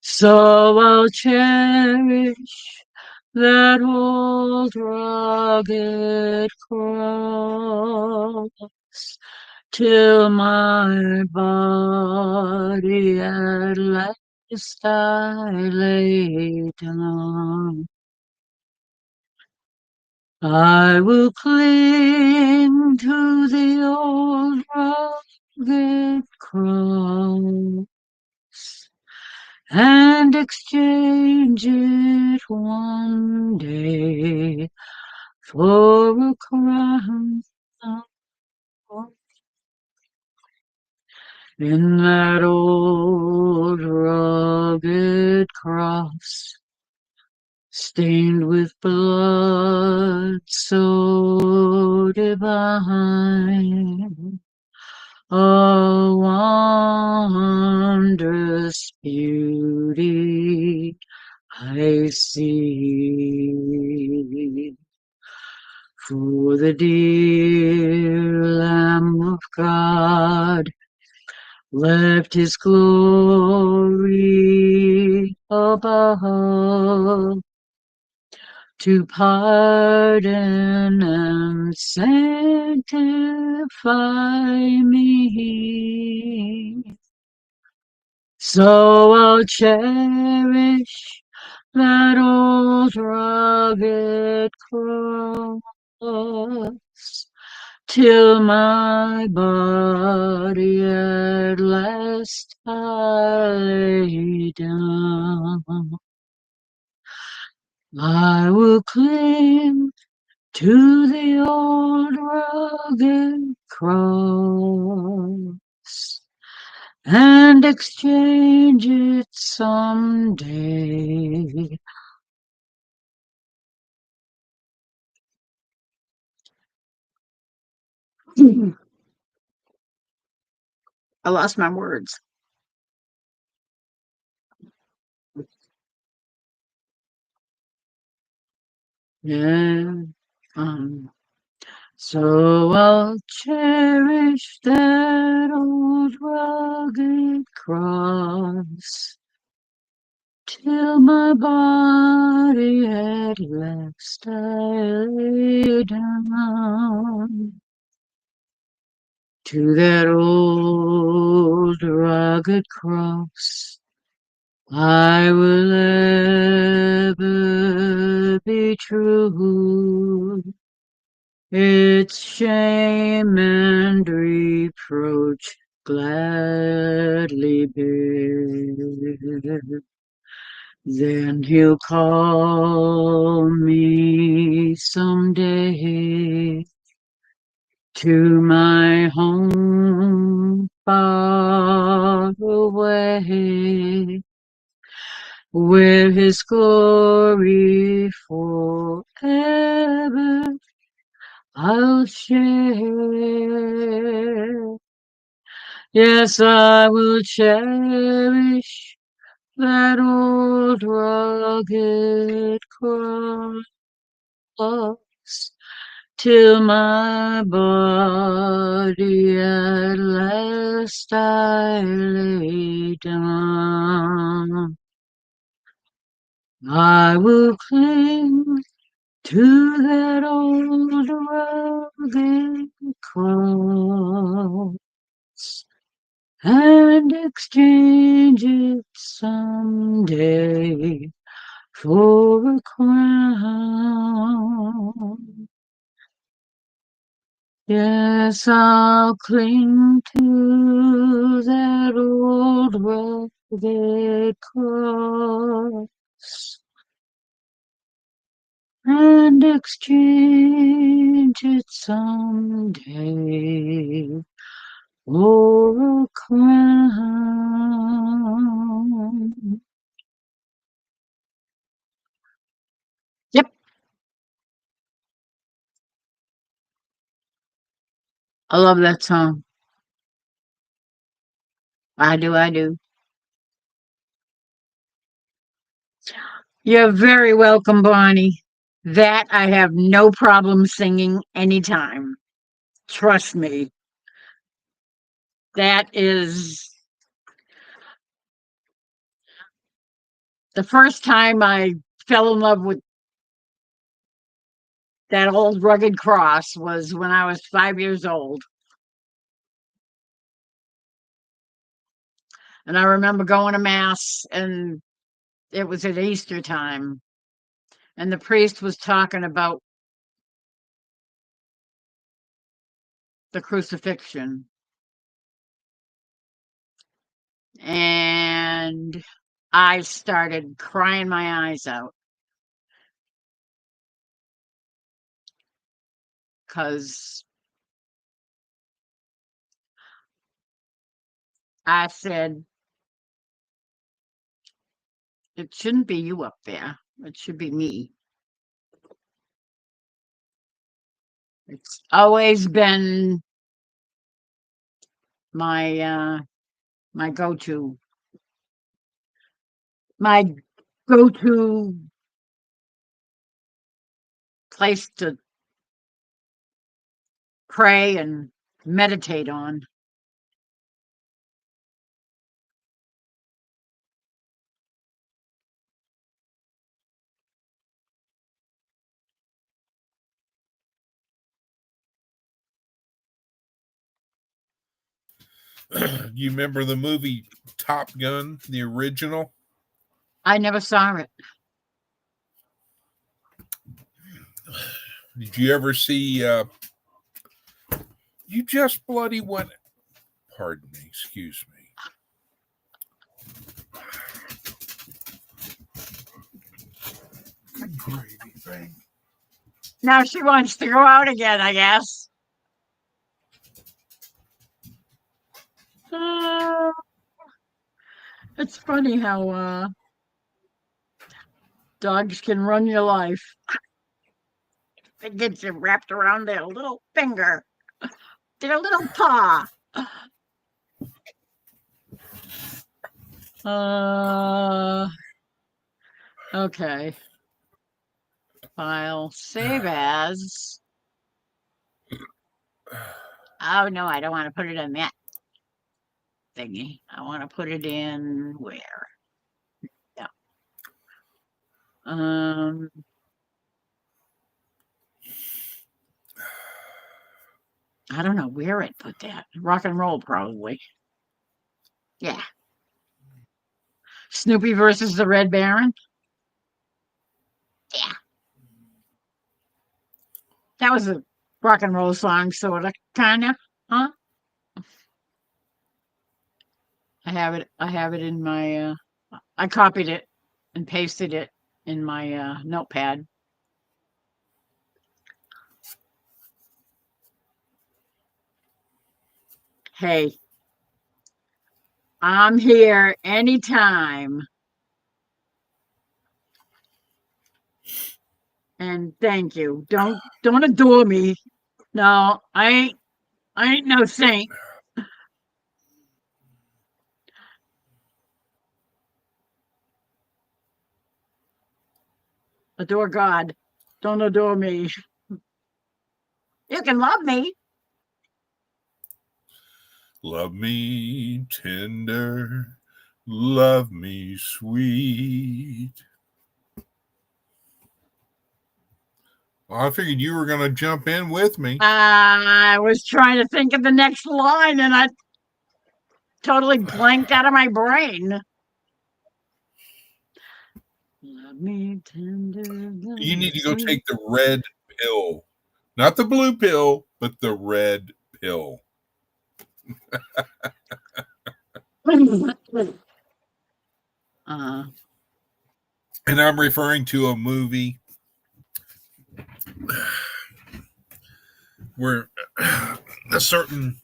So I'll cherish that old rugged cross till my body at last I lay down. I will cling to the old rugged cross and exchange it one day for a crown. In that old rugged cross, stained with blood so divine, a wondrous beauty I see. For the dear Lamb of God left his glory above to pardon and sanctify me. So I'll cherish that old rugged cross till my body at last I lay down. I will cling to the old rugged cross and exchange it someday. I lost my words. Yeah. So I'll cherish that old rugged cross till my body at last I lay down. To that old rugged cross I will ever be true. Its shame and reproach gladly bear. Then he'll call me someday to my home far away, where his glory forever I'll share. Yes, I will cherish that old rugged cross till my body at last I lay down. I will cling to that old rugged cross and exchange it someday for a crown. Yes, I'll cling to that old rugged cross and exchange it someday for a crown. Yep, I love that song. I do. You're very welcome, Bonnie. That I have no problem singing anytime. trust me, that is the first time I fell in love with that old rugged cross was when I was 5 years old. And I remember going to mass, and it was at Easter time, and the priest was talking about the crucifixion. And I started crying my eyes out because I said, it shouldn't be you up there. It should be me. It's always been my my go-to my go-to place to pray and meditate on. You remember the movie Top Gun, the original? I never saw it. Did you ever see you just bloody went, pardon me, excuse me. Good gravy thing. Now she wants to go out again, I guess. It's funny how dogs can run your life. It gets you wrapped around their little finger, their little paw. Okay. File, save as. Oh no, I don't want to put it in that thingy. I want to put it in where? Yeah. I don't know where it put that. Rock and roll, probably. Yeah. Snoopy versus the Red Baron. Yeah. That was a rock and roll song, sort of, kind of, huh? I have it in my, I copied it and pasted it in my notepad. Hey, I'm here anytime. And thank you. Don't adore me. No, I ain't no saint. Adore God. Don't adore me. You can love me. Love me tender, love me sweet. Well, I figured you were going to jump in with me. I was trying to think of the next line and I totally blanked out of my brain. Love me tender. You need to go take the red pill. Not the blue pill, but the red pill. And I'm referring to a movie where a certain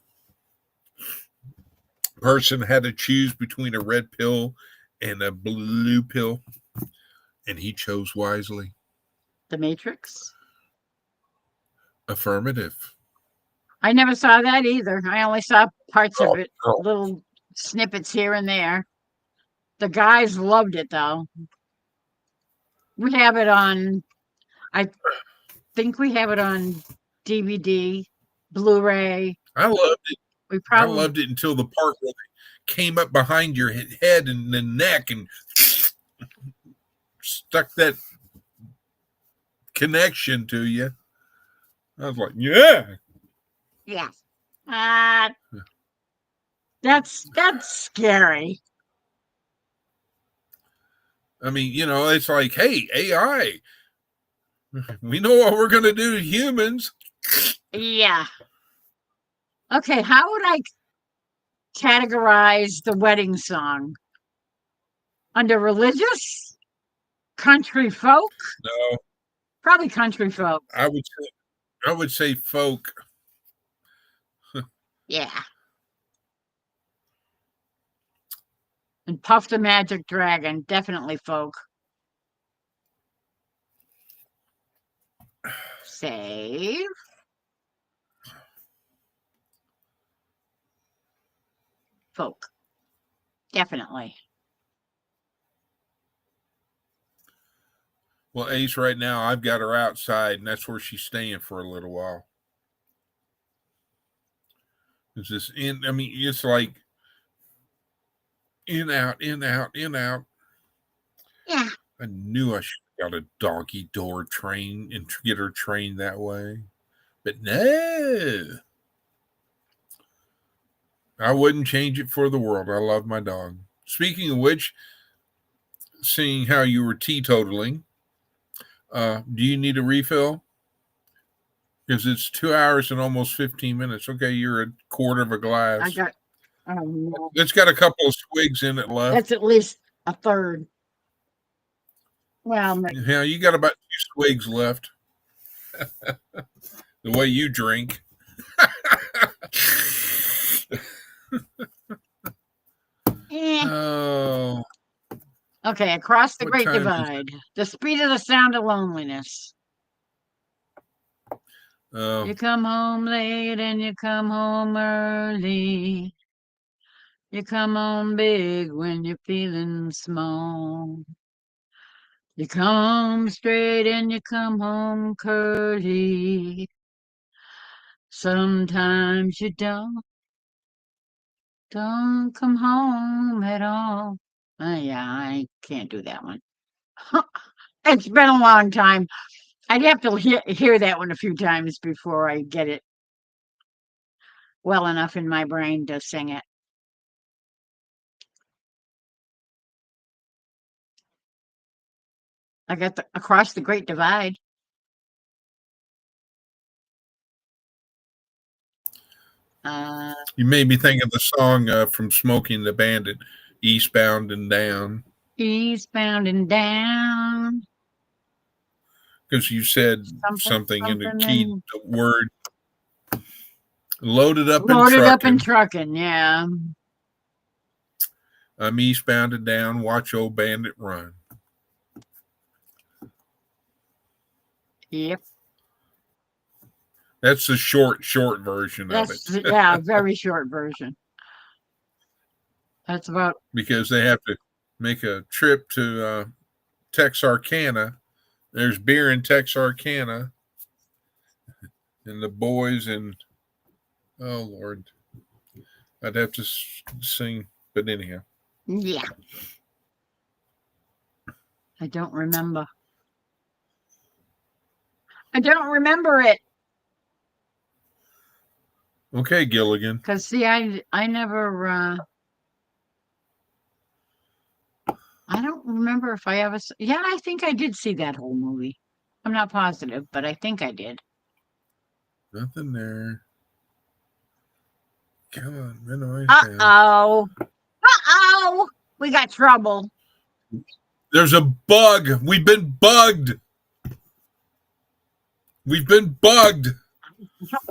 person had to choose between a red pill and a blue pill, and he chose wisely. The Matrix? Affirmative. I never saw that either. I only saw parts of it, little snippets here and there. The guys loved it, though. We have it on, I think we have it on DVD Blu-ray. I loved it. We I probably loved it until the part where they came up behind your head and the neck and stuck that connection to you. I was like, yeah. yeah. That's scary. I mean, it's like, hey, AI, we know what we're going to do to humans. Yeah. Okay, how would I categorize the wedding song? Under religious? Country folk? No, Probably country folk. I would say folk. Yeah. And Puff the Magic Dragon, definitely folk. Save. Folk. Definitely. Well, Ace, right now, I've got her outside, and that's where she's staying for a little while. It's just it's like in, out, in, out, in, out. Yeah. I knew I should have got a donkey door train and get her trained that way. But no. I wouldn't change it for the world. I love my dog. Speaking of which, seeing how you were teetotaling, do you need a refill? Because it's 2 hours and almost 15 minutes. Okay, you're a quarter of a glass. I got, no. It's got a couple of swigs in it left. That's at least a third. Well, Yeah, you got about 2 swigs left. The way you drink. Oh. Okay, Across the What Great time is it? Divide. The Speed of the Sound of Loneliness. You come home late and you come home early. You come home big when you're feeling small. You come home straight and you come home curly. Sometimes you don't come home at all. Yeah, I can't do that one. It's been a long time. I'd have to hear that one a few times before I get it well enough in my brain to sing it. I got Across the Great Divide. You made me think of the song from Smokey and the Bandit, Eastbound and Down. Eastbound and Down. Because you said something in the key word. Loaded up and trucking, yeah. I'm eastbound and down. Watch old bandit run. Yep. That's the short version of it. Yeah, very short version. That's about because they have to make a trip to Texarkana. There's beer in Texarkana, and the boys and oh Lord, I'd have to sing, but anyhow. Yeah. I don't remember it. Okay, Gilligan. Because see, I never. I don't remember if I ever. Yeah, I think I did see that whole movie. I'm not positive, but I think I did. Nothing there. Come on, minimize. Uh-oh. We got trouble. There's a bug. We've been bugged.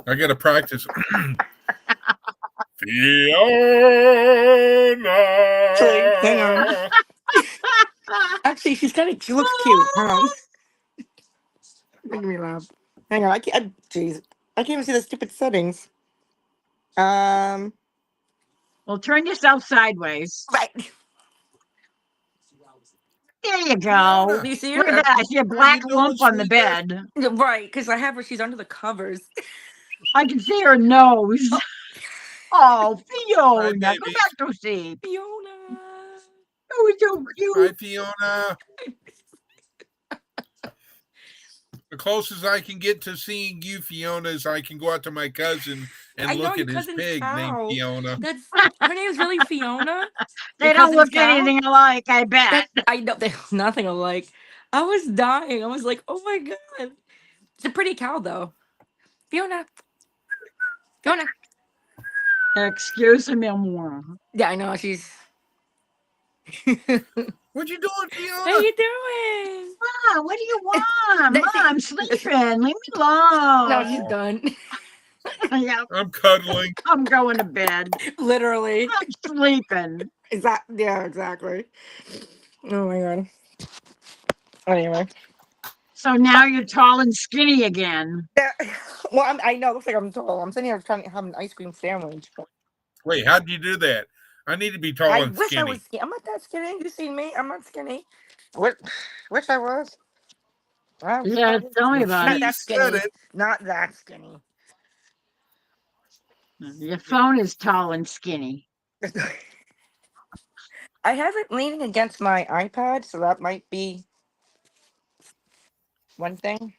I got to practice. Fiona. Hang on. Actually, she looks cute. Hang on. Making me laugh. Hang on. I can't even see the stupid settings. Well, turn yourself sideways. Right. There you go. Do you see her? Look at that. I see a black lump on the bed. Right, because I have her. She's under the covers. I can see her nose. Oh, Fiona, go babies. back to sleep. Fiona. Oh, it's so Hi, cute. Fiona. The closest I can get to seeing you, Fiona, is I can go out to my cousin and I know look your at his cousin's pig named cow. Fiona. That's her name's really Fiona. They Your don't cousin's look cow? anything alike, I bet. That I know they're nothing alike. I was dying. I was like, oh my god. It's a pretty cow though. Fiona. Fiona. Excuse me, more. Yeah, I know. She's What you doing, How Fiona? you doing? Mom, what do you want? That Mom, she- I'm sleeping. Leave me alone. No, she's done. Yeah, I'm cuddling. I'm going to bed. Literally. I'm sleeping. Yeah, exactly. Oh my god. Anyway. So now you're tall and skinny again. Yeah, well, I know. It looks like I'm tall. I'm sitting here trying to have an ice cream sandwich. Wait, how did you do that? I need to be tall I and wish I skinny. was skinny. I'm not that skinny. You seen me? I'm not skinny. What? Wish I was. I'm Yeah, tell me about not it. that She said skinny. it. Not that skinny. Your phone is tall and skinny. I have it leaning against my iPad, so that might be one thing.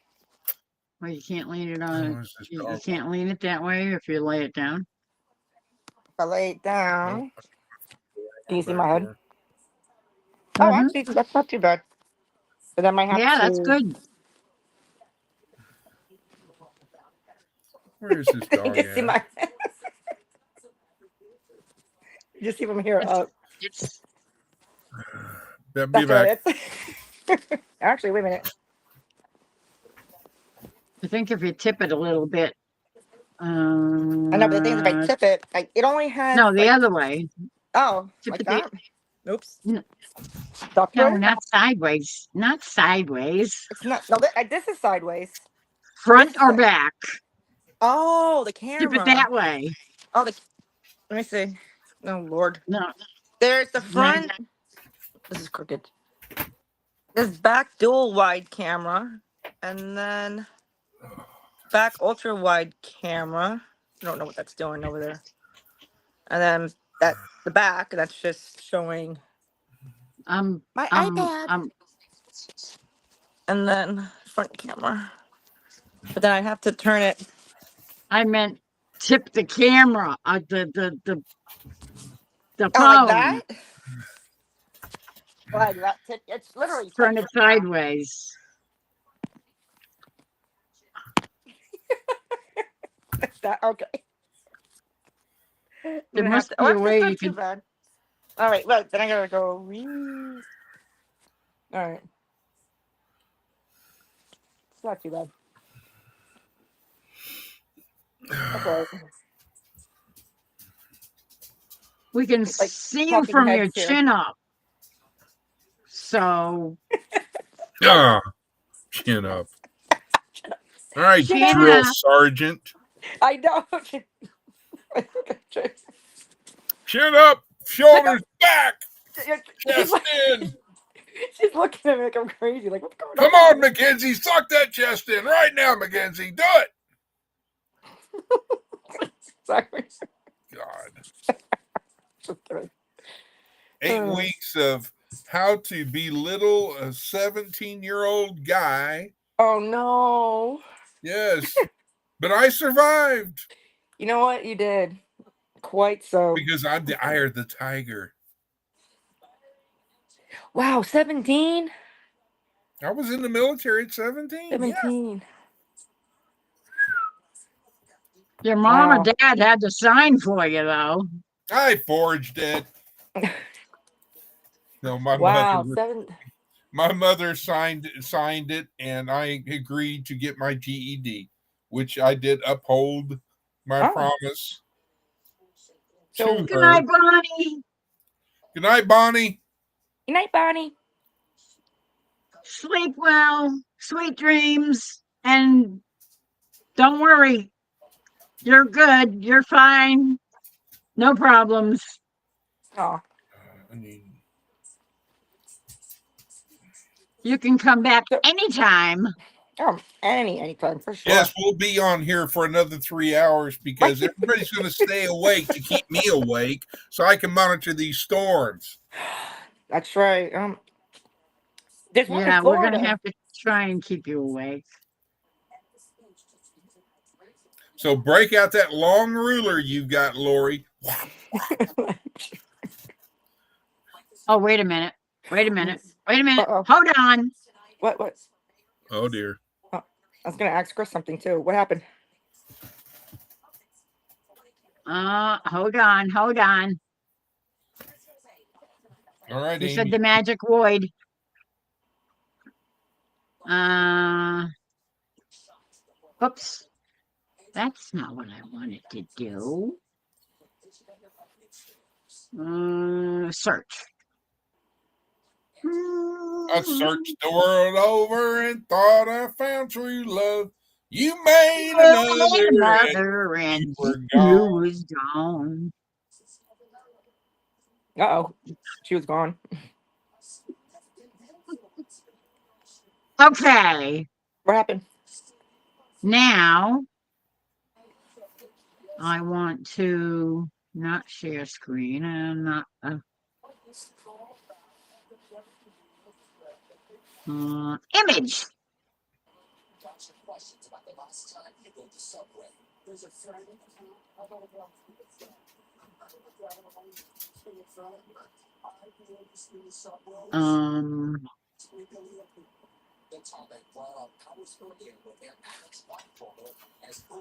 Well, you can't lean it Oh, on. where's this You dog? can't lean it that way if you lay it down. If I lay it down. Can you see Back my head? door. Oh, Mhm. actually, that's not too bad. But I might have Yeah, to. that's good. Where is this You dog just see at? my. You just see from here It's- up. It's Be back. That's it. Actually, wait a minute. I think if you tip it a little bit. I know, but the thing is, if I tip it, it only has. no, the like, other way. Oh, tip like it that. Oops. No. Duck No, way? not sideways. Not sideways. It's not. No, this is sideways. Front This or is- back. Oh, the Tip camera. it that way. Oh, let me see. Oh Lord. No. There's the No. front. This is crooked. There's back dual wide camera, and then back ultra wide camera. I don't know what that's doing over there. And then the back. That's just showing I'm my I'm iPad. I'm And then front camera. But then I have to turn it. I meant tip the camera. The Oh, phone. like that? Like that. It's literally Turn it sideways. That okay. There I'm gonna have must to- be a that's way not you too can. bad. All right, look. Then I gotta go. All right. It's not too bad. That's all right. We can Like see you talking from your heads here. chin up. So Ah, chin up. All right, Chin drill up. sergeant. I know. Chin up, shoulders back, She's, chest in. she's looking at me like I'm crazy. Like, what's going Come on, Mackenzie, suck that chest in right now, Mackenzie. Do it. Sorry. God. Just kidding. 8 weeks of how to belittle a 17-year-old guy. Oh no. Yes. But I survived You know what? You did. Quite so. because I'm the eye of the tiger. Wow, 17? I was in the military at 17. 17. your mom Wow. or dad had to sign for you, though. Yeah. I forged it. No, Wow, my mother signed it, and I agreed to get my GED, which I did uphold my Oh. promise. So- to Good her. night, Bonnie. Good night, Bonnie. Good night, Bonnie. Sleep well. Sweet dreams. And don't worry. You're good. You're fine. No problems. Oh, I mean, You can come back So- anytime. Anytime for sure. Yes, we'll be on here for another 3 hours because everybody's going to stay awake to keep me awake so I can monitor these storms. That's right. There's one in Yeah, we're gonna Florida. have to try and keep you awake. So break out that long ruler you got, Lori. Oh, wait a minute. Wait a minute. Wait a minute. Uh-oh. Hold on. What? Oh, dear. I was gonna ask Chris something too. What happened? Hold on. Hold on. All right, You Amy. said the magic void. Oops. That's not what I wanted to do. Search. I searched the world over and thought I found true love. You made another and and you were you gone. was gone. Uh-oh. She was gone. Okay. What happened? Now I want to not share screen and not image.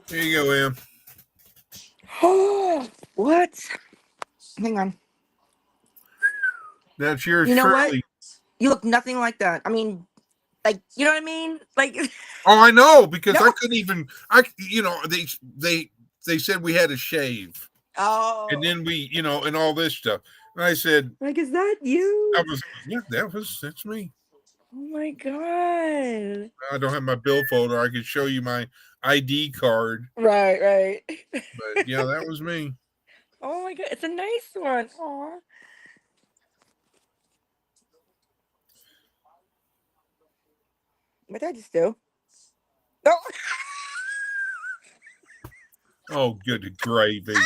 Here you go, Em. What? Hang on. That's yours You know what? truly. You look nothing like that. I mean, like, you know what I mean? Like, Oh, I know, because No. I couldn't even. They said we had to shave, oh, and then we, and all this stuff. And I said, like, is that you? that's me. Oh my god. I don't have my billfold, or I could show you my ID card. Right. But yeah, that was me. Oh my god, it's a nice one. Aw. What did I just do? Oh. Oh, good gravy. And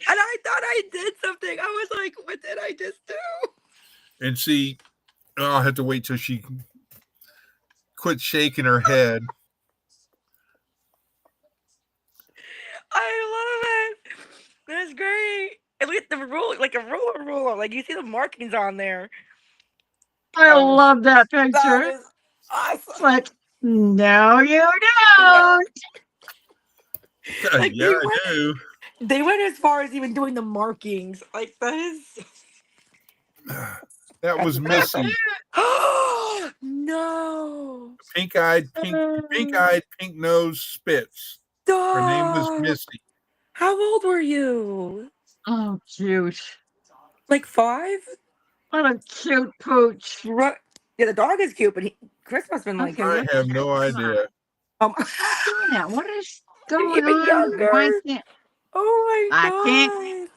I thought I did something. I was like, what did I just do? And see, I'll have to wait till she quit shaking her head. I love it. That's great. At least the rule, like a ruler. Like you see the markings on there. I love that That picture. is awesome. It's like, no, you don't. Like, Yeah, I do. They went as far as even doing the markings. Like that is. That was Missy. No. Pink-eyed, pink nose Spitz. Her name was Stop. Missy. How old were you? Oh, cute. Like 5? What a cute pooch. Right. Yeah, the dog is cute, but Chris must have been like. Okay. I have no idea. Doing that? What is going Even on? younger. Why can't Oh my I god. can't-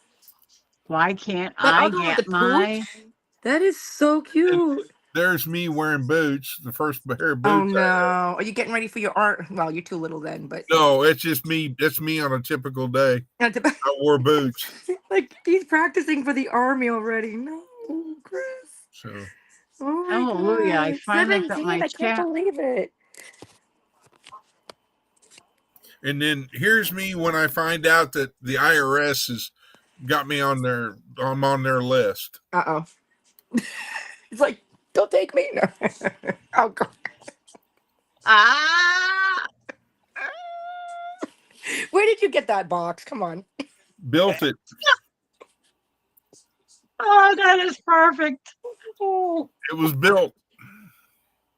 why can't That I other one with get the my? pooch? That is so cute. There's me wearing boots. The first pair of boots. Oh I had. no. Are you getting ready for your art? Well, you're too little then, but No, it's just me. That's me on a typical day. I wore boots. like he's practicing for the army already. No, Chris. So Oh my Hallelujah, I god. finally got 17, my I can't chat. believe it. and then here's me when I find out that the IRS has got me on their. I'm on their list. Uh-oh. It's like, don't take me. No. Oh god. Ah, Where did you get that box? Come on. Built it. oh, that is perfect. Oh. It was built.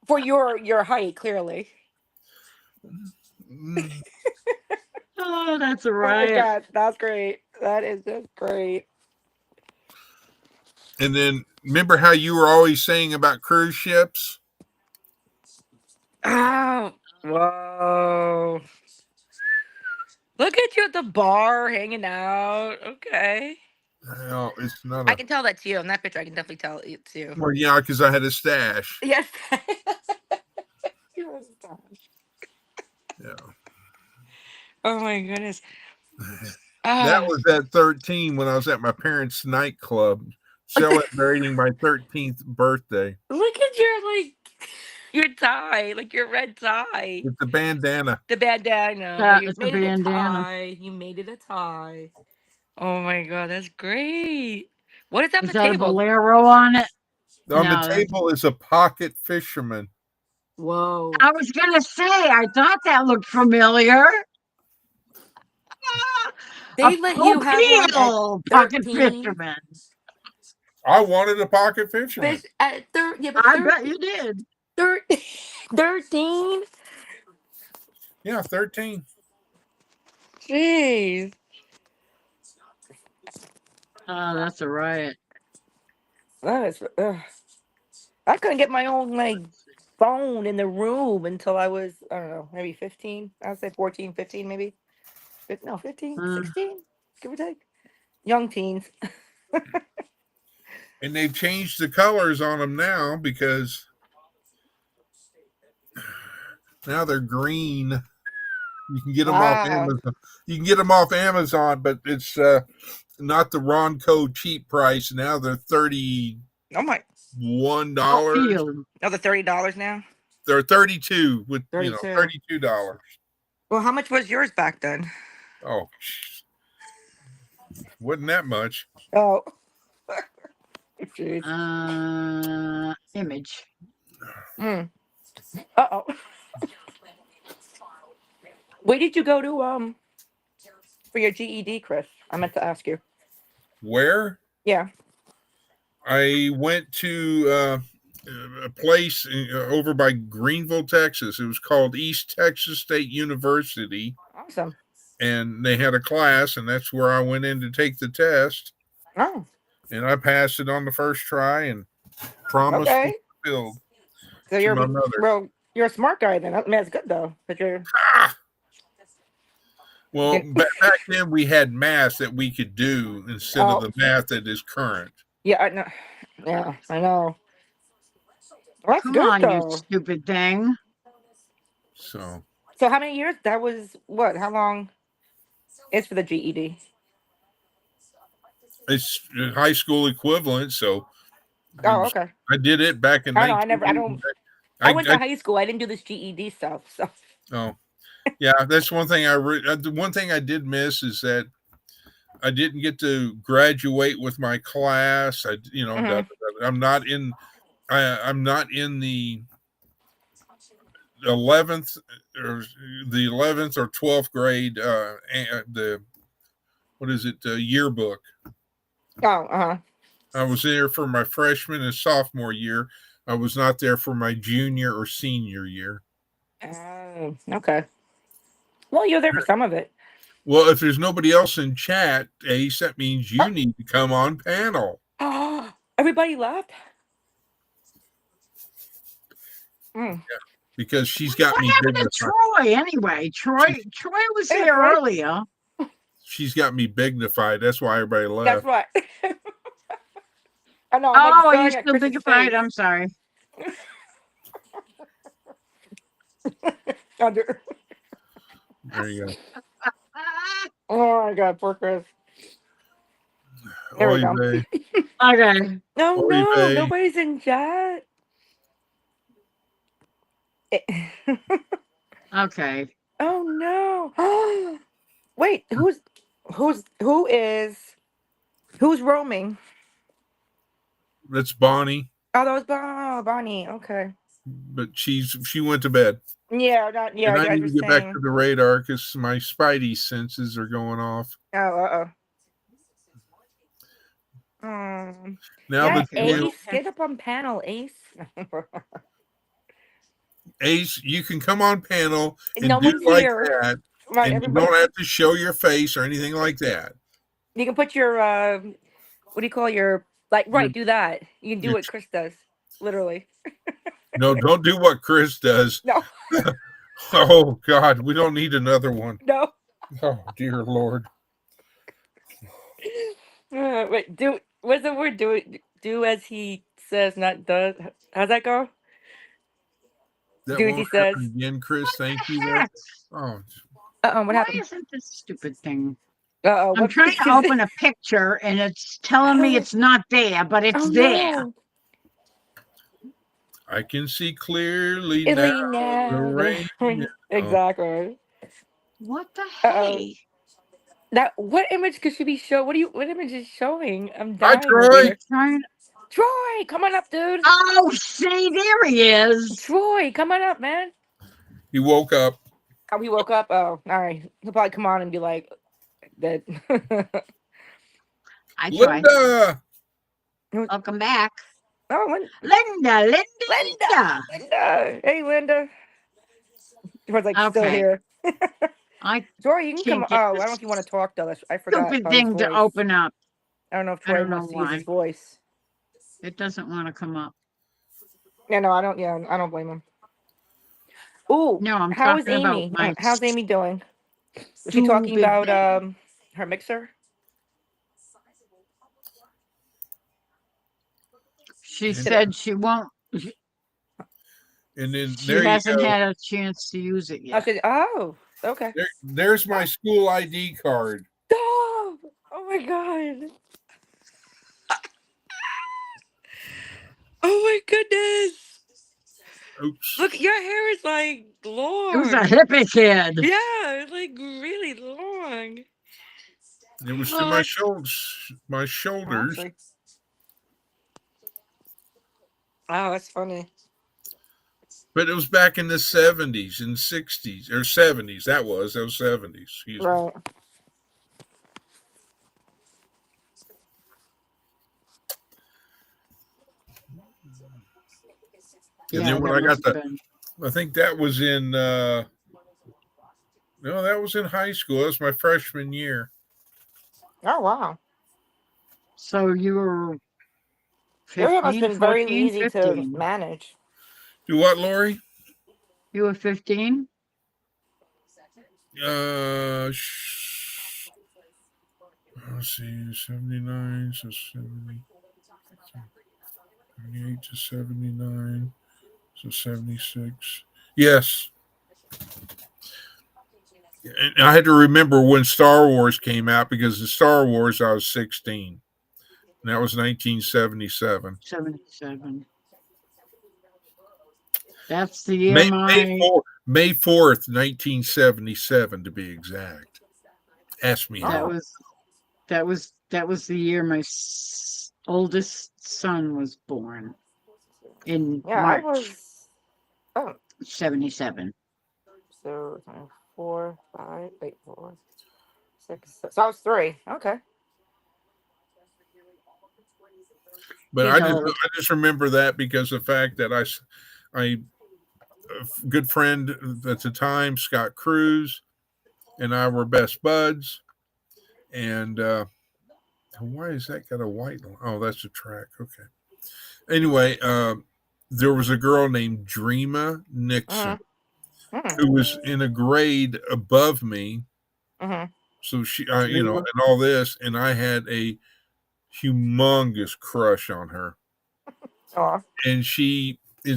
For your height, clearly. Mm. Oh, that's Oh my right. god, that's great. That is just great. And then remember how you were always saying about cruise ships? Oh, whoa. Look at you at the bar hanging out. Okay. Well, it's not I a. can tell that's you. In that picture, I can definitely tell it's you. Well, yeah, because I had a stash. Yes. You Yeah. Oh my goodness. That Ah, was at 13 when I was at my parents' nightclub celebrating my 13th birthday. look at your tie, like your red tie. With the bandana. The bandana. Oh, Yeah, you it's a made it a bandana. tie. You made it a tie. Oh my god, that's great. What is on Is the that a table? bolero on it? On the No, that's. table is a pocket fisherman. Whoa. I was gonna say, I thought that looked familiar. A They let you have one at Popeil pocket 13. fisherman. I wanted a pocket fisherman. Fish at yeah, but I bet you did. 13? Yeah, 13. Jeez. Oh, that's a riot. That is, I couldn't get my own phone in the room until I was, I don't know, maybe 15. I'd say 14, 15 maybe. No, 15, Uh, 16, give or take. Young teens. And they've changed the colors on them now because now they're green. You can get them off Wow. Amazon. You can get them off Amazon, but it's not the Ronco cheap price. Now they're $31. Oh my. Popeil. Oh, the $30 now? They're 32 with 32. $32. Well, how much was yours back then? Oh, wasn't that much? Oh. Jeez. Image. Uh-oh. Where did you go to for your GED, Chris? I meant to ask you. Where? Yeah. I went to a place over by Greenville, Texas. It was called East Texas State University, Awesome. and they had a class, and that's where I went in to take the test, Oh, and I passed it on the first try, and promise okay. fulfilled. So you're my mother. well, you're a smart guy then. I mean, that's good though. But you're Well, Yeah. back then we had math that we could do instead Oh. of the math that is current. yeah, I know. Yeah, I know. Well, that's Come good on, you though. stupid thing. So So how many years? That was what? How long is for the GED? it's a high school equivalent. So Oh, okay. I did it back in I know. I went to I high school. I didn't do this GED stuff. So oh yeah, that's one thing the one thing I did miss is that I didn't get to graduate with my class. I'm not in I'm not in the 11th or 12th grade the what is it yearbook. oh, I was there for my freshman and sophomore year. I was not there for my junior or senior year. oh, okay. Well, you're there for some of it. Well, if there's nobody else in chat, Ace, that means you need to come on panel. Oh, everybody left. Because she's got What me happened to dignified. Troy anyway? Troy was Hey, here Troy. earlier. She's got me dignified. That's why everybody That's left. right. I know. Oh, are staring you at still Chris's dignified? face. I'm sorry. Under- There you go. Oh my God, poor Chris. There we Oy go. vey. Okay. No, Oy no, vey. nobody's in chat. Okay. Oh no. Wait, who's roaming? That's Bonnie, Oh, that was Bonnie. Okay. but she went to bed. Yeah, And I you guys need were to get back saying. to the radar because my spidey senses are going off. Oh, Now yeah, that Ace, get up on panel, Ace. Ace, you can come on panel and No do one's like here. that, Right, and you everybody. don't have to show your face or anything like that. You can put your what do you call your do that. You can do your what Chris does. Literally. No, don't do what Chris does. No. Oh God, we don't need another one. No. Oh dear Lord. Wait, what's the word? Do as he says, not does. How's that go? That Do as he won't says. happen again, Chris. What Thank the you. heck? Oh, What Why happened? isn't this stupid thing? Uh-oh. I'm What trying to open a picture and it's telling me it's not there, but it's Oh there. no. I can see clearly now. Italy The now. rain. Oh, Exactly. What the Uh-oh. hey? That what image could she be show? What image is showing? I'm hi, dying over Troy. here. Trying. Troy, come on up, dude. Oh, see, there he is. Troy, come on up, man. He woke up. Oh, he woke up. Oh, all right. He'll probably come on and be like that. I try. Linda. Welcome back. Oh, Linda. Linda. Hey, Linda. Troy's like still Okay. here. I Troy, you can come. can't Oh, get I don't know this if you want to talk though. I forgot stupid about his thing to voice. open up. I don't know if I Troy don't know wants to use his why. voice. It doesn't want to come up. Yeah, no, I don't. Yeah, I don't blame him. Ooh, No, I'm how is talking about Amy? my How's Amy doing? Was she talking stupid about thing. her mixer? She And, said she won't. and then She there you hasn't go. had a chance to use it I yet. said, oh, okay. There's my school ID card. Stop! Oh my god! Oh my goodness! Oops. Look, your hair is like long. It was a hippie kid. Yeah, it's like really long. It was to my shoulders. My shoulders. Actually. Oh, that's funny. But it was back in the 70s and 60s or 70s. That was 70s. Excuse me. Right. And Yeah, then when that I got must have been. I think that was in no, that was in high school. That was my freshman year. Oh wow. So you were Your hair must 15, have been very 14, easy to 15. manage. Do what, Lori? You were 15? Let's see, 79, so 70, 78 to 79, so 76. Yes. And I had to remember when Star Wars came out because in Star Wars I was 16. And that was 1977. 77. That's the year May 4th, 1977 to be exact. Ask me that how. was the year my oldest son was born in Yeah, March I was. Oh, 77. so 4, 5, 8, 4, 6. So I was 3. Okay. But He's I old. just remember that because the fact that I a good friend at the time, Scott Cruz, and I were best buds. And why is that got a white line? Oh, that's a track. Okay. Anyway, there was a girl named Dreama Nixon who was in a grade above me. So she, and all this, and I had a humongous crush on her. And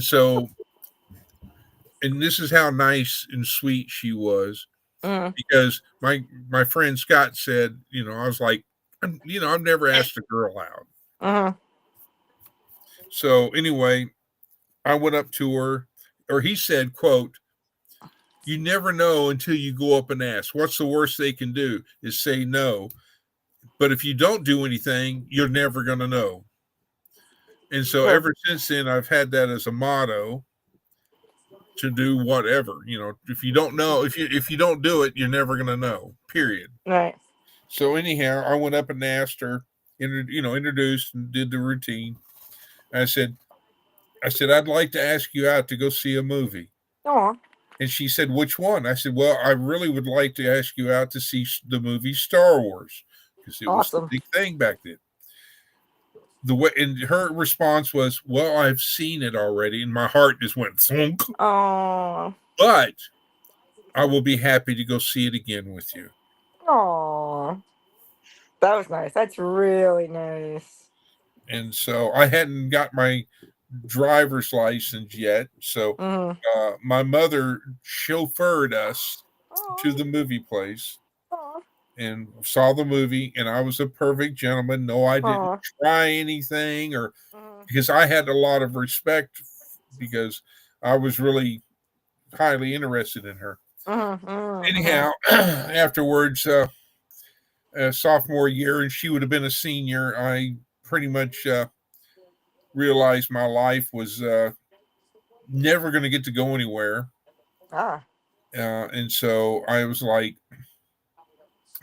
so, and this is how nice and sweet she was, because my friend Scott said, I was like, I've never asked a girl out. So anyway, I went up to her, or he said, quote, "You never know until you go up and ask. What's the worst they can do is say no. But if you don't do anything, you're never going to know." And so ever since then, I've had that as a motto to do whatever. If you don't know, if you don't do it, you're never going to know, period. Right. So anyhow, I went up and asked her, introduced and did the routine. I said, "I'd like to ask you out to go see a movie." And she said, "Which one?" I said, "Well, I really would like to ask you out to see the movie Star Wars, because it was the big thing back then." And her response was, "Well, I've seen it already," and my heart just went thunk. Oh. But I will be happy to go see it again with you. Oh. That was nice. That's really nice. And so I hadn't got my driver's license yet. So my mother chauffeured us to the movie place and saw the movie, and I was a perfect gentleman. No, I didn't try anything, or because I had a lot of respect because I was really highly interested in her. Anyhow, afterwards, sophomore year, and she would have been a senior, I pretty much realized my life was never going to get to go anywhere. And so I was like,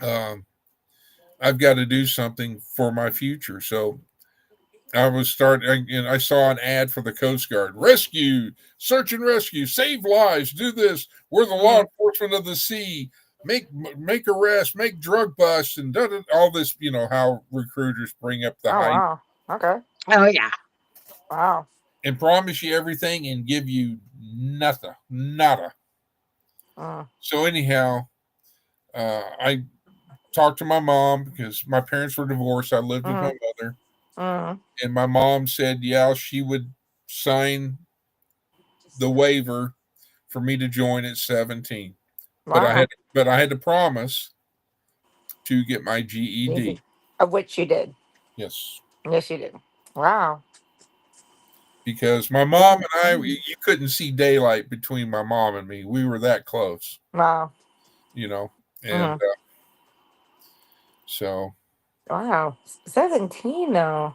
I've got to do something for my future. So I was starting, and I saw an ad for the Coast Guard: rescue, search and rescue, save lives, do this. We're the law enforcement of the sea. Make arrests, make drug busts, and all this. You know how recruiters bring up the hype. Wow. Okay. Oh yeah. Wow. And promise you everything and give you nothing, nada. So anyhow, I talked to my mom because my parents were divorced. I lived with my mother. And my mom said, yeah, she would sign the waiver for me to join at 17. Wow. But I had to promise to get my GED. Of which you did. Yes. Yes, you did. Wow. Because my mom and I, you couldn't see daylight between my mom and me. We were that close. Wow. You know, and so. Wow. 17 though.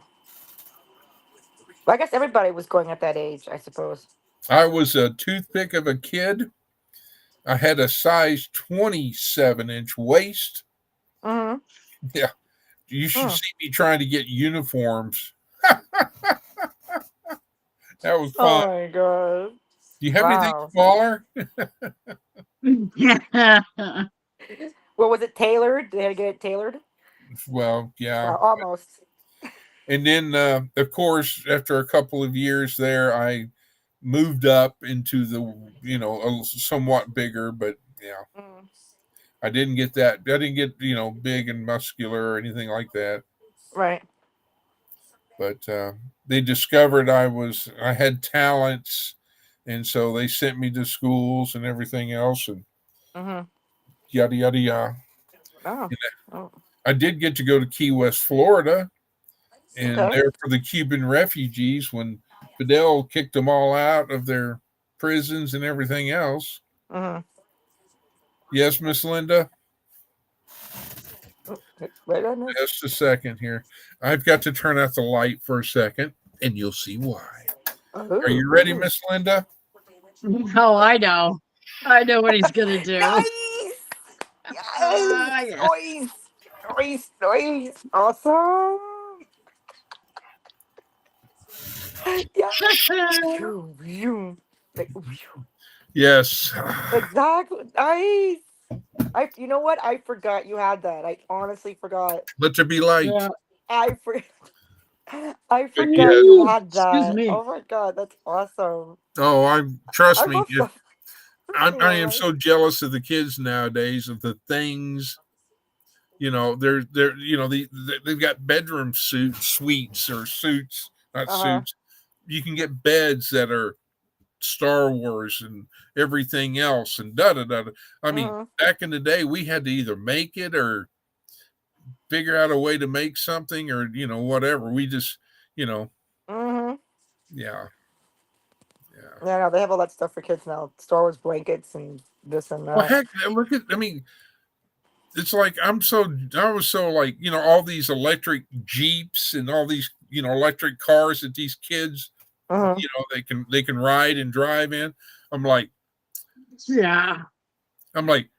Well, I guess everybody was going at that age, I suppose. I was a toothpick of a kid. I had a size 27-inch waist. Yeah. You should see me trying to get uniforms. That was fun. Oh my god. Do you have anything smaller? Well, was it tailored? Did they get it tailored? Well, yeah. Almost. And then, of course, after a couple of years there, I moved up into the, a somewhat bigger, but yeah. I didn't get that. I didn't get, big and muscular or anything like that. Right. But they discovered I had talents, and so they sent me to schools and everything else, and yada yada yada. I did get to go to Key West, Florida, and there for the Cuban refugees when Fidel kicked them all out of their prisons and everything else. Yes, Miss Linda. Just a second here. I've got to turn out the light for a second, and you'll see why. Are you ready, Miss Linda? Oh, I know. I know what he's gonna do. Nice. Yes. Nice. Awesome. Yes. Exactly. Nice. You know what? I forgot you had that. I honestly forgot. Let there be light. Yeah. I forgot you had that. Excuse me. Oh my god, that's awesome. Oh, trust me. I am so jealous of the kids nowadays of the things. They're they've got bedroom suites, not suits. You can get beds that are Star Wars and everything else and da da da. I mean, back in the day, we had to either make it or figure out a way to make something, or whatever. We just, yeah. Yeah, no, they have all that stuff for kids now. Star Wars blankets and this and that. Well, heck, look at. I mean, it's like I was so like all these electric Jeeps and all these electric cars that these kids they can ride and drive in. I'm like, yeah. I'm like,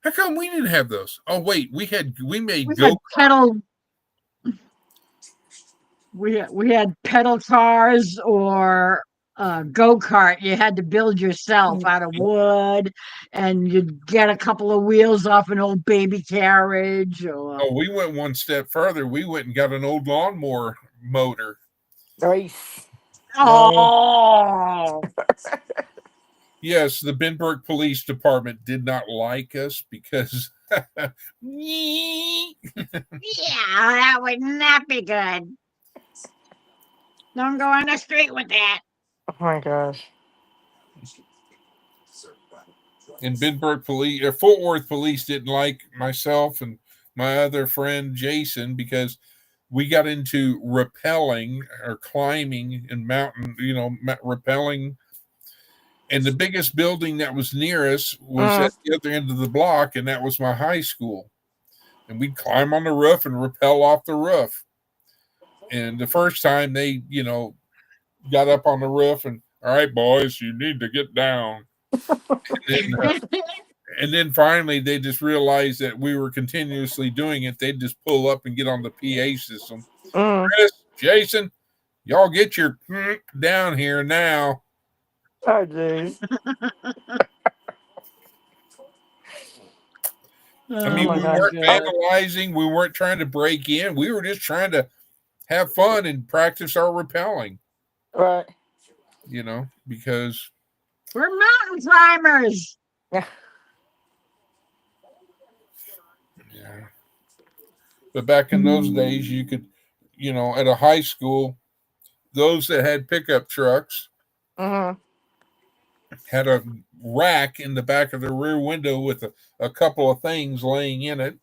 how come we didn't have those? Oh wait, we had pedal. We had pedal cars or go-kart. You had to build yourself out of wood, and you'd get a couple of wheels off an old baby carriage. Oh, we went one step further. We went and got an old lawnmower motor. Nice. Oh. Yes, the Benburg Police Department did not like us because yeah, that would not be good. Don't go on the street with that. Oh my gosh. And Benburg police, Fort Worth police didn't like myself and my other friend Jason because we got into rappelling or climbing and mountain, rappelling. And the biggest building that was near us was at the other end of the block, and that was my high school. And we'd climb on the roof and rappel off the roof. And the first time they, got up on the roof and, all right, boys, you need to get down. And then finally, they just realized that we were continuously doing it. They'd just pull up and get on the PA system. Chris, Jason, y'all get your down here now. Oh, jeez. I mean, my we God, weren't God. vandalizing. We weren't trying to break in. We were just trying to have fun and practice our rappelling, Right. Because we're mountain climbers. Yeah. Yeah. But back in those days, you could, at a high school, those that had pickup trucks had a rack in the back of the rear window with a couple of things laying in it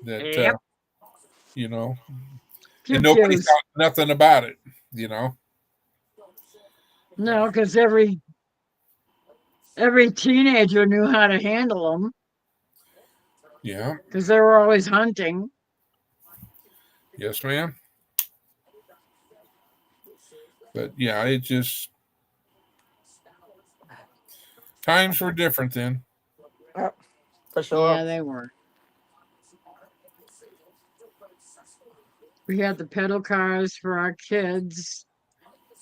that, Yep. and nobody Pew-pews. thought nothing about it, No, because every teenager knew how to handle them Yeah. because they were always hunting. Yes, ma'am. But yeah, it just times were different then. Yep. For sure. Yeah, they were. We had the pedal cars for our kids.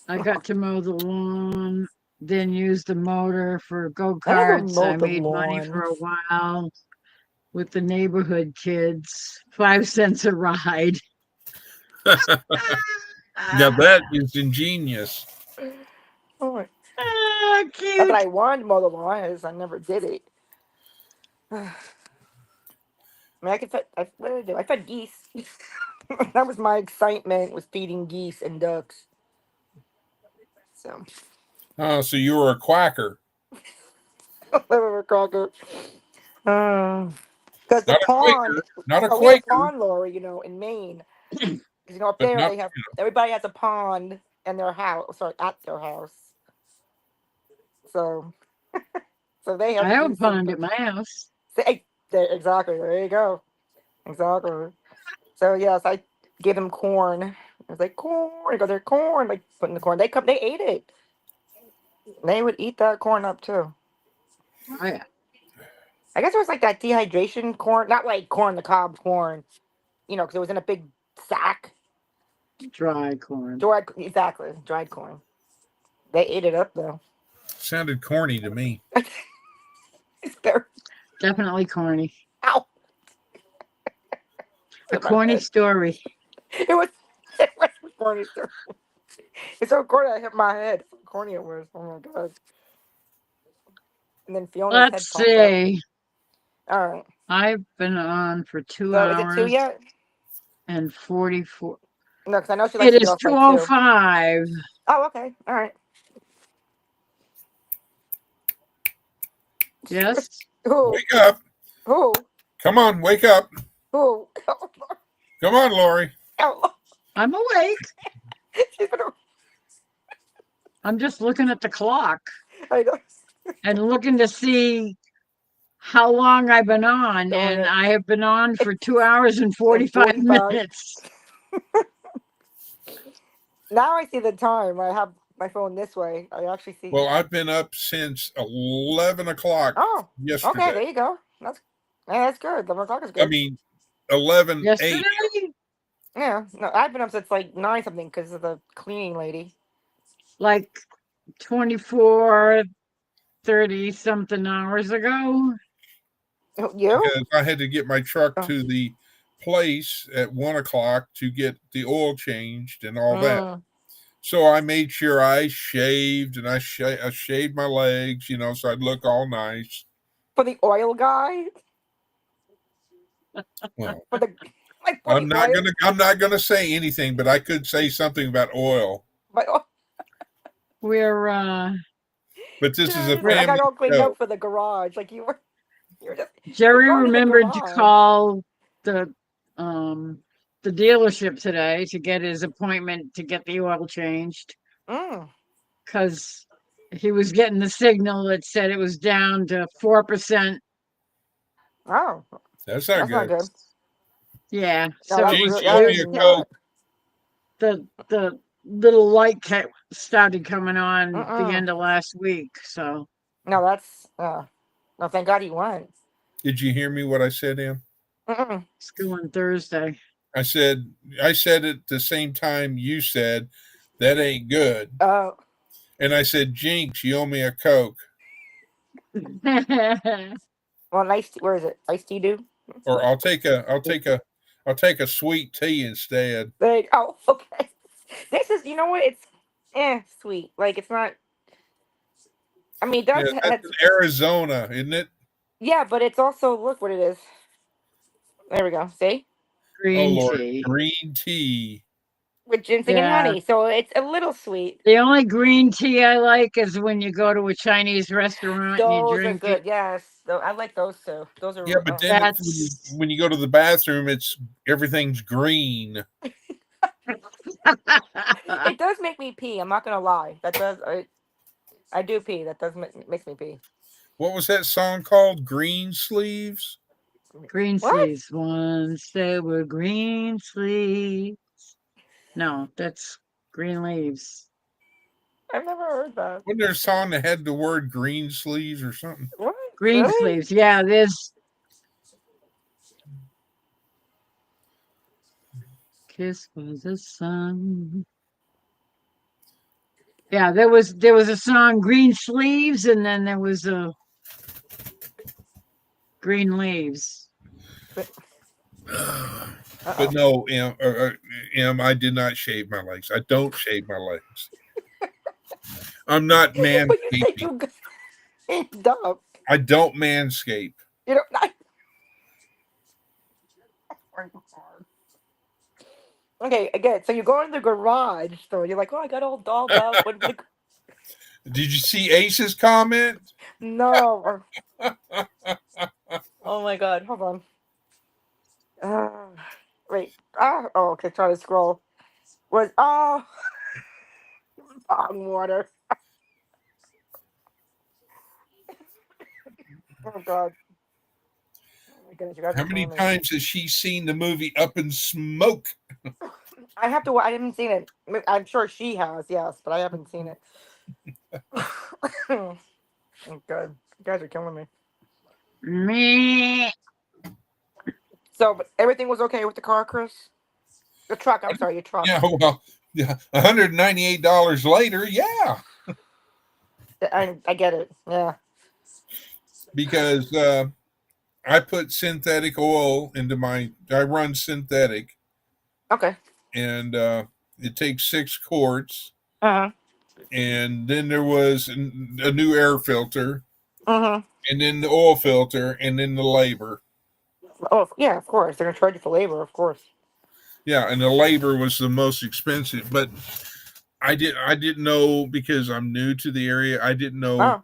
I got to mow the lawn, then use the motor for go-karts. I mow the made money for a lawn. while with the neighborhood kids. 5 cents a ride. Now that is ingenious. Oh, my. Ah, Not cute. that I wanted to mow the lawn, I never did it. I mean, what did I do? I fed geese. That was my excitement, was feeding geese and ducks. So, Oh, so you were a quacker. Liver Crocker. Because the Not a pond, Quaker. Not a we have a Quaker. pond, Lori, in Maine. Because up But there not- they have everybody has a pond in their house, sorry, at their house. So, so they have. I have a geese and pond ducks. at my house. Exactly. There you go. Exactly. So yes, I gave them corn. I was like, corn. I go, they're corn. Like putting the corn. They ate it. They would eat that corn up too. Oh, yeah. I guess it was like that dehydration corn, not like corn, the cob corn. Because it was in a big sack. Dry corn. Exactly, dried corn. They ate it up though. Sounded corny to me. It's very Definitely corny. ow. A corny story. It was corny. It's so corny. I hit my head. How corny it was. Oh my god. And then Fiona's Let's head popped up. see. All right. I've been on for 2 So is hours it 2 yet? and 44. No, because I know she likes It to is get off by 2. 2:05. Oh, okay. All right. Yes. Who? Wake up. Who? Come on, wake up. Who? Come on, Lori. Oh, I'm awake. she's been. I'm just looking at the clock I know. and looking to see how long I've been on. Darn And it. I have been on for 2 hours and 45 minutes. Now I see the time. I have my phone this way. I actually see. Well, I've been up since 11 o'clock Oh, yesterday. okay. There you go. That's good. 11 o'clock is good. I mean, 11 Yesterday? 8. Yeah. No, I've been up since like 9 something because of the cleaning lady. Like 24, 30 something hours ago. You? Because I had to get my truck Oh. to the place at 1 o'clock to get the oil changed and all that. Mm. So I made sure I shaved and I shaved my legs, so I'd look all nice. For the oil guy? Well, For the Like, I'm wait, not what? gonna. I'm not gonna say anything, but I could say something about oil. But, oh, We're But this is a I got family all cleaned show. up for the garage. Like you were just Jerry going to the remembered to garage. call um the dealership today to get his appointment to get the oil changed Mm. because he was getting the signal that said it was down to 4%. Oh, That's not that's not good. good. Yeah, No, so that's it Jinx, was you owe me a Coke. the little light started coming on the Mm-mm. end of last week. So No, that's no. Thank God he went. Did you hear me? What I said, Em? Mm-mm. it's going Thursday. I said it the same time you said that ain't good, Oh, and I said, Jinx, you owe me a Coke, well, nice. Where is it? Iced tea, dude. or I'll take a sweet tea instead. Like, oh, okay. This is, you know what? It's sweet. Like it's not. I mean, Yeah, that's that's in Arizona, isn't it? yeah, but it's also look what it is. There we go. See, Oh Green Lord, tea. green tea. with ginseng and Yeah. honey, so it's a little sweet. The only green tea I like is when you go to a Chinese restaurant and you Those are drink good. it. Yes, I like those too. Those are. Yeah, but then it's That's when you go to the bathroom, it's everything's green. It does make me pee. I'm not gonna lie. That does. I do pee. That does makes me pee. What was that song called? Green Sleeves? green What? sleeves. Once they were green sleeves. No, that's green leaves. I've never heard that. Wasn't there a song that had the word green sleeves or something? What? Green Really? sleeves. Yeah, there's kiss for the sun. Yeah, there was a song Green Sleeves and then there was a Green Leaves. But no, I did not shave my legs. I don't shave my legs. I'm not But you said manscaping. you got hemmed up. I don't manscape. You know. Okay, again. So you go in the garage, so you're like, "Oh, I got all dolled up." Did you see Ace's comment? No. Oh my God! Hold on. Wait. Oh, okay. Try to scroll. Was bong water. Oh God. Oh my goodness, you guys How are many killing me. times has she seen the movie Up in Smoke? I have to. I haven't seen it. I'm sure she has, yes, but I haven't seen it. Oh, God, you guys are killing me. Me. So, but everything was okay with the car, Chris? The truck. I'm sorry, your truck. Yeah, well, yeah, $198 later, yeah, I get it. Yeah. because I put synthetic oil into I run synthetic, Okay. and it takes 6 quarts, Uh and then there was a new air filter, huh. and then the oil filter, and then the labor. Oh yeah, of course they're gonna charge you for labor, of course. Yeah, and the labor was the most expensive, but I didn't know because I'm new to the area. I didn't know. Oh.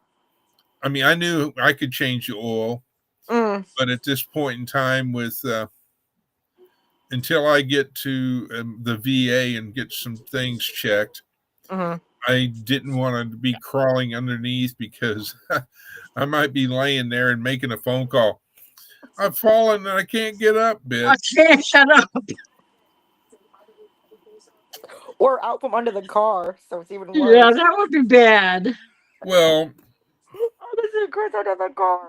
I mean, I knew I could change the oil, Mm. but at this point in time, with until I get to the VA and get some things checked, Mm-hmm. I didn't want to be crawling underneath because I might be laying there and making a phone call. I've fallen and I can't get up, I bitch. can't shut up. Or out from under the car, so it's even Yeah, worse. that would be bad. Well, Oh, this is Chris under the car.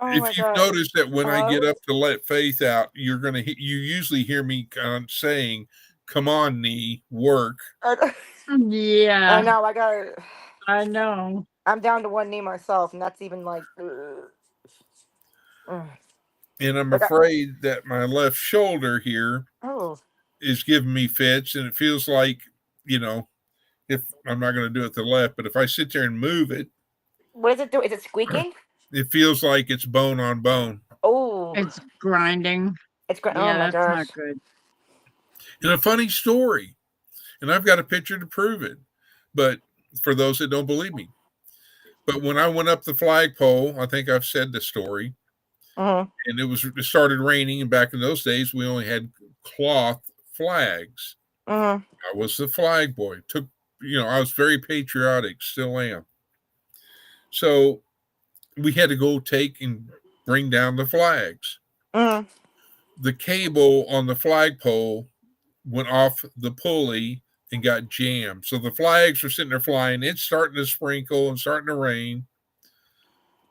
Oh my if you've God. noticed that when I Hello? get up to let Faith out, you usually hear me saying, "Come on, knee, work." I Yeah, know. I know. I'm down to one knee myself, and that's even like. Ugh. And I'm Like afraid that my left shoulder here oh. is giving me fits, and it feels like, if I'm not going to do it to the left, but if I sit there and move it, What does it do? Is it squeaking? it feels like it's bone on bone. Oh. It's grinding. It's great. Yeah, Oh my that's gosh. not good. And a funny story, and I've got a picture to prove it. But for those that don't believe me, but when I went up the flagpole, I think I've said the story, Mm-hmm. and it started raining. And back in those days, we only had cloth flags. Mm-hmm. I was the flag boy. I was very patriotic, still am. So we had to go take and bring down the flags. Mm-hmm. The cable on the flagpole went off the pulley and got jammed. So the flags were sitting there flying. It's starting to sprinkle and starting to rain.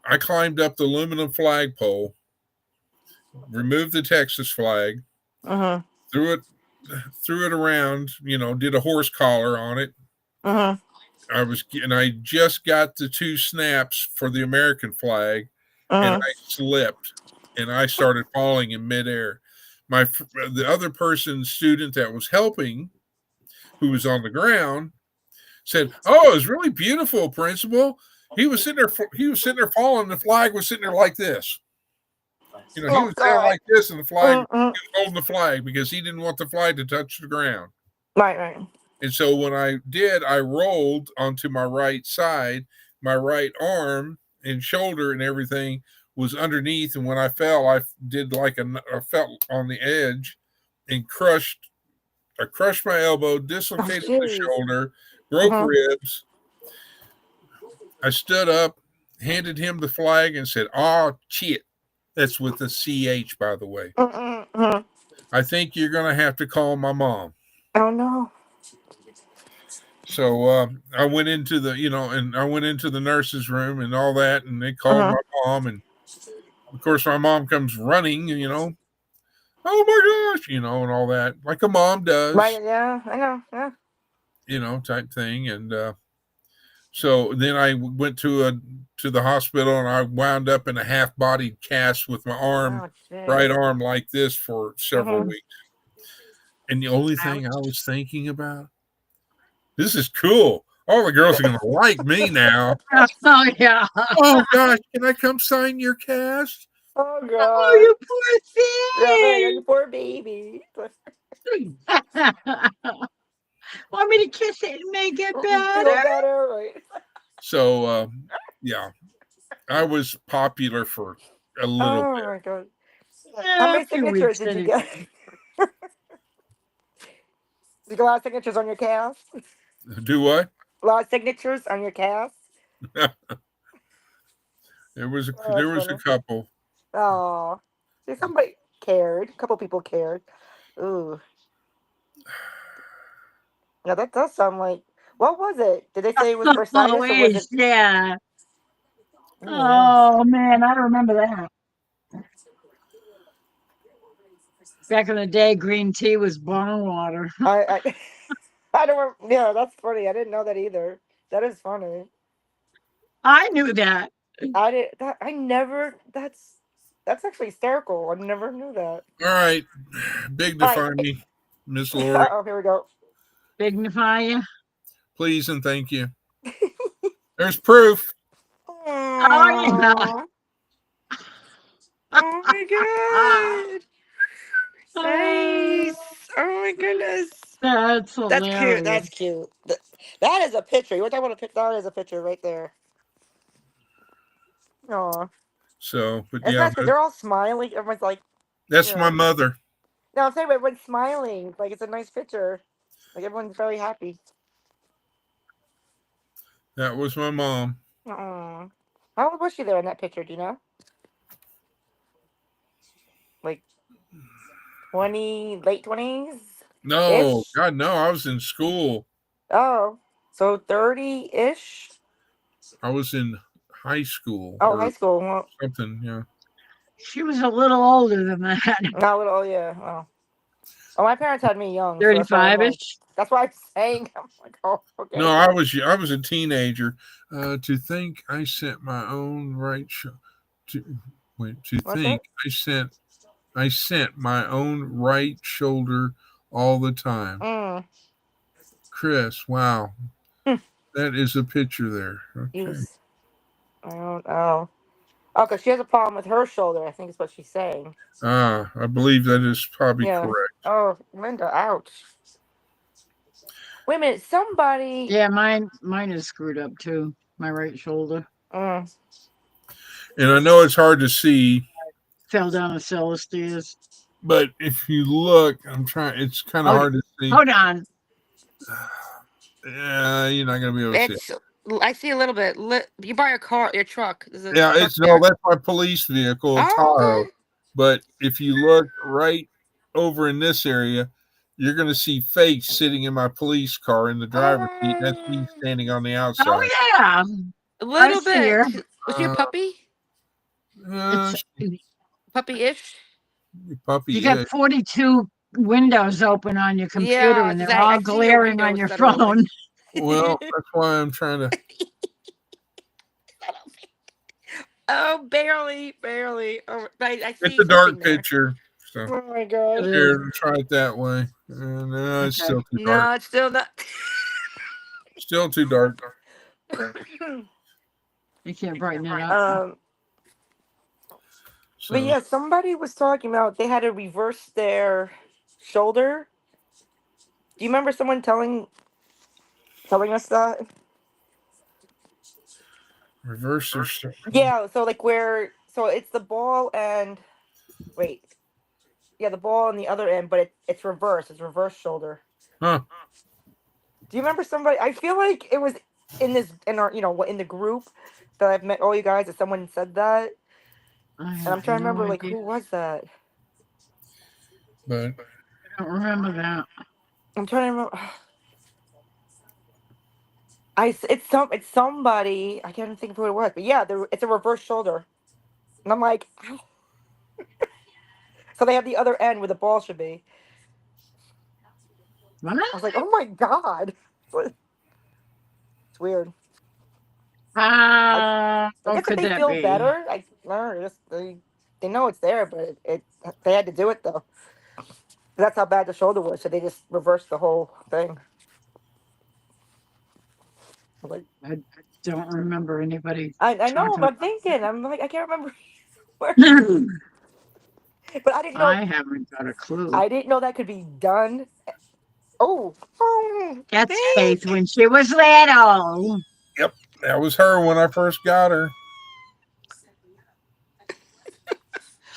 I climbed up the aluminum flagpole, removed the Texas flag, Mm-hmm. threw it around, did a horse collar on it. Mm-hmm. I just got the two snaps for the American flag, and I slipped, and I started falling in midair. The other student that was helping, who was on the ground, said, "Oh, it was really beautiful, Principal." He was sitting there. He was sitting there falling. The flag was sitting there like this. He Oh, was there God. like this, and the flag. Mm-hmm. He was holding the flag because he didn't want the flag to touch the ground. Right. And so when I did, I rolled onto my right side. My right arm and shoulder and everything was underneath. And when I fell, I felt on the edge and I crushed my elbow, dislocated the jeez. shoulder, broke Uh-huh. ribs. I stood up, handed him the flag, and said, "Oh, shit." That's with a CH, by the way. Mm-hmm. I think you're going to have to call my mom. Oh no. So I went into the nurse's room and all that, and they called my mom, and of course my mom comes running, oh my gosh, and all that, like a mom does, Right. Yeah. I know. Yeah. Type thing. And so then I went to the hospital, and I wound up in a half-bodied cast with my right arm like this for several weeks. And the only thing I was thinking about, this is cool. All the girls are going to like me now. Oh, yeah. Oh, gosh. Can I come sign your cast? Oh god. Oh, you poor Yeah, man, thing. you poor baby. Want me to kiss it and make it Feel better? better, right? So, yeah, I was popular for a little Oh bit. my god. How Yeah, many a few signatures weeks did you anyway. get? Did you get a lot of signatures on your cast? Do what? A lot of signatures on your cast? There was a Funny. couple. Oh. See, somebody cared. A couple people cared. Ooh. Yeah, that does sound like. What was it? Did they say it was bursitis or was it? Yeah. Oh, Oh, man, I remember that. Back in the day, green tea was bone water. I I don't. Yeah, that's funny. I didn't know that either. That is funny. I knew that. I did that. I never. That's actually hysterical. I never knew that. All right. Dignify me, Miss Lori. Oh, here we go. Dignify you. Please and thank you. There's proof. Oh, yeah. Aw. Oh my god. Nice. Oh my goodness. That's That's cute. hilarious. That's cute. That is a picture. You want to talk about a picture? That is a picture right there. Aw. So, but It's yeah, nice because they're all smiling. Everyone's like, that's yeah. my mother. no, I'm saying everyone's smiling. Like it's a nice picture. Like everyone's very happy. That was my mom. Aw. How old was she there in that picture? Do you know? Like 20, late 20s? No, Ish? God, no. I was in school. Oh, so 30-ish? I was in high school. Oh, or high school. Well, something. Yeah. She was a little older than that. not little. Oh, yeah. Oh, my parents had me young. So that's why I'm 35-ish. that's why I'm saying. I'm like, oh, okay. No, I was a teenager. To think I sent my own right I sent my own right shoulder all the time. Chris, wow. That is a picture there. Okay. Jeez. I don't know. Oh, because she has a problem with her shoulder. I think is what she's saying. I believe that is probably Yeah. correct. Oh, Linda, ouch. Wait a minute. Somebody. Yeah, mine is screwed up too. My right shoulder Mm. And I know it's hard to see, fell down a cellar stairs. but if you look, I'm trying. It's kind of Hold- hard to see. Hold on. Yeah, you're not gonna be able to see. It's. I see a little bit. You buy a car, your truck. There's a Yeah, truck it's there. no. That's my police vehicle, a Oh, Tahoe. okay. But if you look right over in this area, you're going to see face sitting in my police car in the driver's seat. That's me standing on the outside. Oh yeah, A little I see her. bit. Was she a puppy? It's, Puppy-ish? Puppy. you got 42 windows open on your computer, Yeah, and they're 'cause I all see your glaring on windows your that are open. phone. Well, that's why I'm trying to. Oh, barely. Oh, I see It's a dark something there. picture. So Oh my god. here, try it that way. No, it's Okay. still too No, dark. it's still not. Still too dark. You can't brighten it up. So, But yeah, somebody was talking about they had to reverse their shoulder. Do you remember someone telling us that? reverse or Yeah, so like so it's the ball and wait. Yeah, the ball on the other end, but it's reverse. It's reverse shoulder. Huh. Do you remember somebody? I feel like it was in our in the group that I've met all you guys that someone said that. And I'm trying to remember like who was that? But I don't remember that. I'm trying to remember. It's somebody. I can't think of who it was, but yeah, it's a reverse shoulder, and I'm like, ow. So they have the other end where the ball should be. What? I was like, oh my god, it's weird. I I guess could if they that feel be? better, they know it's there, but they had to do it though. That's how bad the shoulder was, so they just reversed the whole thing. Like, I don't remember anybody. I know, talking but I'm thinking, I'm like, I can't remember where, about- but I didn't know. I haven't got a clue. I didn't know that could be done. Oh, That's Faith. Faith when she was little. that was her when I first got her.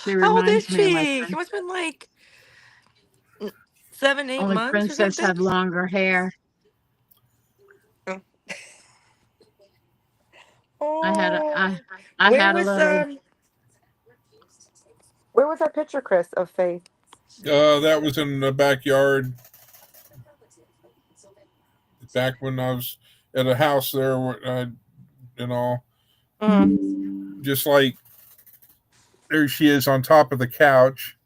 She How old is reminds me of my she? She friend. must have been like 7, 8 Only months or Princess something. had longer hair. Oh, I had a little. Where was that picture, Chris, of Faith? That was in the backyard. Back when I was at a house there, and all. Just like there she is on top of the couch.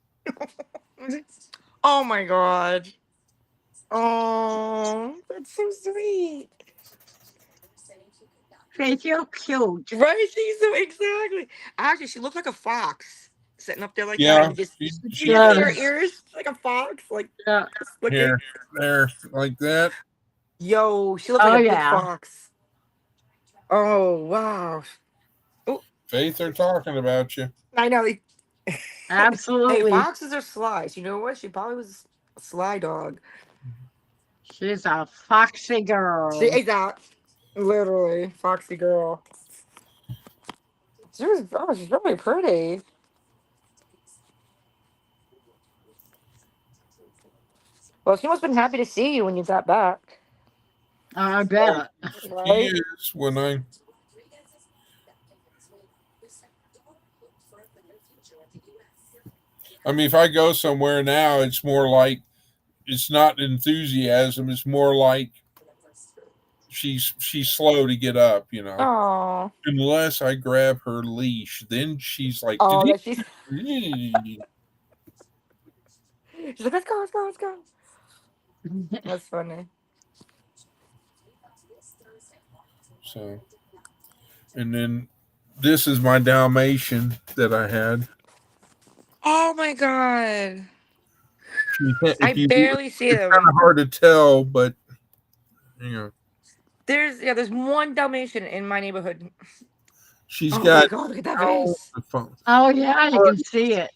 Oh my god. Oh, that's so sweet. Faith, you're cute. Right? She's so exactly. Actually, she looked like a fox sitting up there like Yeah, that. And just she you see her does. ears like a fox, like Yeah. just looking. here, there, like that. Yo, she looks Oh, like a yeah. big fox. Oh wow. Faith, they're talking about you. I know. Hey, Absolutely. foxes are sly. You know what? She probably was a sly dog. She's a foxy girl. She is that. Literally, foxy girl. She's really pretty. Well, she must have been happy to see you when you got back. I bet. He Right? is when I. I mean, if I go somewhere now, it's more like it's not enthusiasm. It's more like she's slow to get up, Oh. unless I grab her leash. Then she's like, Oh, that she's "Dee-dee." she's like, let's go. That's funny. So, and then this is my Dalmatian that I had. Oh my god. If I you- barely see it's them. kind of hard to tell, but There's one Dalmatian in my neighborhood. She's Oh my got god, look at that oh, face. the phone. Oh yeah, you can see it.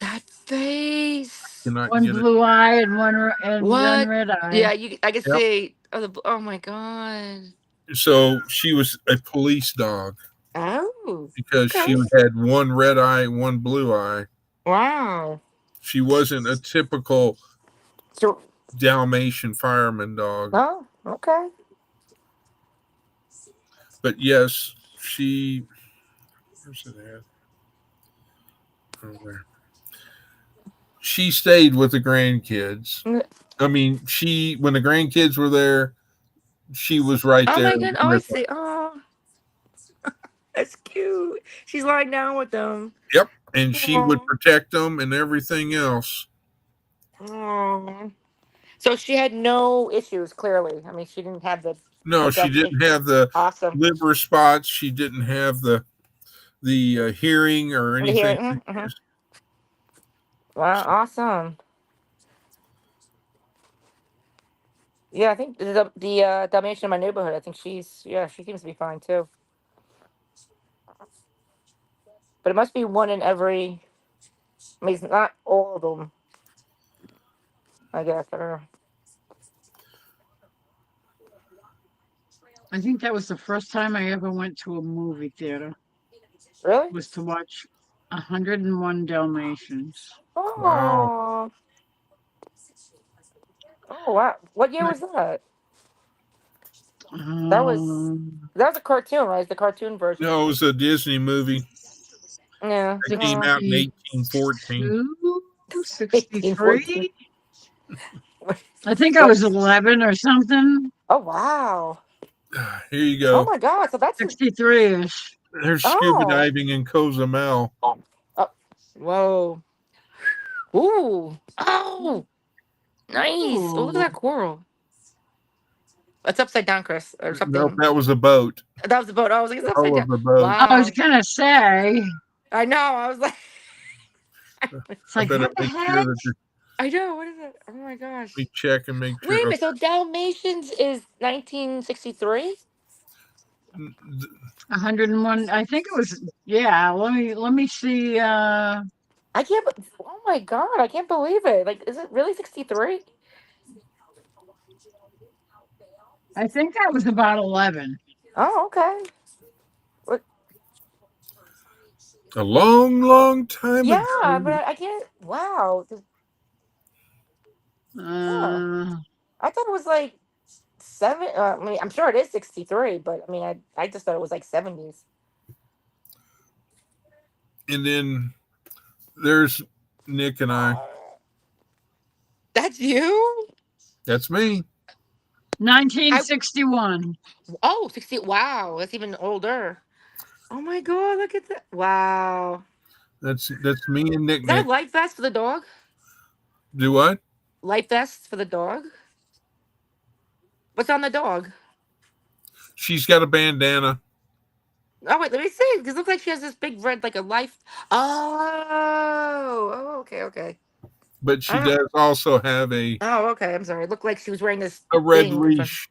That face. Cannot One get it. blue eye and one What? red eye. Yeah, I can Yep. see. Oh my god. So she was a police dog Oh. because Okay. she had one red eye, one blue eye. Wow. She wasn't a typical So, Dalmatian fireman dog. oh, okay. But yes, she. Where's it at? Oh, there. She stayed with the grandkids. Mm. I mean, when the grandkids were there, she was right Oh there. my god. Oh, I with them. see. Oh, that's cute. She's lying down with them. Yep, and she would Aw. protect them and everything else. Oh. So she had no issues, clearly. I mean, she didn't have the No, she adjustment. didn't have the Awesome. liver spots. She didn't have the hearing or The hearing, anything. Wow, awesome. Yeah, I think the Dalmatian in my neighborhood, I think she seems to be fine too. But it must be one in every, I mean, it's not all of them, I guess. I don't know. I think that was the first time I ever went to a movie theater. Really? Was to watch 101 Dalmatians. Oh. Wow. Oh, wow. What year was that? That was a cartoon, right? It's the cartoon version. No, it was a Disney movie. Yeah. It came out in 1814. 63. I think I was 11 or something. Oh, wow. Here you Oh, go. my God. So that's 63-ish. There's Oh. scuba diving in Cozumel. Whoa. Ooh. Oh. Nice. Oh, look at that coral. That's upside down, Chris, or something. Nope, that was a boat. That was the boat. I was like, it's All upside of down. the boat. Wow. I was gonna say, I know. I was like, it's like, better what the make heck? sure that you I know. What is it? Oh my gosh. check and make sure. Wait a minute. So Dalmatians is 1963? 101. I think it was. Yeah. Let me see. I can't. Oh my god! I can't believe it. Like, is it really 63? I think I was about 11. Oh, okay. A long, long time Yeah, ago. but I can't. Wow. I thought it was like I mean, I'm sure it is 63, but I mean, I just thought it was like 70s. And then there's Nick and I. That's you? That's me. 1961. Oh, 60. Wow, that's even older. Oh my god, look at that. Wow. That's me and Nick. Is that Nick. a life vest for the dog? Do what? Life vest for the dog? What's on the dog? She's got a bandana. Oh, wait, let me see. Because it looks like she has this big red, like a life. Oh, okay. But she Ah. does also have a Oh, okay. I'm sorry. It looked like she was wearing this red thing. leash.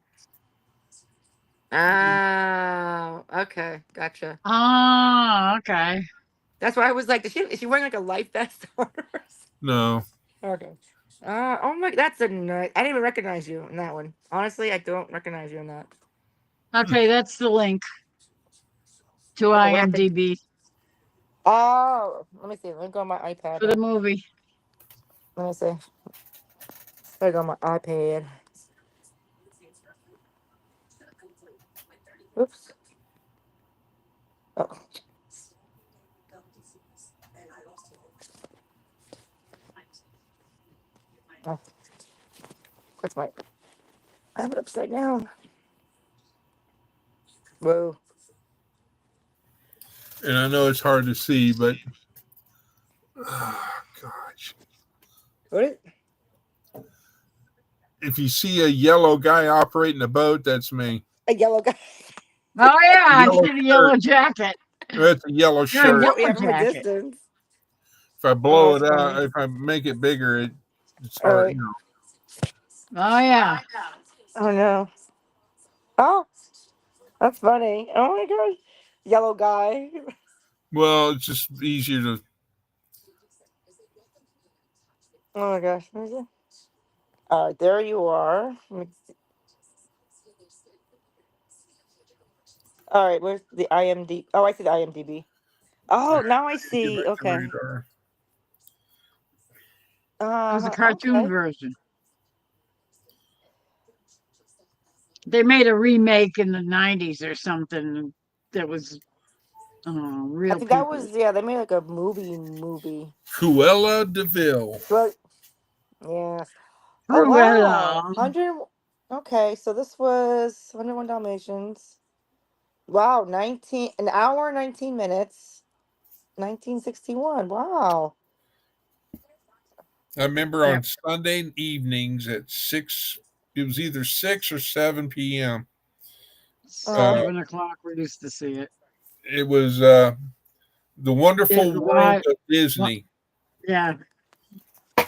Oh, okay. Gotcha. Oh, okay. That's why I was like, is she wearing like a life vest on her? No. Okay. Oh my, that's a nice. I didn't even recognize you in that one. Honestly, I don't recognize you in that. Okay, that's the link to I have to- IMDb Oh, let me see. Let me go on my iPad. for the movie. Let me see. There go my iPad. Oops. Oh. Oh. What's my? I have it upside down. Whoa. And I know it's hard to see, but oh, gosh. What? If you see a yellow guy operating a boat, that's me. A yellow guy. Oh yeah, I Yellow see the yellow jacket. That's a yellow Yeah, shirt. yellow Yeah, from a jacket. distance. If I blow it that's out, funny. if I make it bigger, it's All hard. right. You know. Oh yeah. Oh no. Oh, that's funny. Oh my gosh. yellow guy. Well, it's just easier to. Oh my gosh. Where is it? All right, there you are. All right, where's the IMDb? Oh, I see the IMDb. Oh, now I Get see. back to Okay. radar. It was a cartoon Okay. version. They made a remake in the 90s or something that was I real think that people. was they made like a movie. Cruella DeVille. But yeah. Oh wow. Cruella. 100. Okay, so this was 101 Dalmatians. Wow, an hour 19 minutes. 1961. Wow. I remember Yep. on Sunday evenings at 6. It was either 6 or 7 p.m. 7 o'clock we used to see it. It was The Wonderful Yeah, World of Disney, Yeah, and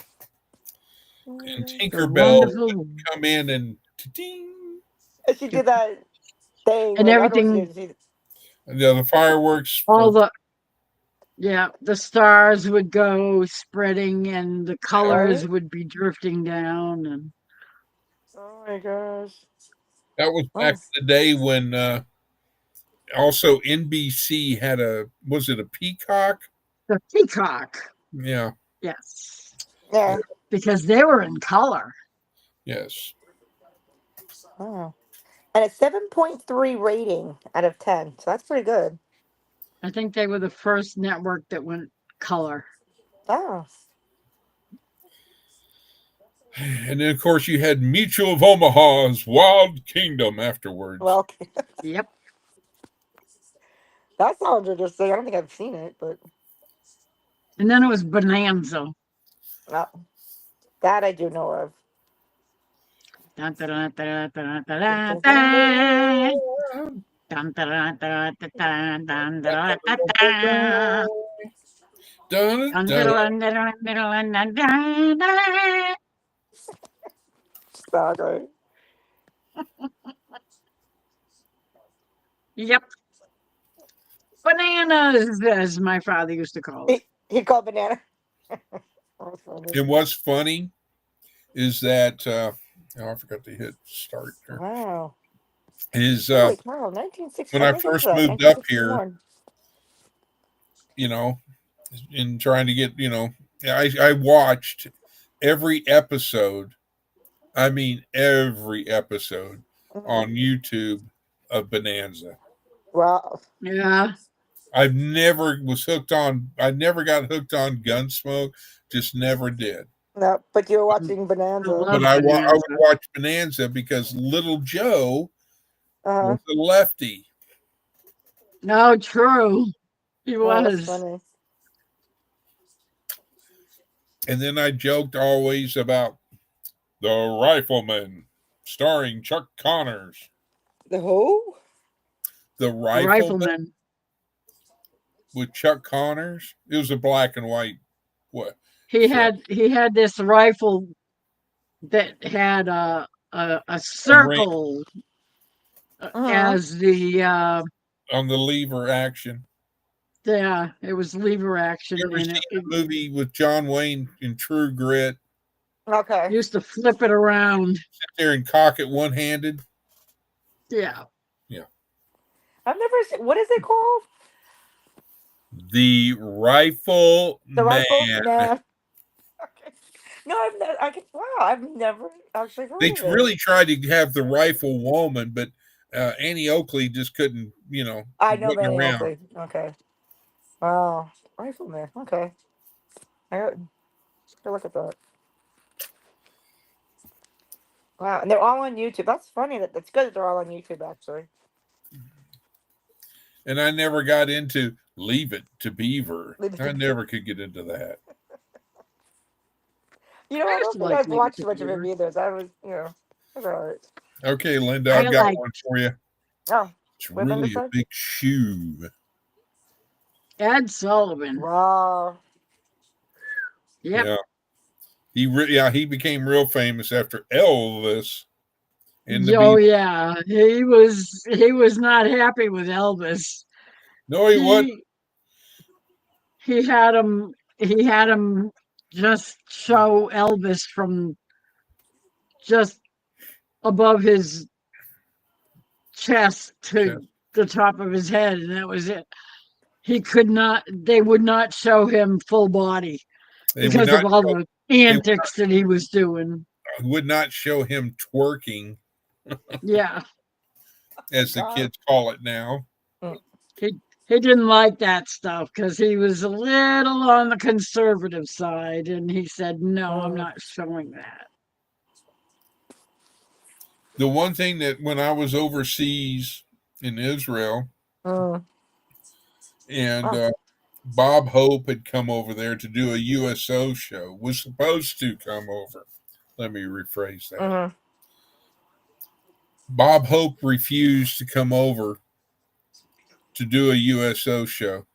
the Tinkerbell would wonderful come in and ding. And she did that thing. and Like, I don't know what everything, she did. The fireworks. all the stars would go spreading and the colors Right? would be drifting down and Oh my gosh. That was back Oh. in the day when also NBC had was it a Peacock? the peacock. Yeah. Yes, Yeah. because they were in color. Yes. Wow. And it's 7.3 rating out of 10. So that's pretty good. I think they were the first network that went color. Oh. And then, of course, you had Mutual of Omaha's Wild Kingdom afterwards. Well, Yep. that sounds interesting. I don't think I've seen it, but And then it was Bonanza. no. That I do know of. Dun, dun, dun, dun, dun, dun, dun, dun. Dun, dun, dun, dun, dun, dun, dun, dun, dun. Dun, Dun, dun. dun, dun, dun, dun, dun, dun, dun. Exactly. Yep. Bananas, as my father used to call it. He called banana. That's funny. And what's funny is that I forgot to hit start there. Wow. Is Holy cow, 1960. when I think first it's, moved up here, 1961. in trying to get, I watched every episode. I mean, every episode on YouTube of Bonanza. Wow. Yeah. I never got hooked on Gunsmoke, just never did. No, but you were watching Bonanza. love But I would Bonanza. watch Bonanza because Little Joe Uh-huh. was a lefty. No, true. He Oh, that's was. funny. And then I joked always about The Rifleman, starring Chuck Connors. The who? The The Rifleman Rifleman. with Chuck Connors. It was a black and white. What? He So- had this rifle that had a circle as the on the lever action. yeah, it was lever action You ever and seen it a movie with John Wayne in True Grit? Okay. used to flip it around. Sit there and cock it one-handed. Yeah. I've never seen. What is it called? The Rifle The Rifle Man. Man. Okay. No, I've never. I've never actually heard They of it. really tried to have the Rifle Woman, but Annie Oakley just couldn't, I know wasn't Benny around. Oakley. Okay. Wow. Rifleman. Okay. I got to look at that. Wow, and they're all on YouTube. That's funny. That's good that they're all on YouTube, actually. And I never got into Leave It to Beaver. Leave It to I Beaver. never could get into that. You know, I I don't used to think like I've Leave It watched to much of it Beaver. either. That was, it's all right. Okay, Linda, I I've got like- one for you. Oh, It's What Linda really a said? big shoe. Ed Sullivan. wow. Yep. Yeah. He became real famous after Elvis. And the Oh Beatles. yeah. He was not happy with Elvis. No, he wasn't. He had him just show Elvis from just above his chest to Chest. the top of his head, and that was it. They would not show him full body They because of all the antics that he was doing. would not show him twerking, Yeah. as the kids call it now. He didn't like that stuff because he was a little on the conservative side, and he said, "No, I'm not showing that." The one thing that when I was overseas in Israel, Mm. and Bob Hope had come over there to do a USO show, was supposed to come over. Let me rephrase that. Mm-hmm. Bob Hope refused to come over to do a USO show.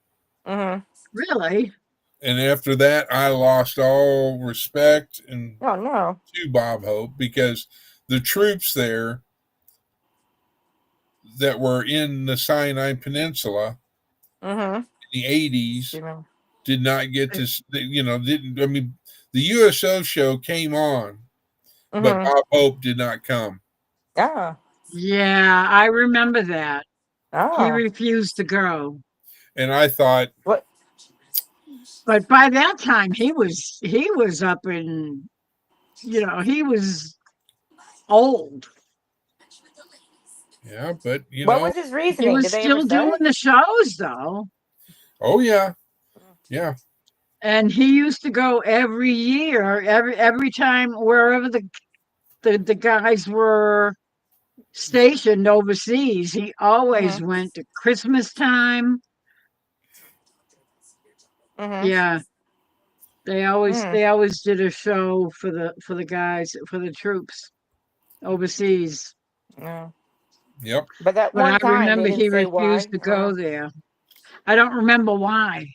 Mm-hmm. Really? And after that, I lost all respect and Oh no. to Bob Hope because the troops there that were in the Sinai Peninsula Mm-hmm. in the 80s Mm-hmm. did not get to, didn't, I mean, the USO show came on, but Bob Hope did not come. Yeah. Yeah, I remember that. He Oh. refused to go. And I thought, What? But by that time, he was up in, he was old. yeah, but What was his He reasoning? was Did they ever still say? doing the shows though, oh yeah, yeah, and he used to go every year, every time wherever the guys were stationed overseas. He always went to Christmas time. Mm-hmm. Yeah, they always did a show for the guys, for the troops overseas. Yeah. yep. But that But one I time remember they he didn't say why. refused to go there. I don't remember why.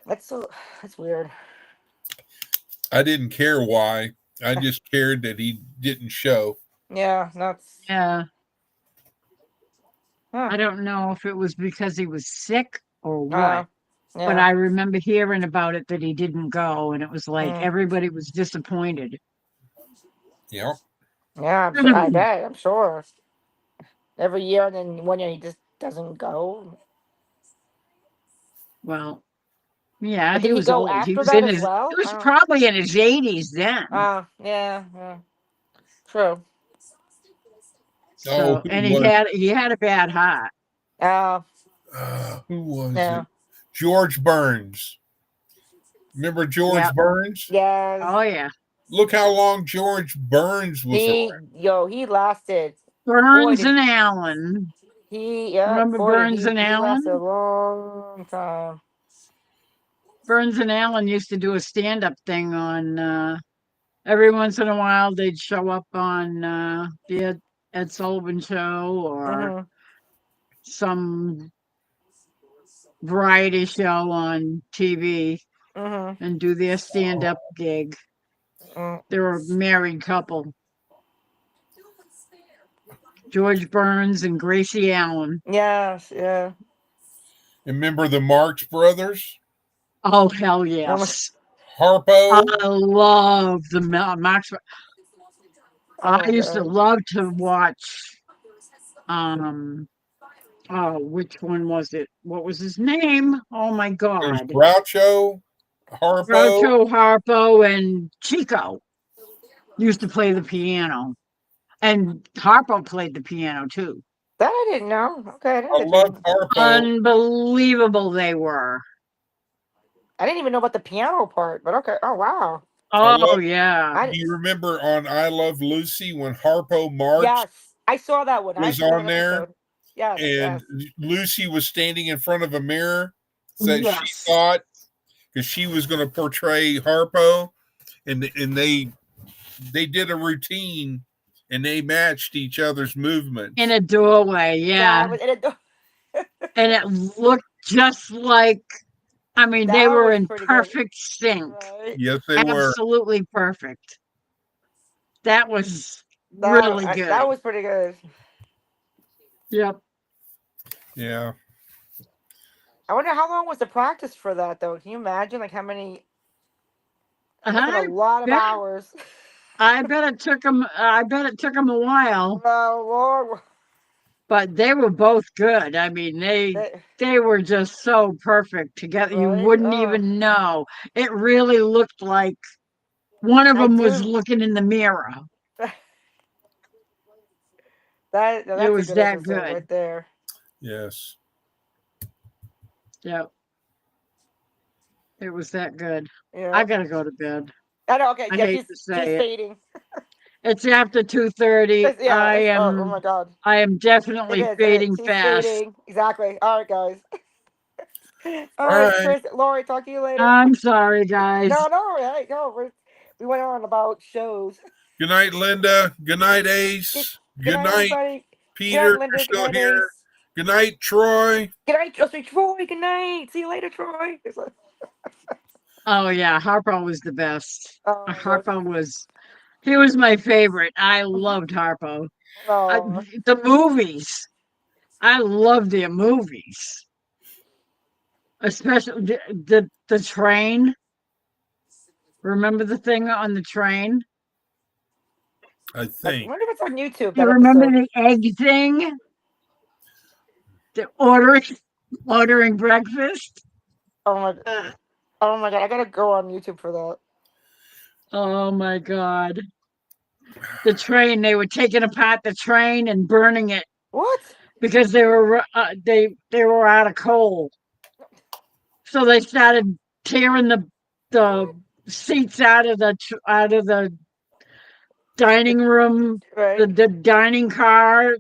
That's weird. I didn't care why. I just cared that he didn't show. Yeah, that's. Yeah. Huh. I don't know if it was because he was sick or what, Yeah. but I remember hearing about it that he didn't go, and it was like everybody was disappointed. Yep. Yeah, I bet. I'm sure. Every year, and then one year he just doesn't go. Well, yeah, But he did he was go old. He after was that in as his. well? He was probably in his 80s then. Oh, yeah. True. So, and he had a bad heart. Oh. Who was Yeah. it? George Burns. Remember George Yep. Burns? Yes. Oh yeah, Look how long George Burns was around. He lasted. Burns and Allen. Remember Burns and he lasted a Allen? long time. Burns and Allen used to do a stand-up thing on. Every once in a while, they'd show up on the Ed Sullivan Show or some variety show on TV and do their stand-up gig. They were a married couple. George Burns and Gracie Allen. Yes, yeah. Remember the Marx Brothers? Oh, hell yes. Harpo? I love the Marx. I used to love to watch, which one was it? What was his name? Oh my There's God. Groucho, Harpo. Groucho, Harpo, and Chico used to play the piano. And Harpo played the piano too. That I didn't know. Okay. I love Harpo. Unbelievable they were. I didn't even know about the piano part, but okay. Oh, wow. Oh, yeah. Do you remember on I Love Lucy when Harpo Marx Yes, I saw that one. was I saw on that there? episode. Yes, and Lucy was standing in front of a mirror that Yes. she thought because she was going to portray Harpo, and they did a routine and they matched each other's movements In a doorway, yeah. And it looked just like, I mean, they were in perfect sync. Right? Yes, they were. Absolutely perfect. That was really good. That was pretty good. Yep. Yeah. I wonder how long was the practice for that though. Can you imagine like how many? It must have I been a lot of bet, hours. I bet it took them. I bet it took them a while, Oh Lord. but they were both good. I mean, They, they were just so perfect together. You right? wouldn't even know. It really looked like one of I them was do. looking in the mirror. Now It that's a was good that episode good. right there. Yes. Yep, it was that good. Yeah. I gotta go to bed. I know. Okay. I Yeah. hate to She's say it. fading. It's after 2:30. Yeah. Oh my God. I am It definitely is. It is. fading She's fast. fading. Exactly. All right, guys. All All right, right. Chris, Lori, talk to you later. I'm sorry, guys. No, hey, no. We went on about shows. Good night, Linda. Good night, Good, Ace. good Good night, night, everybody. Good night, Peter. You're Linda. Good still night, here. Ace. Good night, Troy. Good night, Troy. Good night. See you later, Troy. Oh yeah, Harpo was the best. Oh my God. Harpo was he was my favorite. I loved Harpo. Oh, The movies. I loved their movies. Especially the train. Remember the thing on the train? I I think. wonder if it's on YouTube. You That remember episode. the egg thing? The ordering breakfast? Oh my. Ugh. Oh my God. I gotta go on YouTube for that. Oh my God. The train, they were taking apart the train and burning it What? because they were out of coal. So they started tearing the seats out of the dining room, Right. the dining car.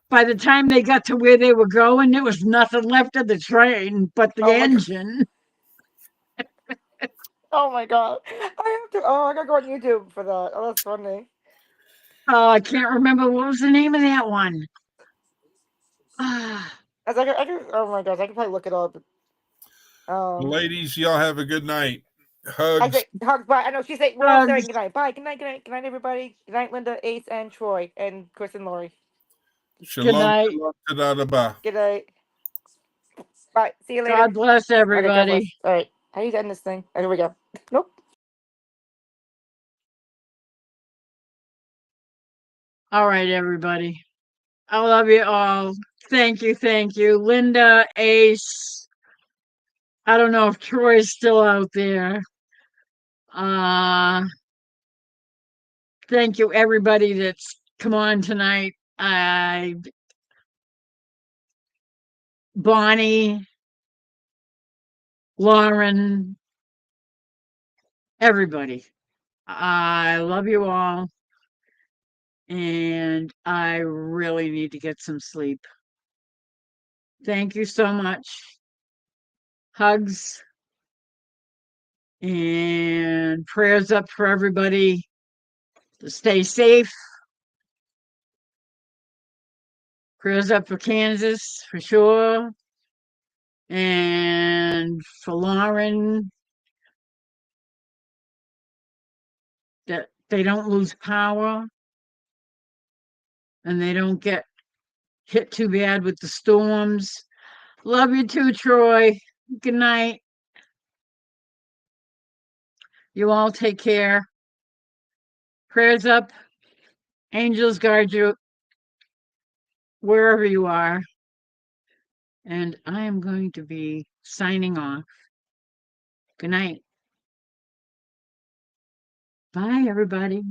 By the time they got to where they were going, there was nothing left of the train but the Oh my God. engine. Oh my God. I have to. Oh, I gotta go on YouTube for that. Oh, that's funny. Oh, I can't remember what was the name of that one. Ah, As I can. Oh my gosh. I can probably look it up. Ladies, y'all have a good night. I Hugs. say hugs. Bye. I know she's saying we're all saying hugs. good night. Bye. Good night. Good night. Good night, everybody. Good night, Linda, Ace, and Troy, and Chris and Lori. Good Shalom. night. Shalom. Ta-da-da-ba. Good night. Bye. See you later. God bless Okay, God bless. everybody. All right. How you end this thing? Oh, here we go. Nope. All right, everybody. I love you all. Thank you. Thank you. Linda, Ace. I don't know if Troy's still out there. Uh, thank you, everybody that's come on tonight. Bonnie, Lauren, everybody. I love you all. And I really need to get some sleep. Thank you so much. Hugs and prayers up for everybody to stay safe. Prayers up for Kansas for sure. And for Lauren, that they don't lose power and they don't get hit too bad with the storms. Love you too, Troy. Good night. You all take care. Prayers up. Angels guard you wherever you are. And I am going to be signing off. Good night. Bye, everybody.